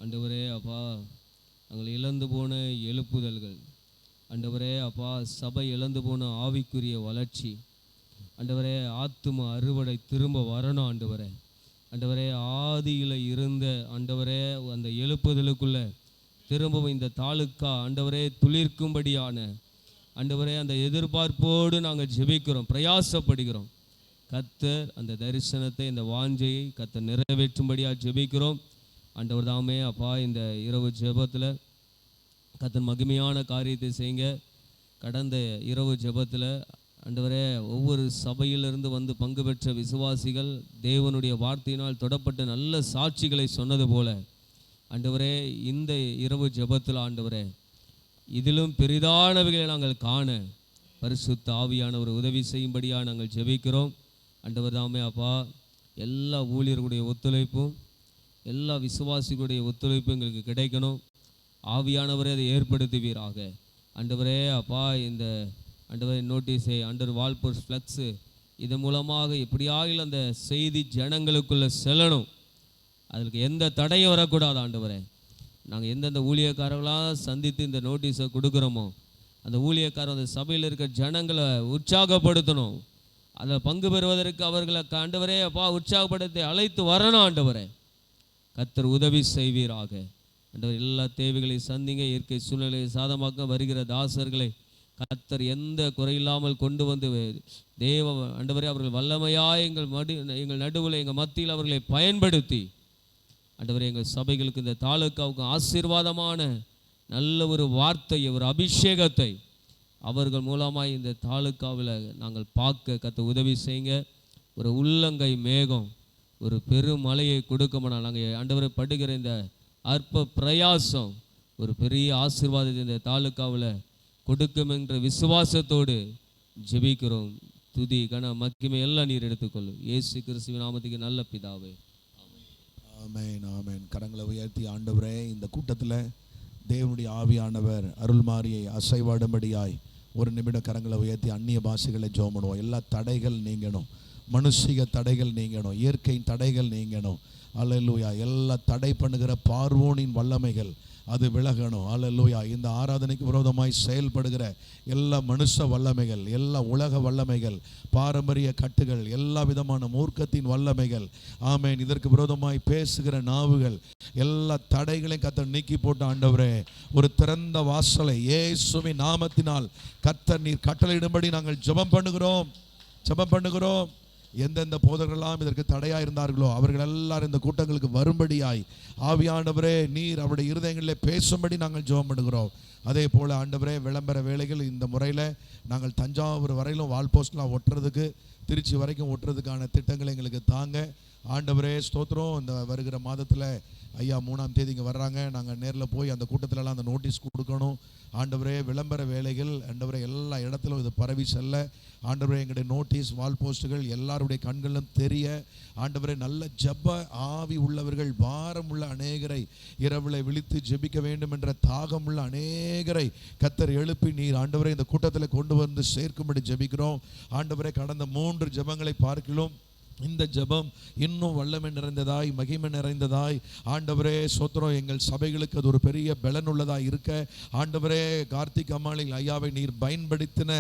ஆண்டவரே அப்பா நாங்கள் இழந்து போன எழுப்புதல்கள், ஆண்டவரே அப்பா சபை இழந்து போன ஆவிக்குரிய வளர்ச்சி, ஆண்டவரே ஆத்தும அறுவடை திரும்ப வரணும் ஆண்டவரே. ஆண்டவரே ஆதியில் இருந்த ஆண்டவரே அந்த எழுப்புதலுக்குள்ளே திரும்பவும் இந்த தாலுக்கா ஆண்டவரே துளிர்க்கும்படியான ஆண்டவரே அந்த எதிர்பார்ப்போடு நாங்கள் ஜெபிக்கிறோம், பிரயாசப்படுகிறோம். கர்த்தர் அந்த தரிசனத்தை, இந்த வாஞ்சையை கர்த்தர் நிறைவேற்றும்படியாக ஜெபிக்கிறோம். ஆண்டவர் தாமே அப்பா இந்த இரவு ஜெபத்தில் கர்த்தர் மகிமையான காரியத்தை செய்யுங்க. கடந்த இரவு ஜெபத்தில் ஆண்டவரே ஒவ்வொரு சபையிலிருந்து வந்து பங்கு பெற்ற விசுவாசிகள் தேவனுடைய வார்த்தையினால் தொடப்பட்ட நல்ல சாட்சிகளை சொன்னது போல ஆண்டவரே இந்த இரவு ஜெபத்தில் ஆண்டவரே இதிலும் பெரிதானவைகளை நாங்கள் காண பரிசுத்த ஆவியானவர் உதவி செய்யும்படியாக நாங்கள் ஜெபிக்கிறோம். ஆண்டவர் தாமே அப்பா எல்லா ஊழியர்களுடைய ஒத்துழைப்பும் எல்லா விசுவாசிகளுடைய ஒத்துழைப்பும் எங்களுக்கு கிடைக்கணும். ஆவியானவரே அதை ஏற்படுத்துவீராக. ஆண்டவரே அப்பா இந்த ஆண்டவரே நோட்டீஸை அண்டர் வால்போர்ஸ் ஃப்ளக்ஸு இதன் மூலமாக எப்படியாகிலும் அந்த செய்தி ஜனங்களுக்குள்ளே செல்லணும். அதுக்கு எந்த தடையும் வரக்கூடாது ஆண்டவரே. நாங்கள் எந்தெந்த ஊழியக்காரர்களாக சந்தித்து இந்த நோட்டீஸை கொடுக்குறோமோ அந்த ஊழியக்காரர் அந்த சபையில் இருக்கிற ஜனங்களை உற்சாகப்படுத்தணும். அதில் பங்கு பெறுவதற்கு அவர்களை ஆண்டவரே அப்பா உற்சாகப்படுத்தி அழைத்து வரணும் ஆண்டவரே. கர்த்தர் உதவி செய்வீராக. ஆண்டவர் எல்லா தேவைகளையும் சந்திங்க. இயற்கை சூழ்நிலையை சாதமாக்க வருகிற தாசர்களை கர்த்தர் எந்த குறையில்லாமல் கொண்டு வந்து தேவ ஆண்டவரே அவர்கள் வல்லமையாய் எங்கள் நடுவில் எங்கள் மத்தியில் அவர்களை பயன்படுத்தி ஆண்டவரே எங்கள் சபைகளுக்கு இந்த தாலுக்காவுக்கு ஆசீர்வாதமான நல்ல ஒரு வார்த்தை, ஒரு அபிஷேகத்தை அவர்கள் மூலமாக இந்த தாலுக்காவில் நாங்கள் பார்க்க கர்த்தர் உதவி செய்யுங்க. ஒரு உள்ளங்கை மேகம் ஒரு பெரும் மலையை கொடுக்கமானால் நாங்கள் ஆண்டவரை படுகிற இந்த அற்ப பிரயாசம் ஒரு பெரிய ஆசீர்வாதத்தை இந்த தாலுக்காவில் கொடுக்கும் என்ற விசுவாசத்தோடு ஜெபிக்கிறோம். துதி கன மகிமை எல்லாம் நீர் எடுத்துக்கொள்ளும். இயேசு கிறிஸ்துவின் நாமத்துக்கு நல்ல பிதாவே, ஆமென் ஆமென். கரங்களை உயர்த்தி ஆண்டவரே இந்த கூட்டத்தில் தேவனுடைய ஆவியானவர் அருள்மாரியை அசைவாடும்படியாய் ஒரு நிமிடம் கரங்களை உயர்த்தி அந்நிய பாஷைகளை ஜெபம் பண்ணுவோம். எல்லா தடைகள் நீங்கணும். மனுஷிக தடைகள் நீங்கணும், இயற்கையின் தடைகள் நீங்கணும். அல்லேலூயா. எல்லா தடை பண்ணுகிற பார்வோனின் வல்லமைகள் அது விலகணும். அல்லேலூயா. இந்த ஆராதனைக்கு விரோதமாய் செயல்படுகிற எல்லா மனுஷ வல்லமைகள், எல்லா உலக வல்லமைகள், பாரம்பரிய கட்டுகள், எல்லா விதமான மூர்க்கத்தின் வல்லமைகள், ஆமென், இதற்கு விரோதமாய் பேசுகிற நாவுகள், எல்லா தடைகளையும் கர்த்தர் நீக்கி போட்ட ஆண்டவரே, ஒரு திறந்த வாசலை இயேசுவின் நாமத்தினால் கர்த்தர் நீர் கட்டளையிடும்படி நாங்கள் ஜெபம் பண்ணுகிறோம். எந்தெந்த போதகர்களெல்லாம் இதற்கு தடையாக இருந்தார்களோ அவர்கள் எல்லாரும் இந்த கூட்டங்களுக்கு வரும்படியாய் ஆவியானவரே நீர் அவருடைய இருதயங்களிலே பேசும்படி நாங்கள் ஜெபம் பண்ணுகிறோம். அதே போல் ஆண்டவரே, விளம்பர வேலைகள் இந்த முறையில் நாங்கள் தஞ்சாவூர் வரையிலும் வால் போஸ்ட்லாம் ஒட்டுறதுக்கு, திருச்சி வரைக்கும் ஒட்டுறதுக்கான திட்டங்களை எங்களுக்கு தாங்க. ஆண்டவரே ஸ்தோத்திரம். இந்த வருகிற மாதத்தில் ஐயா 3ஆம் தேதி இங்கே வர்றாங்க. நாங்கள் நேரில் போய் அந்த கூட்டத்திலலாம் அந்த நோட்டீஸ் கொடுக்கணும். ஆண்டவரே, விளம்பர வேலைகள் ஆண்டவரே எல்லா இடத்திலும் இது பரவி செல்ல ஆண்டவரே எங்களுடைய நோட்டீஸ், வால் போஸ்ட்டுகள் எல்லாருடைய கண்களிலும் தெரிய ஆண்டவரே நல்ல ஜெப ஆவி உள்ளவர்கள், பாரம் உள்ள அநேகரை, இரவில் விழித்து ஜெபிக்க வேண்டும் என்ற தாகம் உள்ள அநேகரை கர்த்தர் எழுப்பி நீர் ஆண்டவரே இந்த கூட்டத்தில் கொண்டு வந்து சேர்க்கும்படி ஜெபிக்கிறோம். ஆண்டவரே, கடந்த 3 ஜெபங்களை பார்க்கிறோம். இந்த ஜெபம் இன்னும் வல்லமை நிறைந்ததாய், மகிமை நிறைந்ததாய் ஆண்டவரே ஸ்தோத்திரம். எங்கள் சபைகளுக்கு அது ஒரு பெரிய பலனுள்ளதாய் இருக்க ஆண்டவரே, கார்த்திக் அம்மாளில் ஐயாவை நீர் பயன்படுத்தின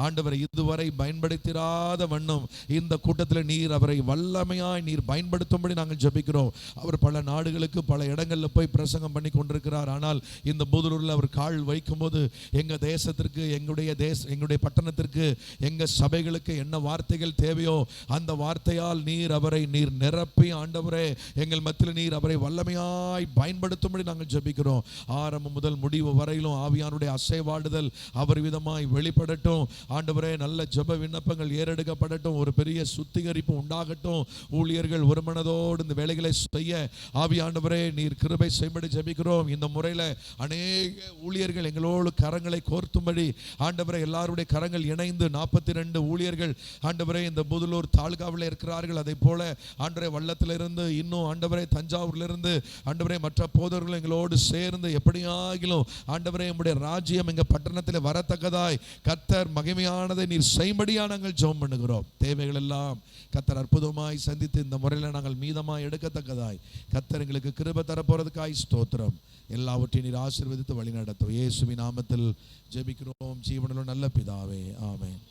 ஆண்டவரை இதுவரை பயன்படுத்திராத வண்ணம் இந்த கூட்டத்தில் நீர் அவரை வல்லமையாய் நீர் பயன்படுத்தும்படி நாங்கள் ஜெபிக்கிறோம். அவர் பல நாடுகளுக்கு, பல இடங்களில் போய் பிரசங்கம் பண்ணி கொண்டிருக்கிறார். ஆனால் இந்த பூதலூரில் அவர் கால் வைக்கும்போது எங்கள் தேசத்திற்கு, எங்களுடைய பட்டணத்திற்கு, எங்கள் சபைகளுக்கு என்ன வார்த்தைகள் தேவையோ அந்த வார்த்தையால் நீர் அவரை நீர் நிரப்பி ஆண்டவரே எங்கள் மத்தியில் நீர் அவரை வல்லமையாய் பயன்படுத்தும்படி நாங்கள் ஜெபிக்கிறோம். ஆரம்பம் முதல் முடிவு வரையிலும் ஆவியானுடைய அசைவாடுதல் அவர் விதமாய் வெளிப்படட்டும். ஆண்டவரே, நல்ல ஜெப விண்ணப்பங்கள் ஏறெடுக்கப்படட்டும். ஒரு பெரிய சுத்திகரிப்பு உண்டாகட்டும். ஊழியர்கள் ஒரு மனதோடு இந்த வேலைகளை செய்ய ஆவியானவரே நீர் கிருபை செய்யும்படி ஜெபிக்கிறோம். இந்த முறையில் அநேக ஊழியர்கள் எங்களோடு கரங்களை கோர்த்தும்படி ஆண்டவரே எல்லாருடைய கரங்கள் இணைந்து 42 ஊழியர்கள் ஆண்டவரே இந்த புதலூர் தாலுகாவில் இருக்கிறார்கள். அதை போல ஆண்டவரே வல்லத்திலிருந்து, இன்னும் ஆண்டவரே தஞ்சாவூரிலிருந்து ஆண்டவரே மற்ற போதவர்கள் எங்களோடு சேர்ந்து எப்படியாகிலும் ஆண்டவரே நம்முடைய ராஜ்யம் எங்கள் பட்டணத்தில் வரத்தக்கதாய் கர்த்தர் மகிமையானதை நீர் செய்யும்படியா நாங்கள் ஜெபம் பண்ணுகிறோம். தேவைகள் எல்லாம் கர்த்தர் அற்புதமாய் சந்தித்து இந்த முறையில் நாங்கள் மீதமாய் எடுக்கத்தக்கதாய் கர்த்தர் எங்களுக்கு கிருபை தரப்போறதுக்காய் ஸ்தோத்திரம். எல்லாவற்றையும் நீர் ஆசீர்வதித்து வழி நடத்தும். இயேசுவின் நாமத்தில் ஜெபிக்கிறோம் ஜீவனுள்ள நல்ல பிதாவே, ஆமென்.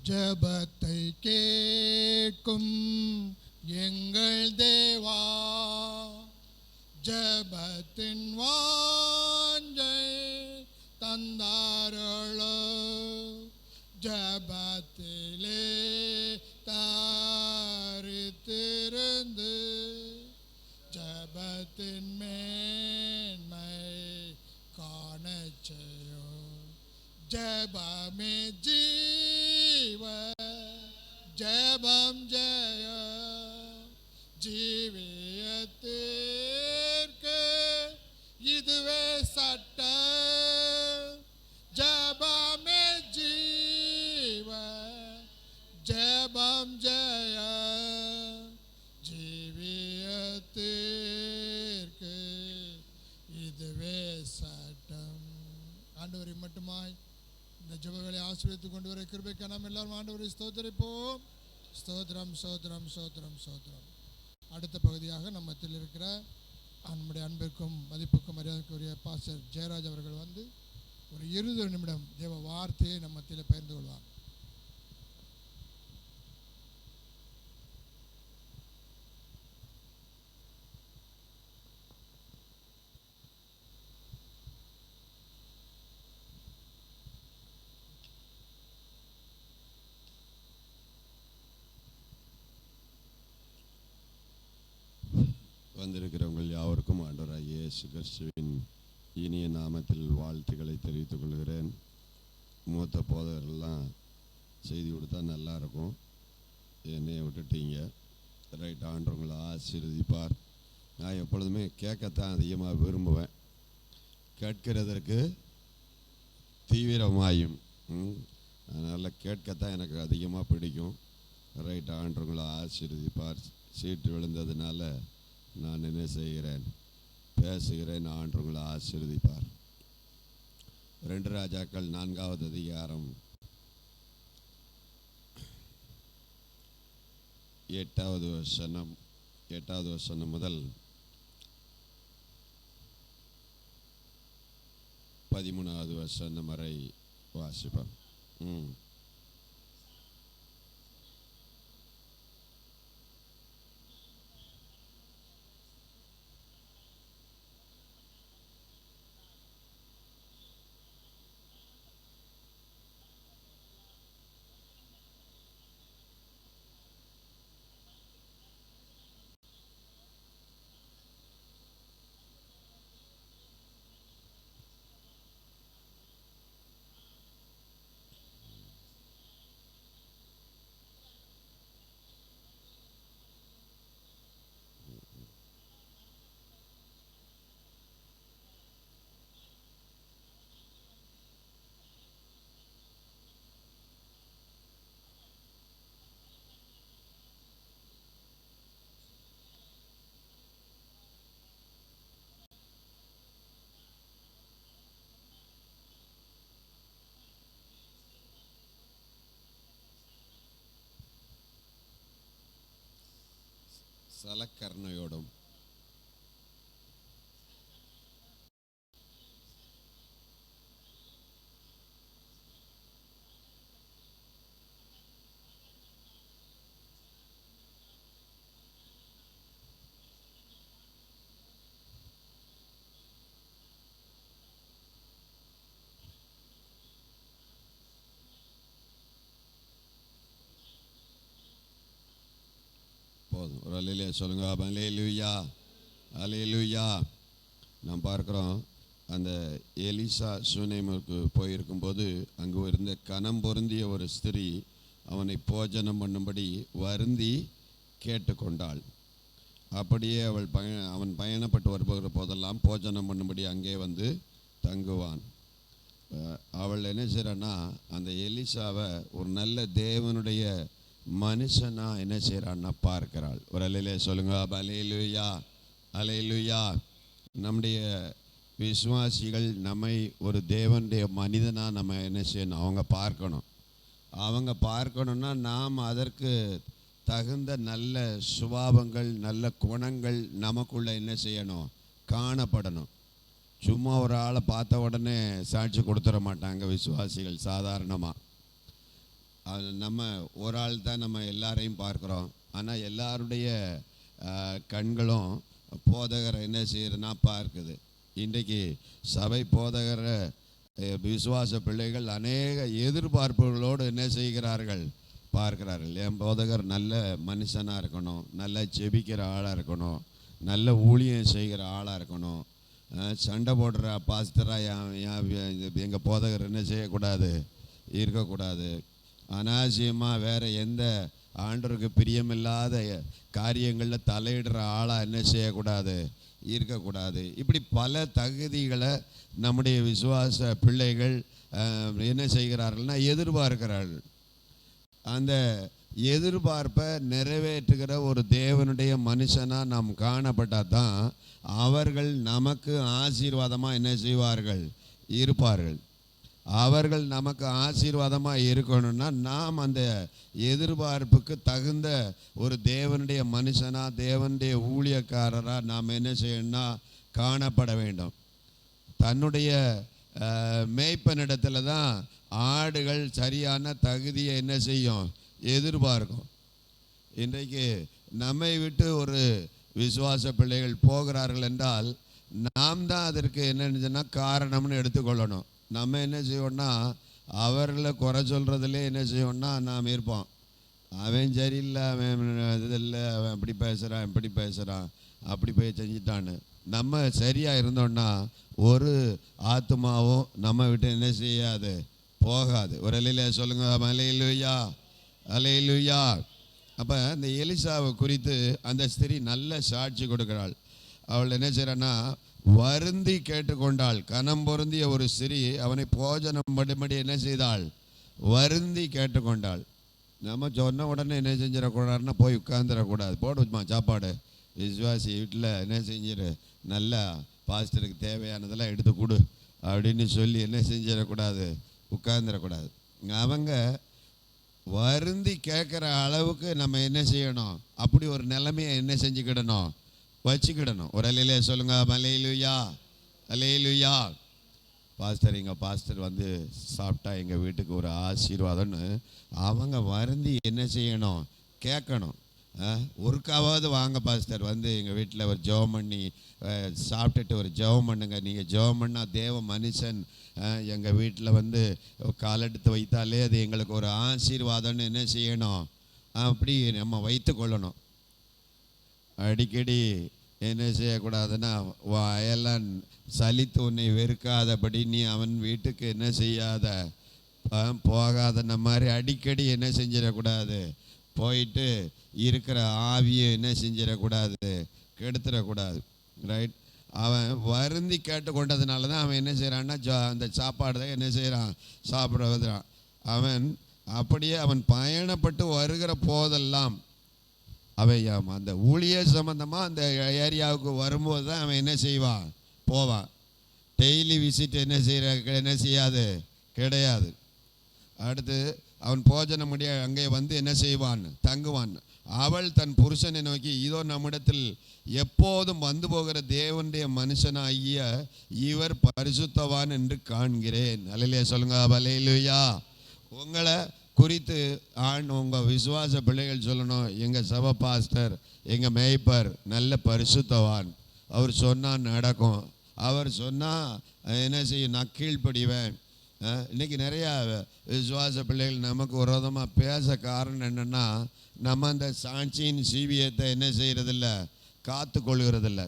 ஜெபத்தை கேட்கும் எங்கள் தேவா, ஜெபத்தின் வாஞ்சை தந்தாரளோ, ஜெபத்திலே தாரித்திருந்து ஜெபத்தின் மேன்மை காணச் செய்யும். ஜெபமே ஜீவ, ஜெபம் ஜெய, ஜீவியத்திற்கு இதுவே சட்டம். ஜெபமே ஜீவ, ஜெபம் ஜெய, ஜீவியத்திற்கு இதுவே சட்டம். ஆண்டவரை மட்டுமாய் இந்த ஜெபங்களை ஆசீர்வதித்துக் கொண்டு வர கிருபைக்கு நாம் எல்லாரும் ஆண்டவரை ஸ்தோத்திரிப்போம். ஸ்தோத்திரம், ஸ்தோத்திரம், ஸ்தோத்திரம், ஸ்தோத்திரம். அடுத்த பகுதியாக நம்ம மத்தியில் இருக்கிற நம்முடைய அன்பிற்கும் மதிப்புக்கும் மரியாதைக்குரிய பாஸ்டர் ஜெயராஜ் அவர்கள் வந்து ஒரு 20 நிமிடம் தேவ வார்த்தையை நம்ம மத்தியில் பகிர்ந்து கொள்வார். வந்திருக்கிறவங்கள் யாவருக்கும் ஆண்டவராகிய இயேசு கிறிஸ்துவின் இனிய நாமத்தில் வாழ்த்துக்களை தெரிவித்துக் கொள்கிறேன். மூத்த போதவர்கள்லாம் செய்தி கொடுத்தா நல்லா இருக்கும், என்னைய விட்டுட்டீங்க. ரைட், ஆண்டவங்களை ஆசீர்வதிப்பார். நான் எப்பொழுதுமே கேட்கத்தான் அதிகமாக விரும்புவேன், கேட்கிறதற்கு தீவிரமாயும், அதனால் கேட்கத்தான் எனக்கு அதிகமாக பிடிக்கும். ரைட், ஆண்டவங்களை ஆசீர்வதிப்பார். சீட்டு விழுந்ததுனால நான் என்ன செய்கிறேன், பேசுகிறேன். ஆண்டவங்களை ஆசீர்வதிப்பார். 2 ராஜாக்கள் 4வது அதிகாரம் 8வது வசனம் முதல் 13வது வசனம் வரை வாசிப்போம். சலக்கர்ணையோடும் போதும். ஒரு அல்லேலூயா சொல்லுங்க. அல்லேலூயா, அல்லேலூயா. நாம் பார்க்குறோம், அந்த எலிசா சூனேமுக்கு போயிருக்கும்போது அங்கு இருந்த கனம் பொருந்திய ஒரு ஸ்திரீ அவனை போஜனம் பண்ணும்படி வருந்தி கேட்டுக்கொண்டாள். அப்படியே அவன் பயணப்பட்டு வருகிற போதெல்லாம் போஜனம் பண்ணும்படி அங்கே வந்து தங்குவான். அவள் என்ன செய்கிறான்னா, அந்த எலிசாவை ஒரு நல்ல தேவனுடைய மனுஷனா என்ன செய்கிறான்னா பார்க்கிறாள். ஒரு அல்லேலூயா சொல்லுங்க. அல்லேலூயா, அல்லேலூயா. நம்முடைய விசுவாசிகள் நம்மை ஒரு தேவனுடைய மனிதனாக நம்ம என்ன செய்யணும், அவங்க பார்க்கணும்னா நாம் அதற்கு தகுந்த நல்ல சுபாவங்கள், நல்ல குணங்கள் நமக்குள்ளே என்ன செய்யணும், காணப்படணும். சும்மா ஒரு ஆளை பார்த்த உடனே சாட்சி கொடுத்துட மாட்டாங்க விசுவாசிகள் சாதாரணமாக. நம்ம ஒரு ஆள் தான் நம்ம எல்லாரையும் பார்க்குறோம். ஆனால் எல்லாருடைய கண்களும் போதகரை என்ன செய்யறதுனா பார்க்குது. இன்றைக்கு சபை போதகரை விசுவாச பிள்ளைகள் அநேக எதிர்பார்ப்புகளோடு என்ன செய்கிறார்கள், பார்க்கிறார்கள். என் போதகர் நல்ல மனுஷனாக இருக்கணும், நல்ல ஜெபிக்கிற ஆளாக இருக்கணும், நல்ல ஊழியம் செய்கிற ஆளாக இருக்கணும், சண்டை போடுற பாஸ்டராக எங்கள் போதகர் என்ன செய்யக்கூடாது, இருக்கக்கூடாது. அனாவசியமாக வேறு எந்த ஆண்டவருக்கு பிரியமில்லாத காரியங்களில் தலையிடுற ஆளாக என்ன செய்யக்கூடாது, இருக்கக்கூடாது. இப்படி பல தகுதிகளை நம்முடைய விசுவாச பிள்ளைகள் என்ன செய்கிறார்கள்னா எதிர்பார்க்கிறார்கள். அந்த எதிர்பார்ப்பை நிறைவேற்றுகிற ஒரு தேவனுடைய மனுஷனாக நாம் காணப்பட்டால் தான் அவர்கள் நமக்கு ஆசீர்வாதமாக என்ன செய்வார்கள், இருப்பார்கள். அவர்கள் நமக்கு ஆசீர்வாதமாக இருக்கணும்னா நாம் அந்த எதிர்பார்ப்புக்கு தகுந்த ஒரு தேவனுடைய மனுஷனாக, தேவனுடைய ஊழியக்காரராக நாம் என்ன செய்யணும்னா காணப்பட வேண்டும். தன்னுடைய மேய்ப்பனிடத்தில் தான் ஆடுகள் சரியான தகுதியை என்ன செய்யும், எதிர்பார்க்கும். இன்றைக்கு நம்மை விட்டு ஒரு விசுவாச பிள்ளைகள் போகிறார்கள் என்றால் நாம் தான் அதற்கு என்னென்னா காரணம்னு எடுத்துக்கொள்ளணும். நம்ம என்ன செய்வோம்னா அவர்களை குறை சொல்கிறதுலே என்ன செய்வோம்னா நாம் இருப்போம். அவன் சரியில்லை, அவன் இது இல்லை, அவன் அப்படி பேசுகிறான், இப்படி பேசுகிறான், அப்படி போய் செஞ்சிட்டான்னு. நம்ம சரியாக இருந்தோம்னா ஒரு ஆத்மாவும் நம்ம விட்டு என்ன செய்யாது, போகாது. ஒரு அல்லேலூயா சொல்லுங்க. அல்லேலூயா, அல்லேலூயா. அப்போ இந்த எலிசாவை குறித்து அந்த ஸ்திரீ நல்ல சாட்சி கொடுக்கிறாள். அவள் என்ன செய்கிறான்னா வருந்தி கேட்டுக்கொண்டாள். கனம் பொருந்திய ஒரு ஸ்திரீ அவனை போஜனம் பண்ணும்படி என்ன செய்தாள், வருந்தி கேட்டுக்கொண்டாள். நம்ம சொன்ன உடனே என்ன செஞ்சிடக்கூடாதுன்னா போய் உட்காந்துடக்கூடாது. போடுமா சாப்பாடு, விசுவாசி வீட்டில் என்ன செஞ்சிரு, நல்லா பாஸ்டருக்கு தேவையானதெல்லாம் எடுத்து கொடு அப்படின்னு சொல்லி என்ன செஞ்சிடக்கூடாது, உட்காந்துடக்கூடாது. அவங்க வருந்தி கேட்குற அளவுக்கு நம்ம என்ன செய்யணும்? அப்படி ஒரு நிலைமையை என்ன செஞ்சுக்கிடணும்? வச்சுக்கிடணும். ஒரு அலையிலே சொல்லுங்க, மலையிலுயா அலையிலுயா. பாஸ்டர், எங்கள் பாஸ்டர் வந்து சாப்பிட்டா எங்கள் வீட்டுக்கு ஒரு ஆசீர்வாதம்னு அவங்க வருந்தி என்ன செய்யணும்? கேட்கணும். ஒருக்காவது வாங்க பாஸ்டர், வந்து எங்கள் வீட்டில் ஒரு ஜெபம் பண்ணி சாப்பிட்டுட்டு ஒரு ஜெபம் பண்ணுங்க. நீங்கள் ஜெபம் பண்ணால் தேவ மனுஷன் எங்கள் வீட்டில் வந்து காலெடுத்து வைத்தாலே அது எங்களுக்கு ஒரு ஆசீர்வாதம்னு என்ன செய்யணும்? அப்படி நம்ம வைத்து கொள்ளணும். அடிக்கடி என்ன செய்யக்கூடாதுன்னா, வயலான் சலித்து உன்னை வெறுக்காதபடி நீ அவன் வீட்டுக்கு என்ன செய்யாத, போகாதன மாதிரி அடிக்கடி என்ன செஞ்சிடக்கூடாது? போயிட்டு இருக்கிற ஆவியை என்ன செஞ்சிடக்கூடாது? கெடுத்துடக்கூடாது. ரைட்? அவன் வருந்தி கேட்டு கொண்டதுனால தான் அவன் என்ன செய்கிறான்னா, அந்த சாப்பாடு தான் என்ன செய்கிறான்? சாப்பிடுவதுறான். அவன் அப்படியே அவன் பயணப்பட்டு வருகிற போதெல்லாம் அவன் அந்த ஊழிய சம்பந்தமாக அந்த ஏரியாவுக்கு வரும்போது தான் அவன் என்ன செய்வான்? போவான். டெய்லி விசிட் என்ன செய்யாது? கிடையாது. அடுத்து அவன் போஜனம் முடிய அங்கே வந்து என்ன செய்வான்? தங்குவான். அவள் தன் புருஷனை நோக்கி, இதோ நம்மிடத்தில் எப்போதும் வந்து போகிற தேவனுடைய மனுஷனாகிய இவர் பரிசுத்தவான் என்று காண்கிறேன். அல்லேலூயா சொல்லுங்க, அல்லேலூயா. உங்களை குறித்து உங்கள் விசுவாச பிள்ளைகள் சொல்லணும், எங்கள் சபை பாஸ்டர், எங்கள் மேய்ப்பர் நல்ல பரிசுத்தவான், அவர் சொன்னால் நடக்கும், அவர் சொன்னால் என்ன செய்யும்? நான் கீழ்ப்படிவேன். இன்றைக்கி நிறையா விசுவாச பிள்ளைகள் நமக்கு விரோதமாக பேச காரணம் என்னென்னா, நம்ம அந்த சாட்சியின் சீவியத்தை என்ன செய்கிறதில்ல? காத்து கொள்கிறதில்ல.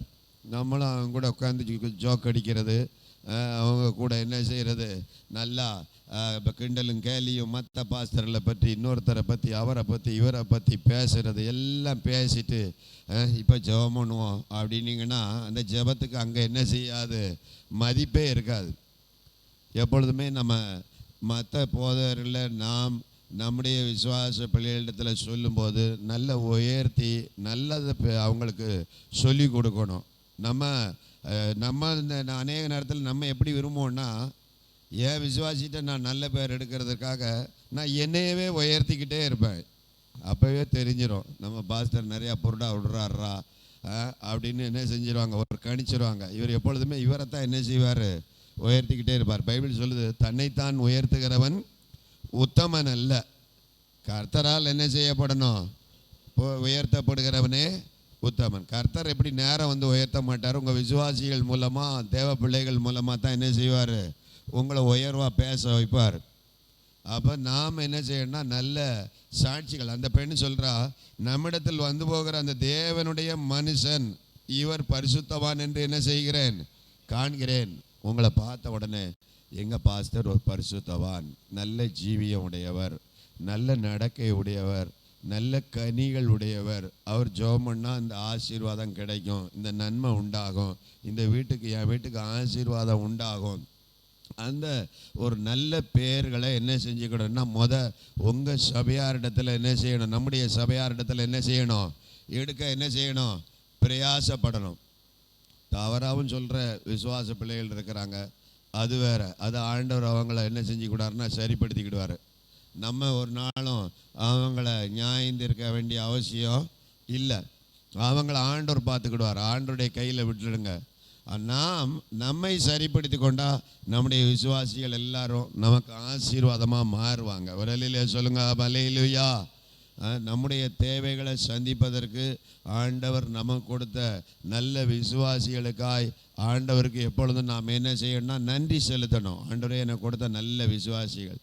நம்மளும் அவங்க கூட உட்காந்து ஜோக் அடிக்கிறது, அவங்க கூட என்ன செய்கிறது? நல்லா இப்போ கிண்டலும் கேலியும் மற்ற பாஸ்டர்களை பற்றி, இன்னொருத்தரை பற்றி, அவரை பற்றி, இவரை பற்றி பேசுகிறது எல்லாம் பேசிட்டு இப்போ ஜெபம் பண்ணுவோம் அப்படின்னீங்கன்னா அந்த ஜெபத்துக்கு அங்கே என்ன செய்யாது? மதிப்பே இருக்காது. எப்பொழுதுமே நம்ம மற்ற போதரில் நாம் நம்முடைய விசுவாச பிள்ளைகளிடத்தில் சொல்லும்போது நல்ல உயர்த்தி நல்லதை அவங்களுக்கு சொல்லி கொடுக்கணும். நம்ம இந்த அநேக நேரத்தில் நம்ம எப்படி விரும்புவோன்னா, ஏன் விசுவாசிட்ட நான் நல்ல பேர் எடுக்கிறதுக்காக நான் என்னையவே உயர்த்திக்கிட்டே இருப்பேன். அப்போவே தெரிஞ்சிடும் நம்ம பாஸ்டர் நிறையா பொருடா விடுறாரா அப்படின்னு என்ன செஞ்சிருவாங்க? ஒரு கணிச்சிருவாங்க. இவர் எப்பொழுதுமே இவரை தான் என்ன செய்வார்? உயர்த்திக்கிட்டே இருப்பார். பைபிள் சொல்லுது, தன்னைத்தான் உயர்த்துகிறவன் உத்தமன் அல்ல, கர்த்தரால் என்ன செய்யப்படணும்? உயர்த்தப்படுகிறவனே உத்தமன். கர்த்தர் எப்படி நேரம் வந்து உயர்த்த மாட்டார், உங்கள் விசுவாசிகள் மூலமாக, தேவ பிள்ளைகள் மூலமாக தான் என்ன செய்வார்? உங்களை உயர்வாக பேச வைப்பார். அப்போ நாம் என்ன செய்யணும்னா நல்ல சாட்சிகள். அந்த பெண் சொல்கிறா, நம்மிடத்தில் வந்து போகிற அந்த தேவனுடைய மனுஷன் இவர் பரிசுத்தவான் என்று என்ன செய்கிறேன்? காண்கிறேன். உங்களை பார்த்த உடனே எங்கள் பாஸ்டர் ஒரு பரிசுத்தவான், நல்ல ஜீவியம் உடையவர், நல்ல நடக்கை உடையவர், நல்ல கனிகள் உடையவர், அவர் ஜெபம் பண்ணால் அந்த ஆசீர்வாதம் கிடைக்கும், இந்த நன்மை உண்டாகும், இந்த வீட்டுக்கு என் வீட்டுக்கு ஆசீர்வாதம் உண்டாகும். அந்த ஒரு நல்ல பெயர்களை என்ன செஞ்சுக்கணும்னா உங்கள் சபையாரிடத்தில் என்ன செய்யணும்? நம்முடைய சபையாரிடத்தில் என்ன செய்யணும்? எடுக்க என்ன செய்யணும்? பிரயாசப்படணும். தவறாகவும் சொல்கிற விசுவாச பிள்ளைகள் இருக்கிறாங்க, அது வேற. அது ஆண்டவர் அவங்கள என்ன செஞ்சுக்கிடுவார்னா சரிப்படுத்திக்கிடுவார். நம்ம ஒரு நாளும் அவங்கள நியாயந்திருக்க வேண்டிய அவசியம் இல்லை. அவங்கள ஆண்டவர் பார்த்துக்கிடுவார். ஆண்டவருடைய கையில் விட்டுடுங்க. நாம் நம்மை சரிப்படுத்தி கொண்டால் நம்முடைய விசுவாசிகள் எல்லாரும் நமக்கு ஆசீர்வாதமாக மாறுவாங்க. ஒரு அல்லேலூயா சொல்லுங்க, அல்லேலூயா. நம்முடைய தேவைகளை சந்திப்பதற்கு ஆண்டவர் நமக்கு கொடுத்த நல்ல விசுவாசிகளுக்காய் ஆண்டவருக்கு எப்பொழுதும் நாம் என்ன செய்யணும்னா நன்றி செலுத்தணும். ஆண்டவரே எனக்கு கொடுத்த நல்ல விசுவாசிகள்.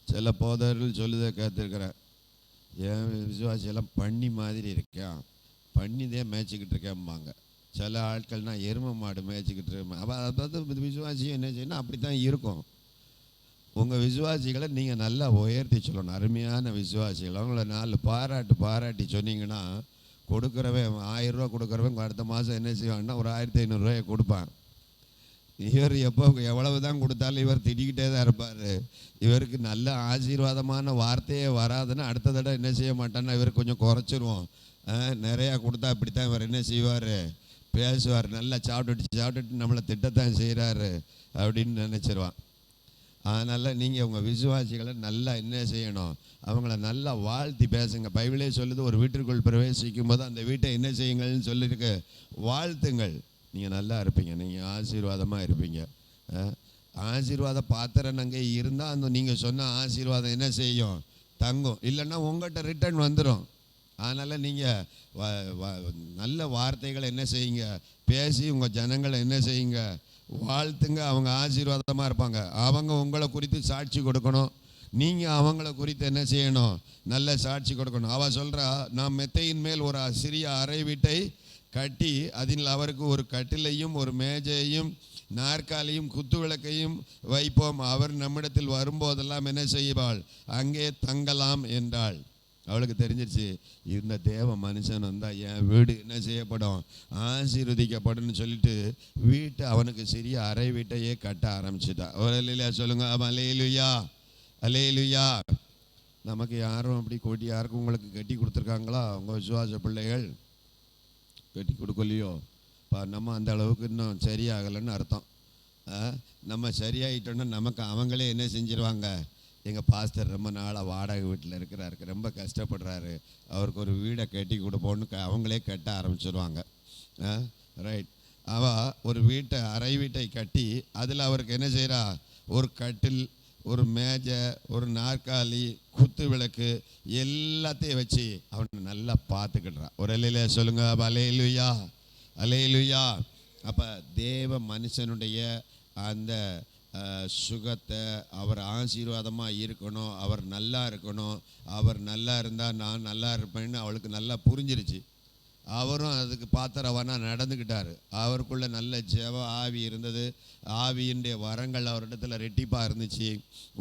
சில போதர்கள் சொல்லுதை கேட்டிருக்கிறேன், என் விசுவாசியெல்லாம் பண்ணி மாதிரி இருக்கேன், பண்ணிதே மேய்ச்சிக்கிட்டு இருக்கேன்பாங்க. சில ஆட்கள் நான் எருமை மாடு மேய்ச்சிக்கிட்டு இருக்கேன். அப்போ அதாவது விசுவாசியும் என்ன செய்யணும்? அப்படி தான் இருக்கும். உங்கள் விசுவாசிகளை நீங்கள் நல்லா உயர்த்தி சொல்லணும். அருமையான விசுவாசிகள் அவங்கள நாலு பாராட்டி சொன்னீங்கன்னா, கொடுக்குறவன் 1000 ரூபா கொடுக்குறவன் அடுத்த மாதம் என்ன செய்வாங்கன்னா ஒரு 1500 ரூபாயை கொடுப்பான். இவர் எவ்வளவு தான் கொடுத்தாலும் இவர் திட்டிக்கிட்டே தான் இருப்பார். இவருக்கு நல்ல ஆசீர்வாதமான வார்த்தையே வராதுன்னு அடுத்த தடவை என்ன செய்ய மாட்டான்னா இவர் கொஞ்சம் குறைச்சிருவோம். நிறையா கொடுத்தா இப்படித்தான் இவர் என்ன செய்வார்? பேசுவார். நல்லா சாப்பிட்டுட்டு நம்மளை திட்டத்தான் செய்கிறாரு அப்படின்னு நினச்சிருவான். அதனால் நீங்கள் உங்கள் விசுவாசிகளை நல்லா என்ன செய்யணும், அவங்கள நல்லா வாழ்த்தி பேசுங்க. பைபிளே சொல்லுது, ஒரு வீட்டிற்குள் பிரவேசிக்கும் போது அந்த வீட்டை என்ன செய்யுங்கள்னு சொல்லியிருக்கு, வாழ்த்துங்கள். நீங்கள் நல்லா இருப்பீங்க, நீங்கள் ஆசீர்வாதமாக இருப்பீங்க. ஆசீர்வாத பாத்திரம் அங்கே இருந்தால் அந்த நீங்கள் சொன்ன ஆசீர்வாதம் என்ன செய்யும், தங்கும். இல்லைன்னா உங்கள்கிட்ட ரிட்டர்ன் வந்துடும். அதனால் நீங்கள் நல்ல வார்த்தைகளை என்ன செய்யுங்க, பேசி உங்கள் ஜனங்களை என்ன செய்யுங்க, வாழ்த்துங்க. அவங்க ஆசீர்வாதமாக இருப்பாங்க. அவங்க உங்களை குறித்து சாட்சி கொடுக்கணும், நீங்கள் அவங்கள குறித்து என்ன செய்யணும், நல்ல சாட்சி கொடுக்கணும். அவள் சொல்கிறா, நான் மெத்தையின் மேல் ஒரு சிறிய அறை வீட்டை கட்டி அதில் அவருக்கு ஒரு கட்டிலையும் ஒரு மேஜையும் நாற்காலியும் குத்து விளக்கையும் வைப்போம். அவர் நம்மிடத்தில் வரும்போதெல்லாம் என்ன செய்வாள், அங்கே தங்கலாம் என்றாள். அவளுக்கு தெரிஞ்சிருச்சு, இந்த தேவ மனுஷன் வந்தால் என் வீடு என்ன செய்யப்படும், ஆசீர்வதிக்கப்படும் சொல்லிட்டு வீட்டை அவனுக்கு சிறிய அறை வீட்டையே கட்ட ஆரம்பிச்சுட்டா. ஒரு இல்லையா சொல்லுங்க, அலேலுயா அலேலுயா. நமக்கு யாரும் அப்படி கொட்டி யாருக்கும் உங்களுக்கு கட்டி கொடுத்துருக்காங்களா? உங்கள் விசுவாச பிள்ளைகள் கட்டி கொடுக்கலையோ? நம்ம அந்த அளவுக்கு இன்னும் சரியாகலைன்னு அர்த்தம். நம்ம சரியாயிட்டோன்னா நமக்கு அவங்களே என்ன செஞ்சிருவாங்க, எங்கள் பாஸ்டர் ரொம்ப நாளாக வாடகை வீட்டில் இருக்கிறாரு, ரொம்ப கஷ்டப்படுறாரு, அவருக்கு ஒரு வீடை கட்டி கொடுப்போன்னு அவங்களே கட்ட ஆரம்பிச்சிடுவாங்க. ரைட். அவள் ஒரு வீட்டை அறை வீட்டை கட்டி அதில் அவருக்கு என்ன செய்கிறா, ஒரு கட்டில், ஒரு மேஜை, ஒரு நாற்காலி, குத்து விளக்கு எல்லாத்தையும் வச்சு அவனை நல்லா பார்த்துக்கிடுறான். ஒரு அலையில சொல்லுங்க, அலேலுயா அலேலுயா. அப்போ தேவ மனுஷனுடைய அந்த சுகத்தை, அவர் ஆசீர்வாதமாக இருக்கணும், அவர் நல்லா இருக்கணும், அவர் நல்லா இருந்தால் நான் நல்லா இருப்பேன்னு அவளுக்கு நல்லா புரிஞ்சிருச்சு. அவரும் அதுக்கு பாத்திரவனா நடந்துக்கிட்டார். அவருக்குள்ள நல்ல ஜெப ஆவி இருந்தது, ஆவியினுடைய வரங்கள் அவரிடத்துல ரெட்டிப்பாக இருந்துச்சு.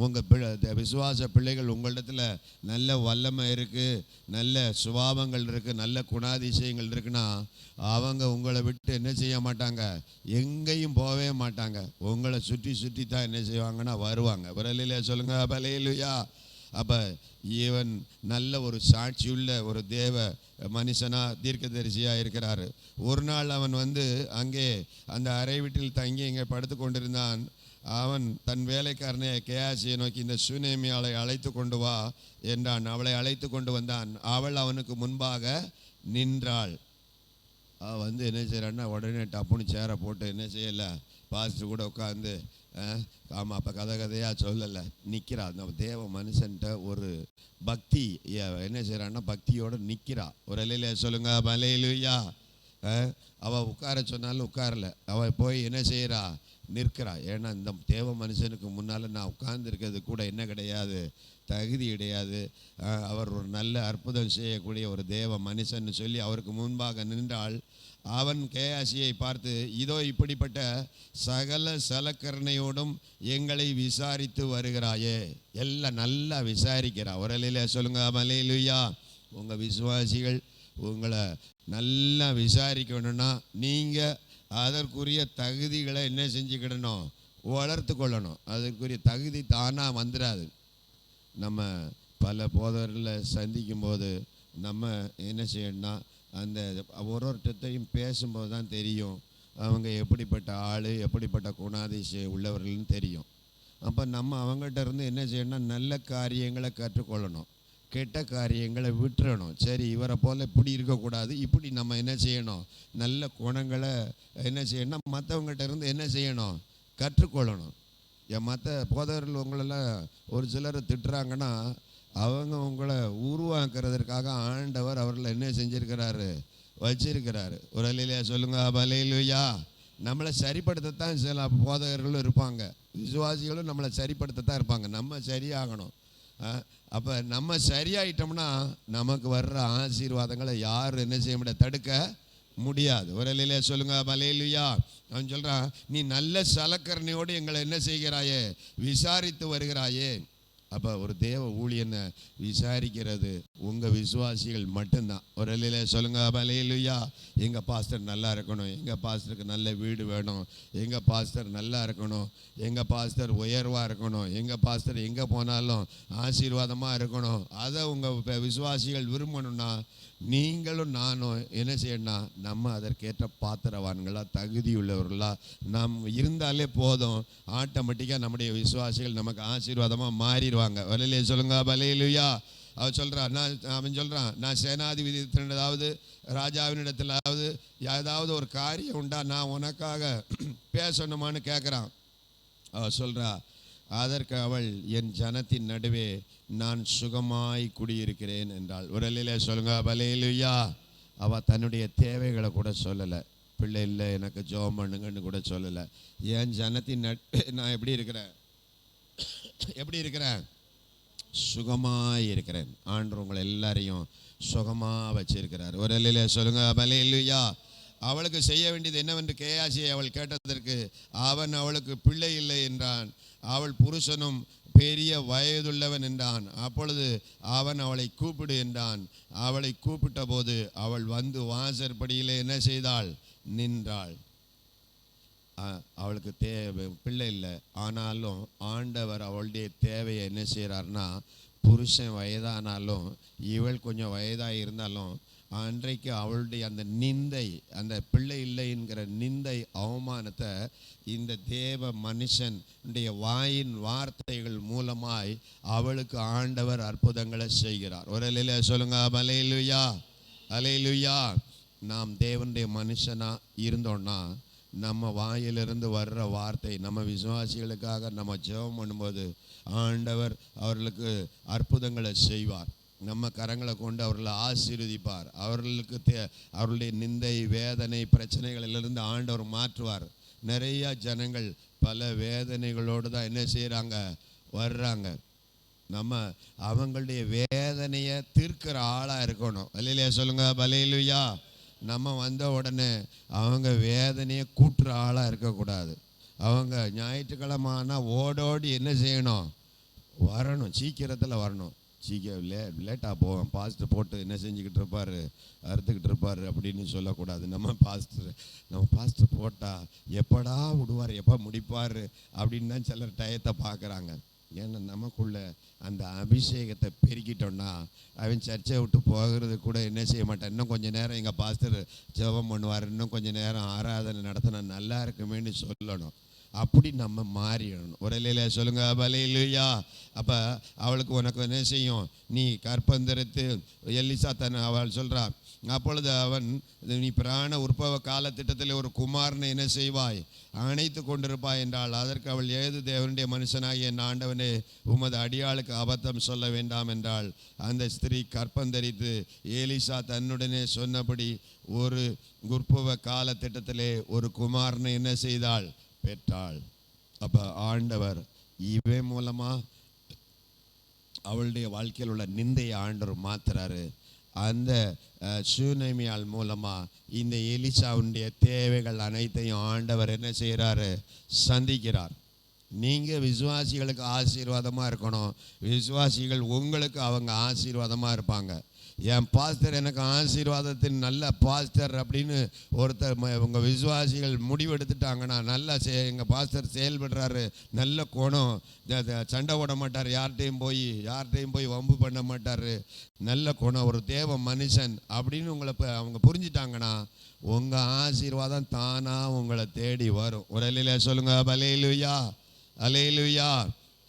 உங்கள் விசுவாச பிள்ளைகள் உங்களிடத்துல நல்ல வல்லமை இருக்குது, நல்ல சுபாவங்கள் இருக்குது, நல்ல குணாதிசயங்கள் இருக்குன்னா அவங்க உங்களை விட்டு என்ன செய்ய மாட்டாங்க, எங்கேயும் போகவே மாட்டாங்க. உங்களை சுற்றி சுற்றி தான் என்ன செய்வாங்கன்னா வருவாங்க. விரலிலே சொல்லுங்க, பலேலுயா. அப்போ இவன் நல்ல ஒரு சாட்சியுள்ள ஒரு தேவ மனுஷனாக தீர்க்கதரிசியாக இருக்கிறாரு. ஒரு நாள் அவன் அங்கே அந்த அறை வீட்டில் தங்கி இங்கே படுத்து கொண்டிருந்தான். அவன் தன் வேலைக்காரனை கேயாசியை நோக்கி, இந்த சுனேமியாளை அழைத்து கொண்டு வா என்றான். அவளை அழைத்து கொண்டு வந்தான். அவள் அவனுக்கு முன்பாக நின்றாள். அவள் என்ன செய்கிறான்னா, உடனே டப்புன்னு சேரை போட்டு என்ன செய்யலை, பாஸ்டர் கூட உட்காந்து ஆமாம் அப்போ கதையாக சொல்லலை, நிற்கிறா. அந்த தேவ மனுஷன்ட்ட ஒரு பக்தி என்ன செய்கிறான்னா, பக்தியோடு நிற்கிறா. ஒரு அலையில சொல்லுங்க, அலேலுயா. அவள் உட்கார சொன்னாலும் உட்காரல, அவள் போய் என்ன செய்கிறா, நிற்கிறா. ஏன்னா இந்த தேவ மனுஷனுக்கு முன்னால் நான் உட்கார்ந்துருக்கிறது கூட என்ன கிடையாது, தகுதி கிடையாது. அவர் ஒரு நல்ல அற்புதம் செய்யக்கூடிய ஒரு தேவ மனுஷன் சொல்லி அவருக்கு முன்பாக நின்றாள். அவன் கேயாசியை பார்த்து, இதோ இப்படிப்பட்ட சகல சலக்கரணையோடும் எங்களை விசாரித்து வருகிறாயே. எல்லாம் நல்லா விசாரிக்கிறா. ஒரு அலையில சொல்லுங்க, அலேலுயா. உங்கள் விசுவாசிகள் உங்களை நல்லா விசாரிக்கணும்னா நீங்கள் அதற்குரிய தகுதிகளை என்ன செஞ்சுக்கிடணும், வளர்த்து கொள்ளணும். அதற்குரிய தகுதி தானாக வந்துடாது. நம்ம பல போதர்களை சந்திக்கும் போது நம்ம என்ன செய்யணும்னா, அந்த ஒருத்தரையும் பேசும்போது தான் தெரியும் அவங்க எப்படிப்பட்ட ஆள், எப்படிப்பட்ட குணாதிசயம் உள்ளவர்கள்னு தெரியும். அப்போ நம்ம அவங்ககிட்ட இருந்து என்ன செய்யணும்னா, நல்ல காரியங்களை கற்றுக்கொள்ளணும், கெட்ட காரியங்களை விட்டுறணும். சரி, இவரை போல் இப்படி இருக்கக்கூடாது, இப்படி நம்ம என்ன செய்யணும், நல்ல குணங்களை என்ன செய்யணும், மற்றவங்ககிட்ட இருந்து என்ன செய்யணும், கற்றுக்கொள்ளணும். மற்ற போதவர்கள் உங்களெல்லாம் ஒரு சிலர் திட்டுறாங்கன்னா அவங்க உங்களை உருவாக்குறதற்காக ஆண்டவர் அவர்களை என்ன செஞ்சுருக்கிறாரு, வச்சிருக்கிறாரு. ஒரு அலையிலையா சொல்லுங்க, அலேலுயா. நம்மளை சரிப்படுத்தத்தான் சில போதகர்களும் இருப்பாங்க, விசுவாசிகளும் நம்மளை சரிப்படுத்தத்தான் இருப்பாங்க. நம்ம சரியாகணும். அப்போ நம்ம சரியாயிட்டோம்னா நமக்கு வர்ற ஆசீர்வாதங்களை யாரும் என்ன செய்ய முடியாது, தடுக்க முடியாது. ஒரு அலையிலே சொல்லுங்க, அலேலுயா. அவன் சொல்கிறான், நீ நல்ல சலக்கரணையோடு எங்களை என்ன செய்கிறாயே, விசாரித்து வருகிறாயே. அப்போ ஒரு தேவ ஊழியனை விசாரிக்கிறது உங்கள் விசுவாசிகள் மட்டும்தான். ஒரு அலையிலே சொல்லுங்க, அலேலுயா. எங்கள் பாஸ்டர் நல்லா இருக்கணும், எங்கள் பாஸ்டருக்கு நல்ல வீடு வேணும், எங்கள் பாஸ்டர் நல்லா இருக்கணும், எங்கள் பாஸ்டர் உயர்வாக இருக்கணும், எங்கள் பாஸ்டர் எங்கே போனாலும் ஆசீர்வாதமாக இருக்கணும். அதை உங்கள் விசுவாசிகள் விரும்பணும்னா நீங்களும் நானும் என்ன செய்யணும், நம்ம அதற்கேற்ற பாத்திரவான்களாக தகுதியுள்ளவர்களாக நாம் இருந்தாலே போதும். ஆட்டோமேட்டிக்காக நம்முடைய விசுவாசிகள் நமக்கு ஆசீர்வாதமாக மாறிடுவாங்க. வலையிலே சொல்லுங்க பலேலுயா. அவன் சொல்கிறான், அவன் சொல்கிறான், நான் சேனாதிபதியினதாவது ராஜாவினிடத்திலாவது ஏதாவது ஒரு காரியம் உண்டா, நான் உனக்காக பேசணுமான்னு கேட்குறான். அவள் சொல்கிறா, அதற்கு அவள், என் ஜனத்தின் நடுவே நான் சுகமாய் குடியிருக்கிறேன் என்றாள். உரலிலே சொல்லுங்க பலேலுயா. அவள் தன்னுடைய தேவைகளை கூட சொல்லலை. பிள்ளை இல்லை எனக்கு ஜெபம் பண்ணுங்கன்னு கூட சொல்லலை. என் ஜனத்தின் நான் எப்படி இருக்கிறேன், சுகமாய் இருக்கிறேன். ஆண்டவர் உங்களை எல்லாரையும் சுகமாக வச்சிருக்கிறார். உரலிலே சொல்லுங்க பலேலுயா. அவளுக்கு செய்ய வேண்டியது என்னவென்று கேயாசியை அவள் கேட்டதற்கு அவன் அவளுக்கு பிள்ளை இல்லை என்றான். அவள் புருஷனும் பெரிய வயதுள்ளவன் என்றான். அப்பொழுது அவன் அவளை கூப்பிடு என்றான். அவளை கூப்பிட்ட போது அவள் வந்து வாசற்படியிலே என்ன செய்தாள், நின்றாள். அவளுக்கு பிள்ளை இல்லை. ஆனாலும் ஆண்டவர் அவளுடைய தேவையை என்ன செய்கிறார்னா, புருஷன் வயதானாலும் இவள் கொஞ்சம் வயதாக இருந்தாலும் அன்றைக்கு அவளுடைய அந்த நிந்தை, அந்த பிள்ளை இல்லை என்கிற நிந்தை அவமானத்தை இந்த தேவ மனுஷனுடைய வாயின் வார்த்தைகள் மூலமாய் அவளுக்கு ஆண்டவர் அற்புதங்களை செய்கிறார். ஒரு அலையில சொல்லுங்க அலையிலுயா, அலையிலுயா. நாம் தேவனுடைய மனுஷனாக இருந்தோன்னா நம்ம வாயிலிருந்து வர்ற வார்த்தை, நம்ம விசுவாசிகளுக்காக நம்ம ஜெபம் பண்ணும்போது ஆண்டவர் அவர்களுக்கு அற்புதங்களை செய்வார். நம்ம கரங்களை கொண்டு அவர்களை ஆசீர்வதிப்பார். அவர்களுக்கு அவர்களுடைய நிந்தை, வேதனை, பிரச்சனைகளிலிருந்து ஆண்டவர் மாற்றுவார். நிறைய ஜனங்கள் பல வேதனைகளோடு தான் என்ன செய்கிறாங்க, வர்றாங்க. நம்ம அவங்களுடைய வேதனையை தீர்க்கிற ஆளாக இருக்கணும். இல்லையா சொல்லுங்க பலேலுயா. நம்ம வந்த உடனே அவங்க வேதனையை கூட்டுற ஆளாக இருக்கக்கூடாது. அவங்க ஞாயிற்றுக்கிழமைனா ஓடோடி என்ன செய்யணும், வரணும், சீக்கிரத்தில் வரணும். லேட்டாக போவேன், பாஸ்டர் போட்டு என்ன செஞ்சுக்கிட்டு இருப்பார், அறுத்துக்கிட்டு இருப்பார் அப்படின்னு சொல்லக்கூடாது. நம்ம பாஸ்டர் போட்டால் எப்படா விடுவார், எப்போ முடிப்பார் அப்படின்னு தான் சிலர் டயத்தை பார்க்குறாங்க. ஏன்னா நமக்குள்ள அந்த அபிஷேகத்தை பெருக்கிட்டோன்னா அவன் சர்ச்சை விட்டு போகிறது கூட என்ன செய்ய மாட்டான். இன்னும் கொஞ்சம் நேரம் எங்கள் பாஸ்டர் ஜெபம் பண்ணுவார், இன்னும் கொஞ்சம் நேரம் ஆராதனை நடத்தினா நல்லா இருக்குமேன்னு சொல்லணும். அப்படி நம்ம மாறிடணும். ஒரு இல்லையில சொல்லுங்க பலேலுயா. அப்போ அவளுக்கு உனக்கு என்ன செய்யும், நீ கற்பந்தரித்து எலிசா அவள் சொல்கிறா. அப்பொழுது அவன், நீ பிராண உற்பவ காலத்திட்டத்தில் ஒரு குமாரனை என்ன செய்வாய், அணைத்து கொண்டிருப்பாய் என்றாள். அதற்கு அவள், ஏது தேவனுடைய மனுஷனாகிய என் ஆண்டவனே, உமது அடியாளுக்கு அபத்தம் சொல்ல வேண்டாம் என்றாள். அந்த ஸ்திரீ கற்பந்தரித்து எலிசா தன்னுடனே சொன்னபடி ஒரு உற்பவ காலத்திட்டத்திலே ஒரு குமாரனை என்ன செய்தாள், பெற்றாள். அப்போ ஆண்டவர் இவன் மூலமாக அவளுடைய வாழ்க்கையில் உள்ள நிந்தையை ஆண்டவர் மாத்துறாரு. அந்த சூனேமியால் மூலமாக இந்த எலிசாவுடைய தேவைகள் அனைத்தையும் ஆண்டவர் என்ன செய்கிறாரு, சந்திக்கிறார். நீங்கள் விசுவாசிகளுக்கு ஆசீர்வாதமாக இருக்கணும். விசுவாசிகள் உங்களுக்கு அவங்க ஆசீர்வாதமாக இருப்பாங்க. என் பாஸ்டர் எனக்கு ஆசீர்வாதத்தின் நல்ல பாஸ்டர் அப்படின்னு ஒருத்தர் உங்கள் விசுவாசிகள் முடிவெடுத்துட்டாங்கன்னா, நல்லா எங்கள் பாஸ்டர் செயல்படுறாரு, நல்ல குணம், சண்டை போட மாட்டார், யார்கிட்டையும் போய் வம்பு பண்ண மாட்டார், நல்ல குணம், ஒரு தேவ மனுஷன் அப்படின்னு உங்களை அவங்க புரிஞ்சிட்டாங்கன்னா உங்கள் ஆசீர்வாதம் தானாக உங்களை தேடி வரும். ஒரு அலையில சொல்லுங்க பலேலுயா, அலேலுயா.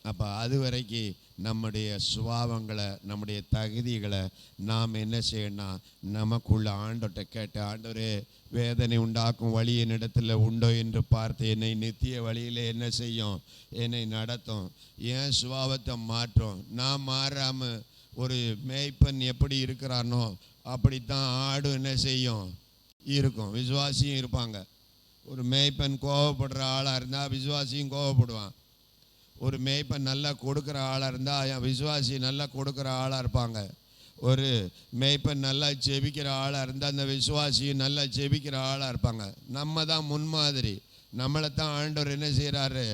அப்போ அது வரைக்கும் நம்முடைய சுபாவங்களை, நம்முடைய தகுதிகளை நாம் என்ன செய்யணும், நமக்குள்ள ஆண்டவர்கிட்ட கேட்டு, ஆண்டவரே வேதனை உண்டாக்கும் வழி என்னிடத்தில் உண்டோ என்று பார்த்து என்னை நித்திய வழியில் என்ன செய்யும், என்னை நடத்தும், என் சுபாவத்தை மாற்றும். நான் மாறாமல் ஒரு மேய்ப்பன் எப்படி இருக்கிறானோ அப்படித்தான் ஆடு என்ன செய்யும், இருக்கும். விசுவாசியும் இருப்பாங்க. ஒரு மேய்ப்பன் கோவப்படுற ஆளாக இருந்தால் விசுவாசியும் கோவப்படுவான். ஒரு மேய்ப்பன் நல்லா கொடுக்குற ஆளாக இருந்தால் விசுவாசி நல்லா கொடுக்குற ஆளாக இருப்பாங்க. ஒரு மேய்ப்பன் நல்லா ஜெபிக்கிற ஆளாக இருந்தால் அந்த விசுவாசியும் நல்லா ஜெபிக்கிற ஆளாக இருப்பாங்க. நம்ம தான் முன்மாதிரி. நம்மளை தான் ஆண்டவர் என்ன செய்கிறாரு,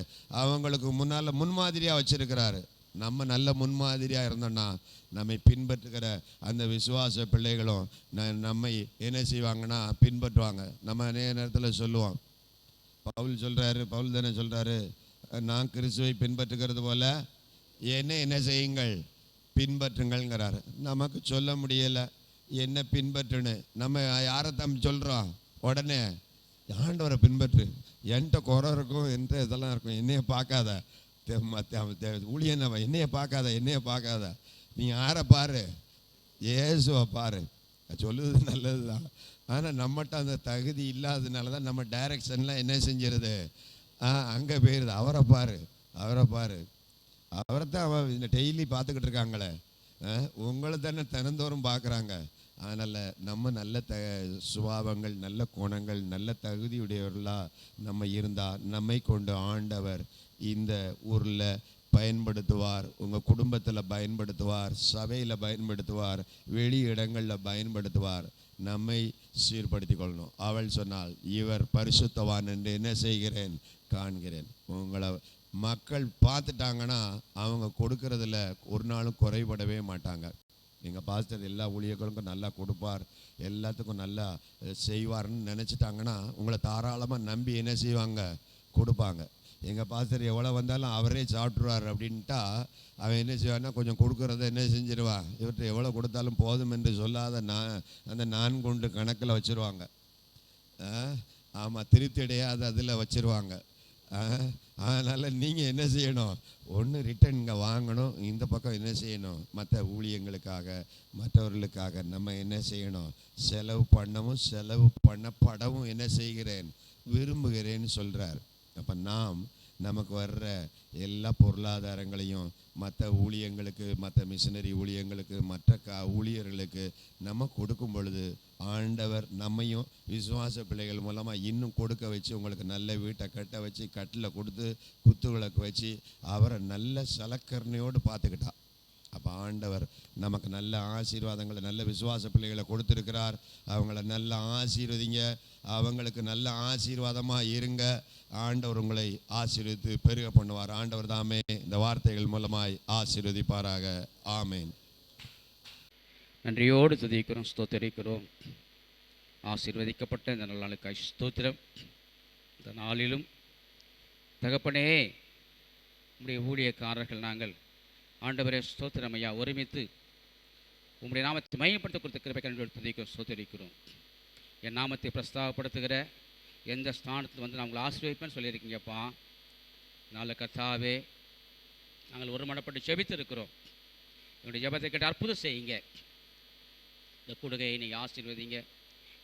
அவங்களுக்கு முன்னால் முன்மாதிரியாக வச்சுருக்கிறாரு. நம்ம நல்ல முன்மாதிரியாக இருந்தோன்னா நம்மை பின்பற்றுகிற அந்த விசுவாச பிள்ளைகளும் நம்மை என்ன செய்வாங்கன்னா பின்பற்றுவாங்க. நம்ம அநேக நேரத்தில் சொல்லுவோம், பவுல் சொல்கிறாரு, பவுல் தானே சொல்கிறாரு, நான் கிறிஸ்துவை பின்பற்றுகிறது போல என்ன செய்யுங்கள், பின்பற்றுங்கள்ங்கிறாரு. நமக்கு சொல்ல முடியலை. என்ன பின்பற்றுன்னு நம்ம யாரை தம்பி சொல்கிறோம்? உடனே ஆண்டவரை பின்பற்று. என்கிட்ட குறை இருக்கும், என்கிட்ட இதெல்லாம் இருக்கும், என்னைய பார்க்காத, ஊழியன் என்னைய பார்க்காத, நீ யாரை பாரு? இயேசுவை பாரு. சொல்லுறது நல்லது தான். ஆனால் நம்மகிட்ட அந்த தகுதி இல்லாததுனால தான் நம்ம டைரக்ஷன்லாம் என்ன செஞ்சிருது, அங்கே போயிடுது. அவரை பாரு. அவரை தான் அவன் டெய்லி பார்த்துக்கிட்டு இருக்காங்களே, உங்களை தானே தினந்தோறும் பார்க்குறாங்க. அதனால் நம்ம நல்ல சுபாவங்கள், நல்ல குணங்கள், நல்ல தகுதியுடையவர்களாக நம்ம இருந்தால் நம்மை கொண்டு ஆண்டவர் இந்த ஊரில் பயன்படுத்துவார், உங்கள் குடும்பத்தில் பயன்படுத்துவார், சபையில் பயன்படுத்துவார், வெளி இடங்களில் பயன்படுத்துவார். நம்மை சீர்படுத்தி கொள்ளணும். அவள் சொன்னால், இவர் பரிசுத்தவான் என்று என்ன செய்கிறேன், காண்கிறேன். உங்களை மக்கள் பார்த்துட்டாங்கன்னா அவங்க கொடுக்கறதுல ஒரு நாளும் குறைபடவே மாட்டாங்க. எங்கள் பாஸ்டர் எல்லா ஊழியர்களுக்கும் நல்லா கொடுப்பார், எல்லாத்துக்கும் நல்லா செய்வார்னு நினச்சிட்டாங்கன்னா உங்களை தாராளமாக நம்பி என்ன செய்வாங்க, கொடுப்பாங்க. எங்கள் பாஸ்டர் எவ்வளோ வந்தாலும் அவரே சாப்பிட்ருவார் அப்படின்ட்டா அவன் என்ன செய்வான்னா கொஞ்சம் கொடுக்குறத என்ன செஞ்சிருவான், இவர்கிட்ட எவ்வளோ கொடுத்தாலும் போதும் என்று சொல்லாத அந்த 4 கணக்கில் வச்சுருவாங்க. ஆமாம், திருப்தி அடையாத அதில் வச்சுருவாங்க. அதனால் நீங்கள் என்ன செய்யணும், ஒன்று ரிட்டன் இங்கே வாங்கணும், இந்த பக்கம் என்ன செய்யணும், மற்ற ஊழியங்களுக்காக மற்றவர்களுக்காக நம்ம என்ன செய்யணும், செலவு பண்ணவும் செலவு பண்ணப்படவும் என்ன செய்கிறேன், விரும்புகிறேன்னு சொல்கிறார். அப்போ நமக்கு வர்ற எல்லா பொருளாதாரங்களையும் மற்ற ஊழியங்களுக்கு, மற்ற மிஷினரி ஊழியங்களுக்கு, மற்ற ஊழியர்களுக்கு நம்ம கொடுக்கும் பொழுது ஆண்டவர் நம்மையும் விசுவாச பிள்ளைகள் மூலமாக இன்னும் கொடுக்க வச்சு, உங்களுக்கு நல்ல வீட்டை கட்ட வச்சு, கட்டில் கொடுத்து குத்துவிளக்கு வச்சு அவரை நல்ல சலக்கரணையோடு பார்த்துக்கிட்டா. அப்போ ஆண்டவர் நமக்கு நல்ல ஆசீர்வாதங்களை, நல்ல விசுவாச பிள்ளைகளை கொடுத்துருக்கிறார். அவங்கள நல்லா ஆசீர்வதிங்க, அவங்களுக்கு நல்ல ஆசீர்வாதமாக இருங்க. ஆண்டவர் உங்களை ஆசீர்வதித்து பெருக பண்ணுவார். ஆண்டவர் தாமே இந்த வார்த்தைகள் மூலமாய் ஆசீர்வதிப்பாராக. ஆமேன். நன்றியோடு துதிக்கிறோம், ஸ்தோத்திரிக்கிறோம். ஆசீர்வதிக்கப்பட்ட இந்த நாளுக்காய் ஸ்தோத்திரம். இந்த நாளிலும் தகப்பனே, உம்முடைய ஊழியக்காரர்கள் நாங்கள் ஆண்டவரே ஸ்தோத்திரம் ஐயா ஒருமித்து உம்முடைய நாமத்தை மையப்படுத்த கொடுத்த கிருபை கண்டு துதிக்கிறோம், ஸ்தோத்திரிக்கிறோம். என் நாமத்தை பிரஸ்தாபப்படுத்துகிற எந்த ஸ்தானத்தில் வந்து நான் உங்களை ஆசீர்வதிப்பேன்னு சொல்லியிருக்கீங்கப்பா. நாளை கர்த்தாவே, நாங்கள் ஒருமனப்பட்டு ஜெபித்து இருக்கிறோம். என்னுடைய ஜெபத்தை கேட்டு அற்புதம் செய்யுங்க. இந்த கூடுகையை நீங்கள் ஆசீர்வதிங்க.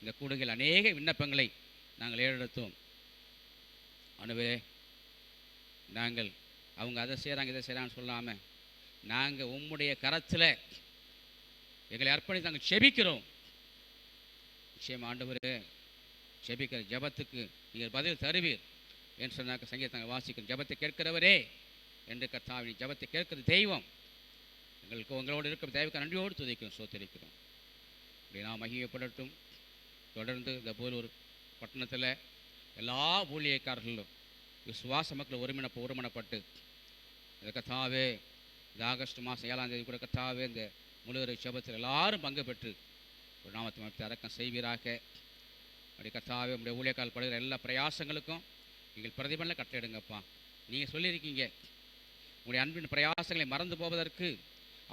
இந்த கூடுகையில் அநேக விண்ணப்பங்களை நாங்கள் ஏறெடுத்தோம். ஆண்டவரே, நாங்கள் அவங்க அதை செய்கிறாங்க இதை செய்கிறாங்கன்னு சொல்லாமல் நாங்கள் உம்முடைய கரத்தில் எங்களை அர்ப்பணித்து நாங்கள் ஜெபிக்கிறோம். நிச்சயம் ஆண்டவரே, ஜெபிக்கிற ஜெபத்துக்கு நீங்கள் பதில் தருவீர் என்று சொன்னாக்க சங்கீதத்தை வாசிக்கிறோம். ஜெபத்தை கேட்கிறவரே என்று கர்த்தாவின் ஜெபத்தை கேட்கிற தெய்வம் எங்களுக்கு உங்களோடு இருக்கிற தெய்வத்தை நன்றியோடு துதிக்கிறோம், சோத்தரிக்கிறோம். அப்படி நாம் மகிமைப்படட்டும். தொடர்ந்து இந்த போல் ஒரு பட்டணத்தில் எல்லா ஊழியக்காரர்களும் விசுவாச மக்கள் ஒருமனப்பட்டு இந்த கர்த்தாவே, இந்த ஆகஸ்ட் மாதம் 7ஆம் தேதி கூட கர்த்தாவே இந்த முழுவரை ஜெபத்தில் எல்லாரும் பங்கு பெற்று ஒரு நாமத்தை மற்ற அடக்கம் செய்வீராக. அப்படி கர்த்தாவே, உங்களுடைய ஊழியக்கால் படுகிற எல்லா பிரயாசங்களுக்கும் நீங்கள் பிரதிபலனை கட்டளையிடுங்கப்பா. நீங்கள் சொல்லியிருக்கீங்க, உங்களுடைய அன்பின் பிரயாசங்களை மறந்து போவதற்கு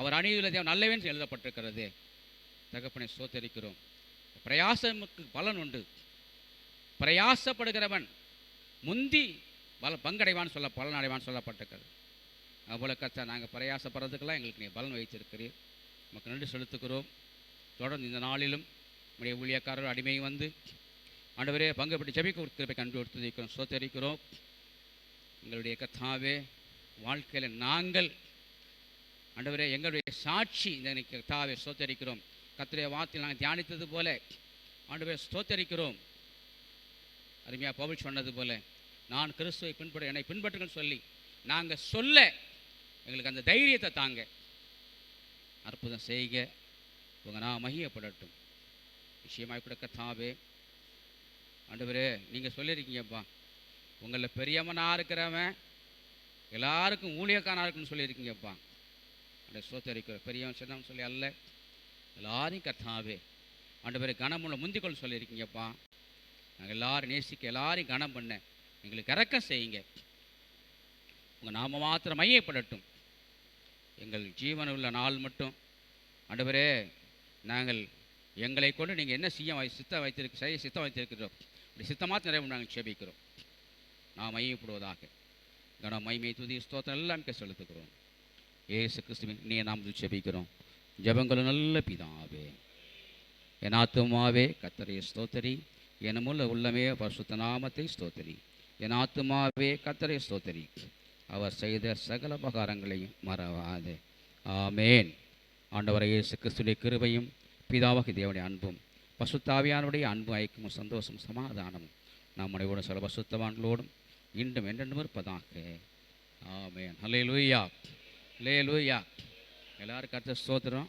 அவர் அணியுள்ள தேவன் நல்லவன் எழுதப்பட்டிருக்கிறது. தகப்பனை சோத்தரிக்கிறோம். பிரயாசமுக்கு பலன் உண்டு. பிரயாசப்படுகிறவன் முந்தி பங்கடைவான்னு பலன் அடைவான்னு சொல்லப்பட்டிருக்கிறது. அதுபோல கர்த்தா, நாங்கள் பிரயாசப்படுறதுக்கெல்லாம் எங்களுக்கு நீங்கள் பலன் வைத்திருக்கிறீர். நமக்கு நன்றி செலுத்துக்கிறோம். தொடர்ந்து இந்த நாளிலும் நம்முடைய ஊழியக்காரர்கள் அடிமை வந்து ஆண்டவரே பங்கு பெற்று ஜெபிக்க கிருபை கண்டு கொடுத்திருக்கிறோம், சோத்தரிக்கிறோம். எங்களுடைய கர்த்தாவே, வாழ்க்கையில் நாங்கள் ஆண்டவரே எங்களுடைய சாட்சி இந்த கர்த்தாவே சோத்தரிக்கிறோம். கர்த்தருடைய வார்த்தையில் நாங்கள் தியானித்தது போல ஆண்டவரே ஸ்தோத்தரிக்கிறோம். அருமையாக பவுல் சொன்னது போல, நான் கிறிஸ்துவை என்னை பின்பற்றுங்கள் சொல்லி நாங்கள் சொல்ல எங்களுக்கு அந்த தைரியத்தை தாங்க. அற்புதம் செய்க, உங்கள் நான் மகிமைப்படட்டும். விஷயமாய் கூட கர்த்தாவே ஆண்டவரே, நீங்கள் சொல்லியிருக்கீங்கப்பா, உங்களில் பெரியவனாக இருக்கிறவன் எல்லாருக்கும் ஊழியக்காரனாக இருக்குன்னு சொல்லியிருக்கீங்கப்பா. அந்த சோத்தரிக்கிற பெரியவன் சின்னவன் சொல்லி அல்ல, எல்லாரையும் கர்த்தாவே ஆண்டவரே கனமுள்ள முந்திக்கொள் சொல்லியிருக்கீங்கப்பா. நாங்கள் எல்லாரும் நேசிக்க, எல்லாரையும் கனம் பண்ண எங்களுக்கு இறக்கம் செய்யுங்க. உங்கள் நாம மாத்திரம் மையப்படட்டும். எங்கள் ஜீவனுள்ள நாள் மட்டும் ஆண்டவரே நாங்கள் எங்களை கொண்டு நீங்கள் என்ன செய்ய சித்தம் வைத்திருக்கிறோம் இப்படி சித்தமாக நிறைவு நாங்கள் செபிக்கிறோம். நாம் மையப்படுவதாக கன மைமை துதி ஸ்தோத்திரம் எல்லாம் செலுத்துகிறோம். ஏசு கிறிஸ்துவின் நீ நாம் செபிக்கிறோம். ஜெபங்களும் நல்ல பிதாவே. என் ஆத்துமாவே கர்த்தரை ஸ்தோத்திரி, என் முள்ள உள்ளமே பரிசுத்த நாமத்தை ஸ்தோத்திரி. என் ஆத்துமாவே கர்த்தரை ஸ்தோத்திரி, அவர் செய்த சகல உபகாரங்களையும் மறவாதே. ஆமேன். ஆண்டவரை இயேசு கிறிஸ்துவின் கிருபையும் பிதாவாகிய தேவனுடைய அன்பும் பசுத்தாவியானுடைய அன்பு ஐக்கியமும் சந்தோஷம் சமாதானமும் நம்முடைய சில பசுத்தவான்களோடும் இன்றும் என்றென்றும் இருப்பதாக. ஆமேன். ஹல்லேலூயா, ஹல்லேலூயா. எல்லாரும் கர்த்தர் ஸ்தோத்திரம்.